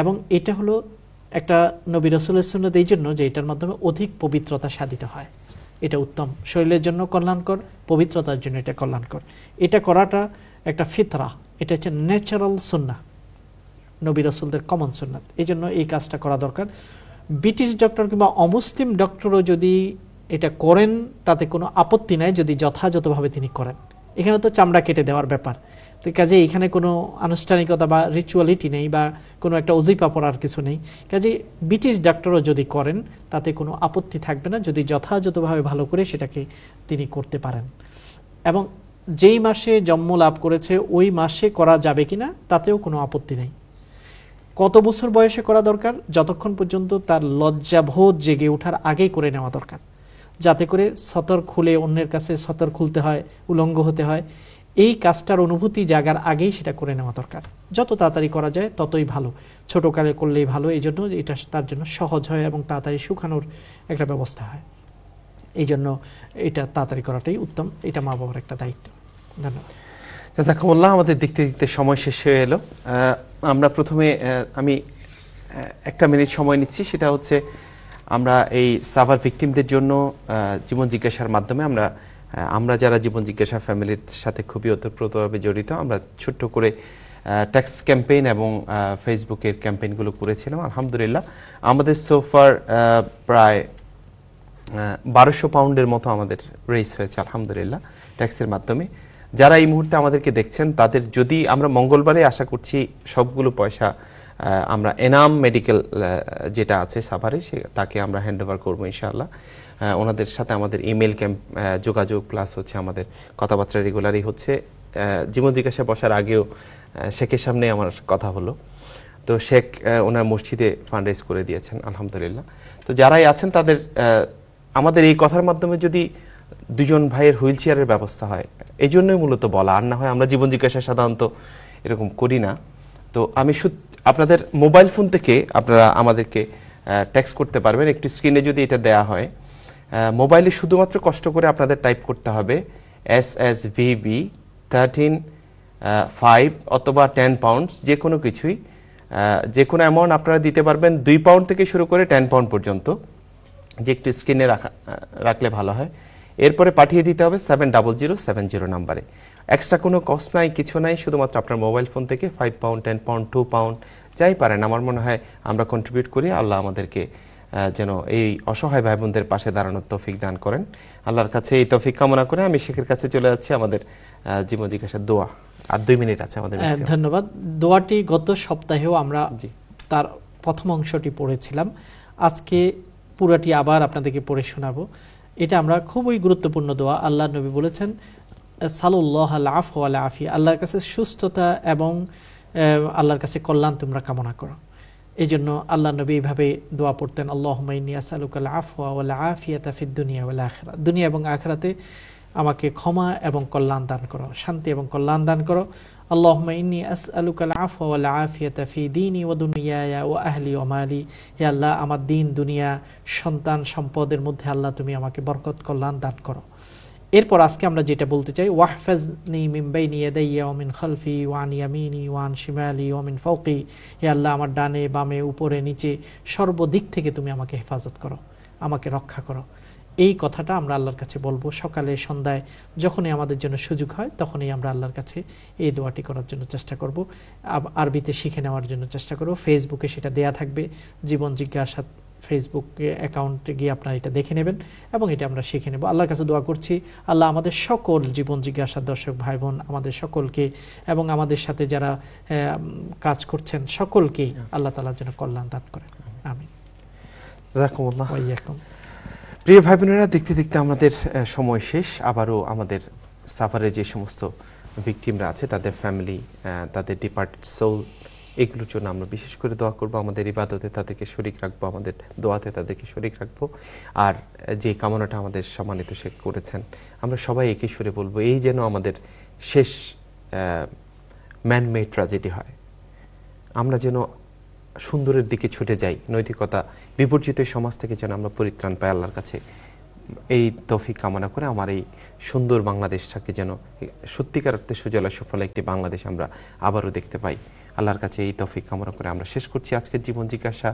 এবং এটা হলো একটা নবী রাসূলের সুন্নাত এই জন্য যে এটার মাধ্যমে অধিক পবিত্রতা সাধিত হয়। এটা উত্তম, শরীরের জন্য কল্যাণকর, পবিত্রতার জন্য এটা কল্যাণকর। এটা করাটা একটা ফিতরা, এটা হচ্ছে ন্যাচারাল সুন্নাহ, নবী রাসূলদের কমন সুন্নাত। এই জন্য এই কাজটা করা দরকার। ব্রিটিশ ডক্টর কিংবা অমুসলিম ডক্টরও যদি এটা করেন তাতে কোনো আপত্তি নাই, যদি যথাযথভাবে তিনি করেন। এখানে তো চামড়া কেটে দেওয়ার ব্যাপার, তো কাজে এখানে কোনো আনুষ্ঠানিকতা বা রিচুয়ালিটি নেই বা কোনো একটা ওজিফা পড়ার কিছু নেই। কাজে ব্রিটিশ ডাক্তারও যদি করেন তাতে কোনো আপত্তি থাকবে না, যদি যথাযথভাবে ভালো করে সেটাকে তিনি করতে পারেন। এবং যেই মাসে জন্ম লাভ করেছে ওই মাসে করা যাবে কিনা তাতেও কোনো আপত্তি নেই। কত বছর বয়সে করা দরকার? যতক্ষণ পর্যন্ত তার লজ্জাবোধ জেগে ওঠার আগেই করে নেওয়া দরকার, যাতে করে সতর খুলে অন্যের কাছে সতর খুলতে হয়, উলঙ্গ হতে হয়। এই কাজটার অনুভূতি জাগার আগেই সেটা করে নেওয়া দরকার। যত তাড়াতাড়ি করা যায় ততই ভালো, ছোটকালে করলেই ভালো। এই জন্য এটা তার জন্য সহজ হয় এবং তাড়াতাড়ি শুকানোর একটা ব্যবস্থা হয়। এই জন্য এটা তাড়াতাড়ি করাটাই উত্তম, এটা মা বাবার একটা দায়িত্ব। ধন্যবাদ। জাযাকুমুল্লাহ। আমাদের দেখতে দেখতে সময় শেষ হয়ে এলো। আমরা প্রথমে আমি একটা মিনিট সময় নিচ্ছি, সেটা হচ্ছে আমরা এই সাভার ভিকটিমদের জন্য জীবন জিজ্ঞাসার মাধ্যমে আমরা যারা জীবন জিজ্ঞাসা ফ্যামিলির সাথে খুবই ওতপ্রোতভাবে জড়িত, আমরা ছোট্ট করে ট্যাক্স ক্যাম্পেইন এবং ফেসবুকের ক্যাম্পেইনগুলো করেছিলাম। আলহামদুলিল্লাহ আমাদের সোফার প্রায় 1200 পাউন্ডের মতো আমাদের রেস হয়েছে আলহামদুলিল্লাহ ট্যাক্সের মাধ্যমে। যারা এই মুহূর্তে আমাদেরকে দেখছেন তাদের, যদি আমরা মঙ্গলবারে আশা করছি সবগুলো পয়সা আমরা এনাম মেডিকেল যেটা আছে সাভারে তাকে আমরা হ্যান্ড ওভার করবো ইনশাআল্লাহ। ওনাদের সাথে আমাদের ইমেল যোগাযোগ প্লাস হচ্ছে আমাদের কথাবার্তা রেগুলারই হচ্ছে। জীবন জিজ্ঞাসা বসার আগেও শেখের সামনে আমার কথা হলো, তো শেখ ওনার মসজিদে ফান্ড রেজ করে দিয়েছেন আলহামদুলিল্লাহ। তো যারাই আছেন তাদের আমাদের এই কথার মাধ্যমে যদি দুজন ভাইয়ের হুইল চেয়ারের ব্যবস্থা হয়, এই জন্যই মূলত বলা, আর না হয় আমরা জীবন জিজ্ঞাসা সাধারণত এরকম করি না। তো আমি আপনাদের মোবাইল ফোন থেকে আপনারা আমাদেরকে টেক্সট করতে পারবেন। একটু স্ক্রিনে যদি এটা দেয়া হয়, মোবাইলে শুধুমাত্র কষ্ট করে আপনাদের টাইপ করতে হবে SSVB 13 অথবা 10 পাউন্ডস, যে কোনো কিছুই, যে কোনো অ্যামাউন্ট আপনারা দিতে পারবেন, 2 পাউন্ড থেকে শুরু করে 10 পাউন্ড পর্যন্ত, যে একটু স্ক্রিনে রাখলে ভালো হয়। এরপরে পাঠিয়ে দিতে হবে 70070 নাম্বারে। এক্সট্রা কোনো কস্ট নাই, কিছু নাই, শুধুমাত্র আপনার মোবাইল ফোন থেকে 5 পাউন্ড 10 পাউন্ড 2 পাউন্ড যাই পারেন, আমার মনে হয় আমরা কন্ট্রিবিউট করি। আল্লাহ আমাদেরকে যেন এই অসহায় ভাই বোনদের পাশে দাঁড়ানোর তৌফিক দান করেন। আল্লাহর কাছে এই তৌফিক কামনা করে আমি শেখের কাছে চলে যাচ্ছি আমাদের জীবন জিজ্ঞাসার দোয়া। আর 2 মিনিট আছে আমাদের। ধন্যবাদ। দোয়াটি গত সপ্তাহেও আমরা তার প্রথম অংশটি পড়েছিলাম, আজকে পুরাটি আবার আপনাদেরকে পড়ে শোনাবো। এটা আমরা খুবই গুরুত্বপূর্ণ দোয়া। আল্লাহ নবী বলেছেন সাল্লাল্লাহু আলাইহি ওয়া আফিয়া, আল্লাহর কাছে সুস্থতা এবং আল্লাহর কাছে কল্যাণ তোমরা কামনা করো। এই জন্য আল্লাহ নবী এইভাবে দোয়া পড়তেন, আল্লাহুম্মা ইন্নী আসআলুকাল আফওয়া ওয়াল আফিয়াতা ফিদ দুনিয়া ওয়াল আখিরাহ, দুনিয়া এবং আখিরাতে আমাকে ক্ষমা এবং কল্যাণ দান করো, শান্তি এবং কল্যাণ দান করো। আল্লাহুম্মা ইন্নী আসআলুকাল আফওয়া ওয়াল আফিয়াতা ফি দীনি ওয়া দুনিয়ায়া ওয়া আহলি ওয়া মালি, হে আল্লাহ আমার দিন দুনিয়া সন্তান সম্পদের মধ্যে আল্লাহ তুমি আমাকে বরকত কল্যাণ দান করো। এরপর আজকে আমরা যেটা বলতে চাই, ওয়াহফাজনি মিন বাইনি ইয়াদাইয়া ওয়া মিন খালফি ওয়া আন ইয়ামিনি ওয়া আন শিমালি ওয়া মিন ফাওকি, হে আল্লাহ আমার ডানে বামে উপরে নিচে সর্বদিক থেকে তুমি আমাকে হেফাজত করো, আমাকে রক্ষা করো। এই কথাটা আমরা আল্লাহর কাছে বলবো সকালে সন্ধ্যায়, যখনই আমাদের জন্য সুযোগ হয় তখনই আমরা আল্লাহর কাছে এই দোয়াটি করার জন্য চেষ্টা করব, আরবিতে শিখে নেওয়ার জন্য চেষ্টা করব। ফেসবুকে সেটা দেয়া থাকবে, জীবন জিজ্ঞাসা ফেসবুক অ্যাকাউন্টে গিয়ে আপনারা এটা দেখে নেবেন এবং এটা আমরা শিখে নেব। আল্লাহর কাছে দোয়া করছি আল্লাহ আমাদের সকল জীবন জিজ্ঞাসার দর্শক ভাই বোন আমাদের সকলকে এবং আমাদের সাথে যারা কাজ করছেন সকলকেই আল্লাহ তাআলা যেন কল্যাণ দান করেন। আমিন। জাযাকুমুল্লাহ। ওয়া ইয়াকুম। প্রিয় ভাই বোনেরা, দেখতে দেখতে আমাদের সময় শেষ। আবারও আমাদের সাফারে যে সমস্ত ভিকটিমরা আছে তাদের ফ্যামিলি, তাদের ডিপার্টেড সোল, এগুলোর জন্য আমরা বিশেষ করে দোয়া করব। আমাদের ইবাদতে তাদেরকে শরীক রাখবো, আমাদের দোয়াতে তাদেরকে শরীক রাখবো। আর যে কামনাটা আমাদের সম্মানিত শেখ করেছেন, আমরা সবাই একই সুরে বলবো, এই যেন আমাদের শেষ ম্যানমেড ট্র্যাজেডি হয়। আমরা যেন সুন্দরের দিকে ছুটে যাই, নৈতিকতা বিবর্জিত সমাজ থেকে যেন আমরা পরিত্রাণ পাই আল্লাহর কাছে, এই তৌফিক কামনা করে আমার এই সুন্দর বাংলাদেশটাকে যেন সত্যিকার অর্থে সুজলা সুফলা একটি বাংলাদেশ আমরা আবারও দেখতে পাই। আল্লাহর কাছে এই তৌফিক কামনা করে আমরা শেষ করছি আজকের জীবন জিজ্ঞাসা।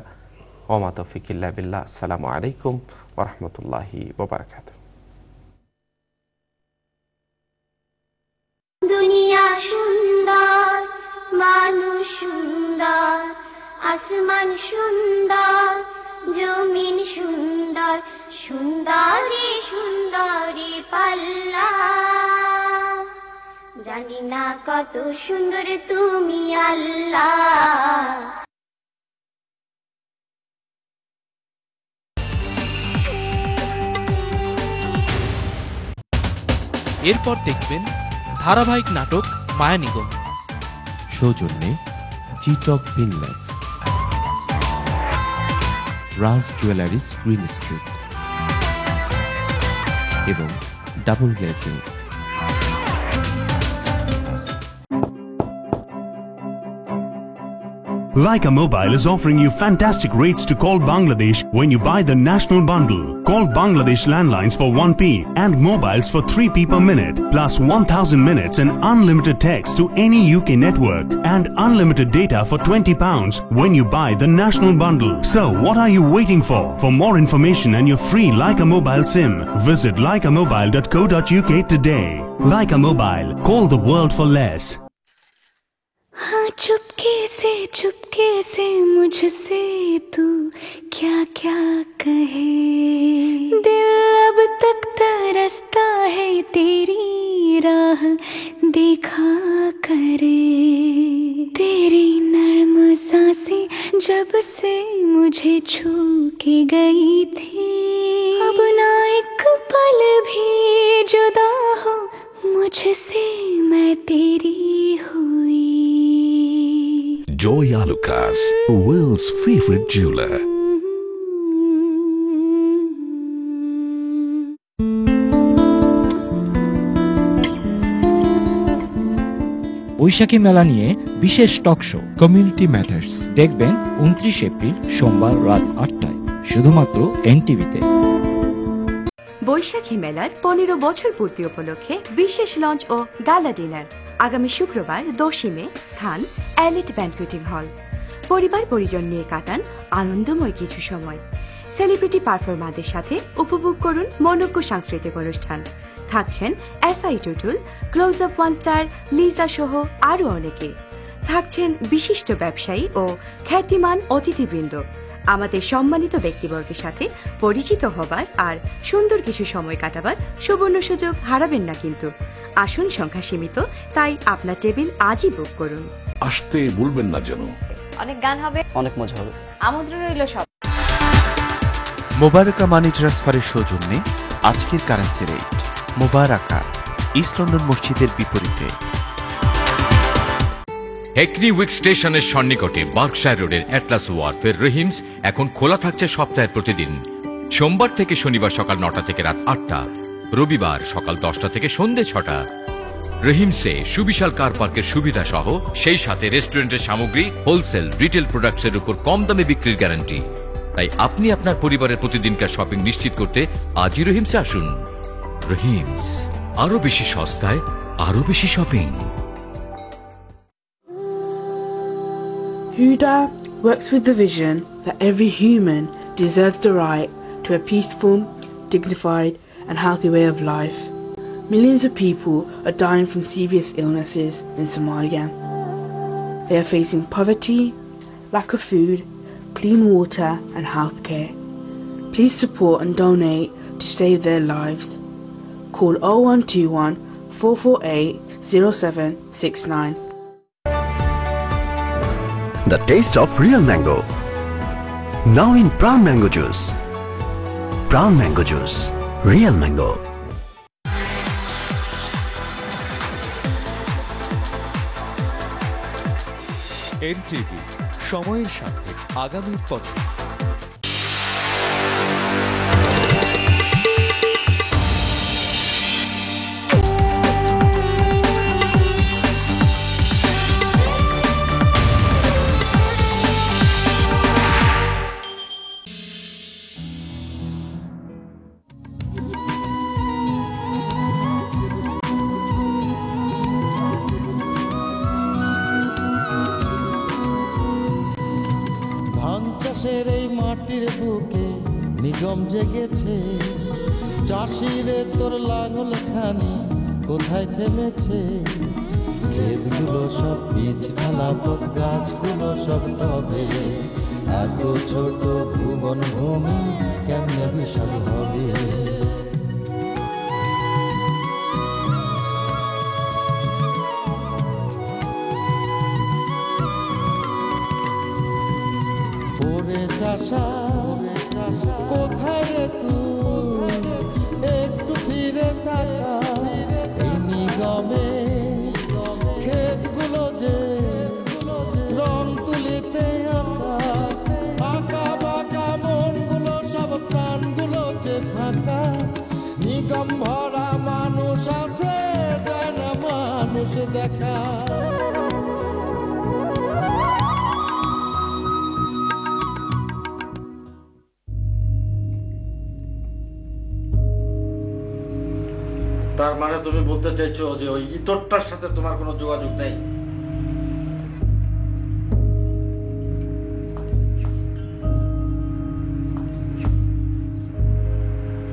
ওমা তৌফিক ইল্লা বিল্লাহ। আসসালামু আলাইকুম ওয়া রাহমাতুল্লাহি ওয়া বারাকাতুহু। দুনিয়া সুন্দর, মানুষ সুন্দর, আসমান সুন্দর, জমিন সুন্দর, সুন্দরী সুন্দরী পাল্লা। জানি না কত সুন্দর তুমি আল্লাহ। এরপর দেখবেন ধারাবাহিক নাটক মায়া নিগম। সৌজন্যে জিটক বিনলেস, রাজ জুয়েলারিস গ্রিন স্ট্রিট এবং double glazing. Leica Mobile is offering you fantastic rates to call Bangladesh when you buy the national bundle. Call Bangladesh landlines for 1p and mobiles for 3p per minute, plus 1000 minutes and unlimited text to any UK network and unlimited data for £20 when you buy the national bundle. So what are you waiting for? For more information and your free Leica Mobile SIM, visit leicamobile.co.uk today. Leica Mobile, call the world for less. हाँ चुपके से मुझसे तू क्या क्या कहे, दिल अब तक तरसता है तेरी राह देखा करे। तेरी नर्म सांसें जब से मुझे छू के गई थी, अब ना एक पल भी जुदा हो मुझसे, मैं तेरी हुई। Joy Alucas, world's favorite jeweler. বৈশাখী মেলা নিয়ে বিশেষ টক শো কমিউনিটি ম্যাটার্স দেখবেন 29 এপ্রিল সোমবার রাত 8টায় শুধুমাত্র এনটিভিতে। বৈশাখী মেলার 15 বছর পূর্তি উপলক্ষে বিশেষ লঞ্চ ও গালা ডিনার আগামী শুক্রবার 10 মে, স্থান এলিট ব্যানকুয়েটিং হল। পরিবার পরিজন নিয়ে কাটান আনন্দময় কিছু সময়। সেলিব্রিটি পারফর্মারদের সাথে উপভোগ করুন মনোজ্ঞ সাংস্কৃতিক অনুষ্ঠান। থাকছেন SI Tutul, close up one star, Liza সহ আরো অনেকে। থাকছেন বিশিষ্ট ব্যবসায়ী ও খ্যাতিমান অতিথিবৃন্দ। আমাদের সম্মানিত ব্যক্তিবর্গের সাথে পরিচিত হবার আর সুন্দর কিছু সময় কাটাবার সুবর্ণ সুযোগ হারাবেন না কিন্তু। আসন সংখ্যা সীমিত, তাই আপনার টেবিল আজই বুক করুন। আসতে ভুলবেন না যেন। অনেক গান হবে, অনেক মজা হবে। আমন্ত্রণ রইল সব। মোবারকা মানি ট্রান্সফারের সৌজন্যে আজকের কারেন্সি রেট। মোবারকা ইস্ট লন্ডন মসজিদের বিপরীতে। হেকনি উইক স্টেশনের সন্নিকটে বার্কশায়ার রোডের অ্যাটলাস ওয়ারফের রহিমস এখন খোলা থাকছে সপ্তাহের প্রতিদিন। সোমবার থেকে শনিবার সকাল 9টা থেকে রাত 8টা, রবিবার সকাল 10টা থেকে সন্ধ্যে 6টা। রহিমসে সুবিশাল কার পার্কের সুবিধা সহ, সেই সাথে রেস্টুরেন্টের সামগ্রী, হোলসেল, রিটেল প্রোডাক্টসের উপর কম দামে বিক্রির গ্যারান্টি। তাই আপনি আপনার পরিবারের প্রতিদিনকার শপিং নিশ্চিত করতে আজই রহিমসে আসুন। রহিমস, আরো বেশি সস্তায় আরো বেশি shopping. Huda works with the vision that every human deserves the right to a peaceful, dignified and healthy way of life. Millions of people are dying from serious illnesses in Somalia. They are facing poverty, lack of food, clean water and health care. Please support and donate to save their lives. Call 0121 448 0769. The taste of real mango. Now in brown mango juice. Brown mango juice. Real mango. NTV, সময়ের সাথে আগামীর পথে। এই মাটির বুকে নিগম জেগেছে, চাষিরে তোর লাঙল খানি কোথায় থেমেছে? ক্ষেতগুলো সব বীজ ঢালা, পথ গাছগুলো সব টবে, এত ছোট ভুবন ভূমি কেমনে বিশাল হবে? কোথায় রে তুই, একটু ফিরে তাকা, এই নিগমে ক্ষেতগুলো যে রং তুলিতে আঁকা, আঁকা বাঁকা মনগুলো সব প্রাণগুলো যে ফাঁকা, নিগম ভরা মানুষ আছে, যায় না মানুষ দেখা। তার মানে তুমি বলতে চাইছো যে ওই ইতরটার সাথে তোমার কোনো যোগাযোগ নেই?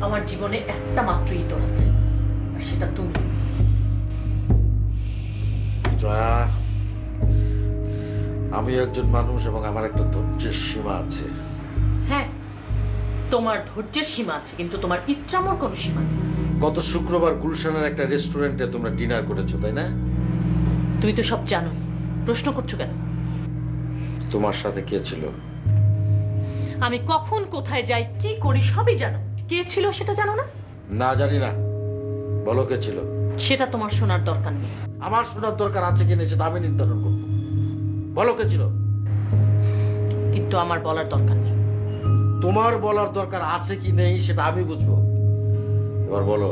আমার জীবনে একটা মাত্র ইতর আছে, আর সেটা তুমি। জয়া, আমি একজন মানুষ এবং আমার একটা ধৈর্যের সীমা আছে। হ্যাঁ, তোমার ধৈর্যের সীমা আছে, কিন্তু তোমার ইচ্ছামর কোনো সীমা নেই। গত শুক্রবার গুলশানের একটা রেস্টুরেন্টে তোমরা ডিনার করেছো, তাই না? তুমি তো সব জানোই, প্রশ্ন করছো কেন? তোমার সাথে কে ছিল? আমি কখন কোথায় যাই, কি করি সবই জানো। কে ছিল সেটা জানো না? না, জানি না। বলো কে ছিল। সেটা তোমার শোনার দরকার নেই। আমার শোনার দরকার আছে কিনা সেটা আমি নির্ধারণ করবো। বলো কে ছিল। কিন্তু আমার বলার দরকার নেই। তোমার বলার দরকার আছে কি নেই সেটা আমি বুঝবো। এবার বলো।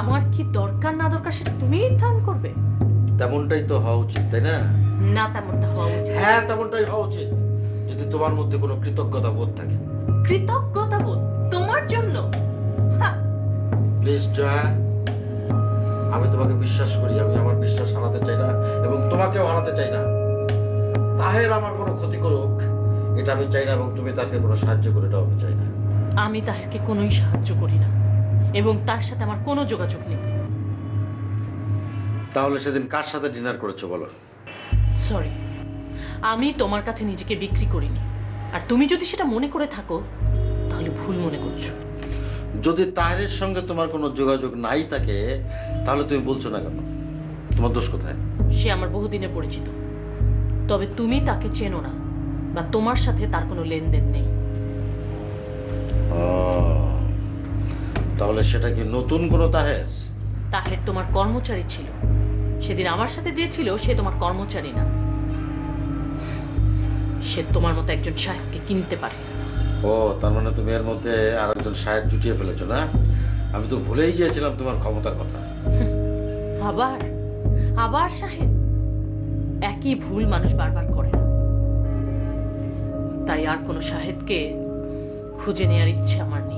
আমার কি দরকার না দরকার সেটা তুমি নির্ধারণ করবে। তেমনটাই তো হওয়া উচিত, তাই না? না, তেমনটা হওয়া উচিত। হ্যাঁ, তেমনটাই হওয়া উচিত, যদি তোমার মধ্যে কোনো কৃতজ্ঞতা বোধ থাকে। কৃতজ্ঞতা বোধ তোমার জন্য? প্লিজ জয়া, আমি তোমাকে বিশ্বাস করি, আমি আমার বিশ্বাস হারাতে চাই না এবং তোমাকেও হারাতে চাই না। তাহের আমার কোনো ক্ষতি করুক এটা আমি চাই না, এবং তুমি তাকে কোনো সাহায্য করে এটাও আমি চাই না। আমি তাহেরকে কোনোই সাহায্য করি না এবং তার সাথে আমার কোনো যোগাযোগ নেই। তাহলে সেদিন কার সাথে ডিনার করেছো বলো? সরি, আমি তোমার কাছে নিজেকে বিক্রি করিনি, আর তুমি যদি সেটা মনে করে থাকো তাহলে ভুল মনে করছো। যদি তাহেরের সঙ্গে তোমার কোনো যোগাযোগ নাই থাকে তাহলে তুমি বলছো না কেন? তোমার দোষ কোথায়? সে আমার বহুদিনের পরিচিত, তবে তুমি তাকে চেনো না বা তোমার সাথে তার কোনো লেনদেন নেই। তাহলে সেটা কি নতুন কোনো তাহের? তাহের তোমার কর্মচারী ছিল, সেদিন আমার সাথে যে ছিল সে তোমার কর্মচারী না। সে তোমার মতো একজন সাহেবকে কিনতে পারে। ও, তার মানে তুমি এর মধ্যে আর একজন সাহেব জুটিয়ে ফেলেছো না? আমি তো ভুলেই গিয়েছিলাম তোমার ক্ষমতার কথা। আবার আবার সাহেব, একই ভুল মানুষ বারবার করে না, তাই আর কোনো সাহেবকে খুঁজে নেওয়ার ইচ্ছে আমার নেই।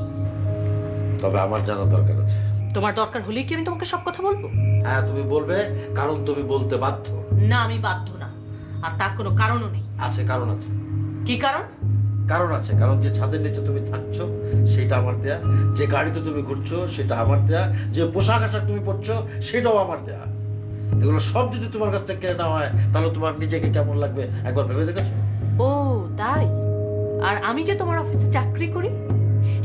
তবে আমার জানার দরকার আছে। তোমার দরকার হলেই কি আমি তোমাকে সব কথা বলবো? হ্যাঁ, তুমি বলবে, কারণ তুমি বলতে বাধ্য। না, আমি বাধ্য না, আর তার কোনো কারণও নেই। আছে, কারণ আছে। কি কারণ? কারণ আছে, কারণ যে ছাদের নিচে তুমি থাকছো সেটা আমার দেয়া, যে গাড়িতে তুমি ঘুরছো সেটা আমার দেয়া, যে পোশাক আশাক তুমি পরছো সেটাও আমার দেয়া। এগুলো সব যদি তোমার কাছ থেকে কেড়ে নেওয়া হয় তাহলে তোমার নিজেকে কেমন লাগবে একবার ভেবে দেখেছো? ও তাই? আর আমি যে তোমার অফিসে চাকরি করি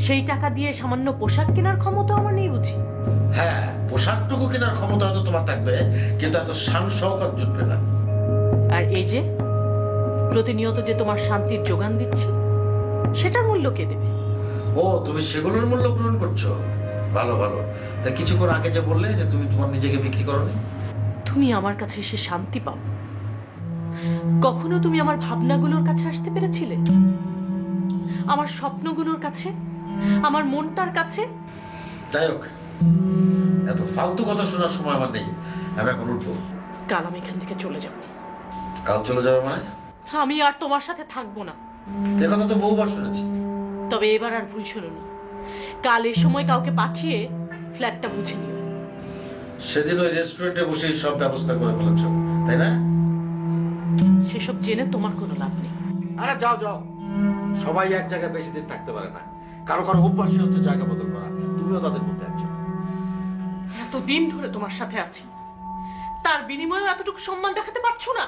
সেই টাকা দিয়ে সামান্য পোশাক কেনার ক্ষমতা আমার নেই বুঝি? হ্যাঁ, পোশাকটুকু কেনার ক্ষমতা হয়তো তোমার থাকবে, কিন্তু এত শান শওকত জুটবে না। আর এই যে প্রতিনিয়ত যে তোমার শান্তির যোগান দিচ্ছে সেটার মূল্য কে দেবে? ও, তুমি সেগুলোর মূল্য গ্রহণ করছো? ভালো ভালো। তা কিছুক্ষণ আগে যে বললে যে তুমি তোমার নিজেকে বিক্রি করোনি। তুমি আমার কাছে এসে শান্তি পাও, কখনো তুমি আমার ভাবনাগুলোর কাছে আসতে পেরেছিলে? আমার স্বপ্নগুলোর কাছে, আমার মনটার কাছে? যাই হোক, এত ফালতু কথা শোনার সময় আমার নেই। আমি এখন উঠবো। কাল আমি এখান থেকে চলে যাব। কাল চলে যাবে মানে? আমি আর তোমার সাথে থাকবো না। এ কথা তো বহুবার শুনেছি। তবে এবার আর ভুল শুনুনি। কাল এই সময় কাউকে পাঠিয়ে ফ্ল্যাটটা বুঝে নিও। সেদিন ওই রেস্টুরেন্টে বসে সব ব্যবস্থা করে ফেলেছো, তাই না? সেসব জেনে তোমার কোনো লাভ নেই। আরে যাও যাও, সবাই এক জায়গায় বেশি দিন থাকতে পারে না। কারো কারো অভ্যাসই হচ্ছে জায়গা বদল করা। তুমিও তাদের মধ্যে একজন। এতদিন ধরে তোমার সাথে আছি, তার বিনিময়ে এতটুকু সম্মান দেখাতে পারছো না?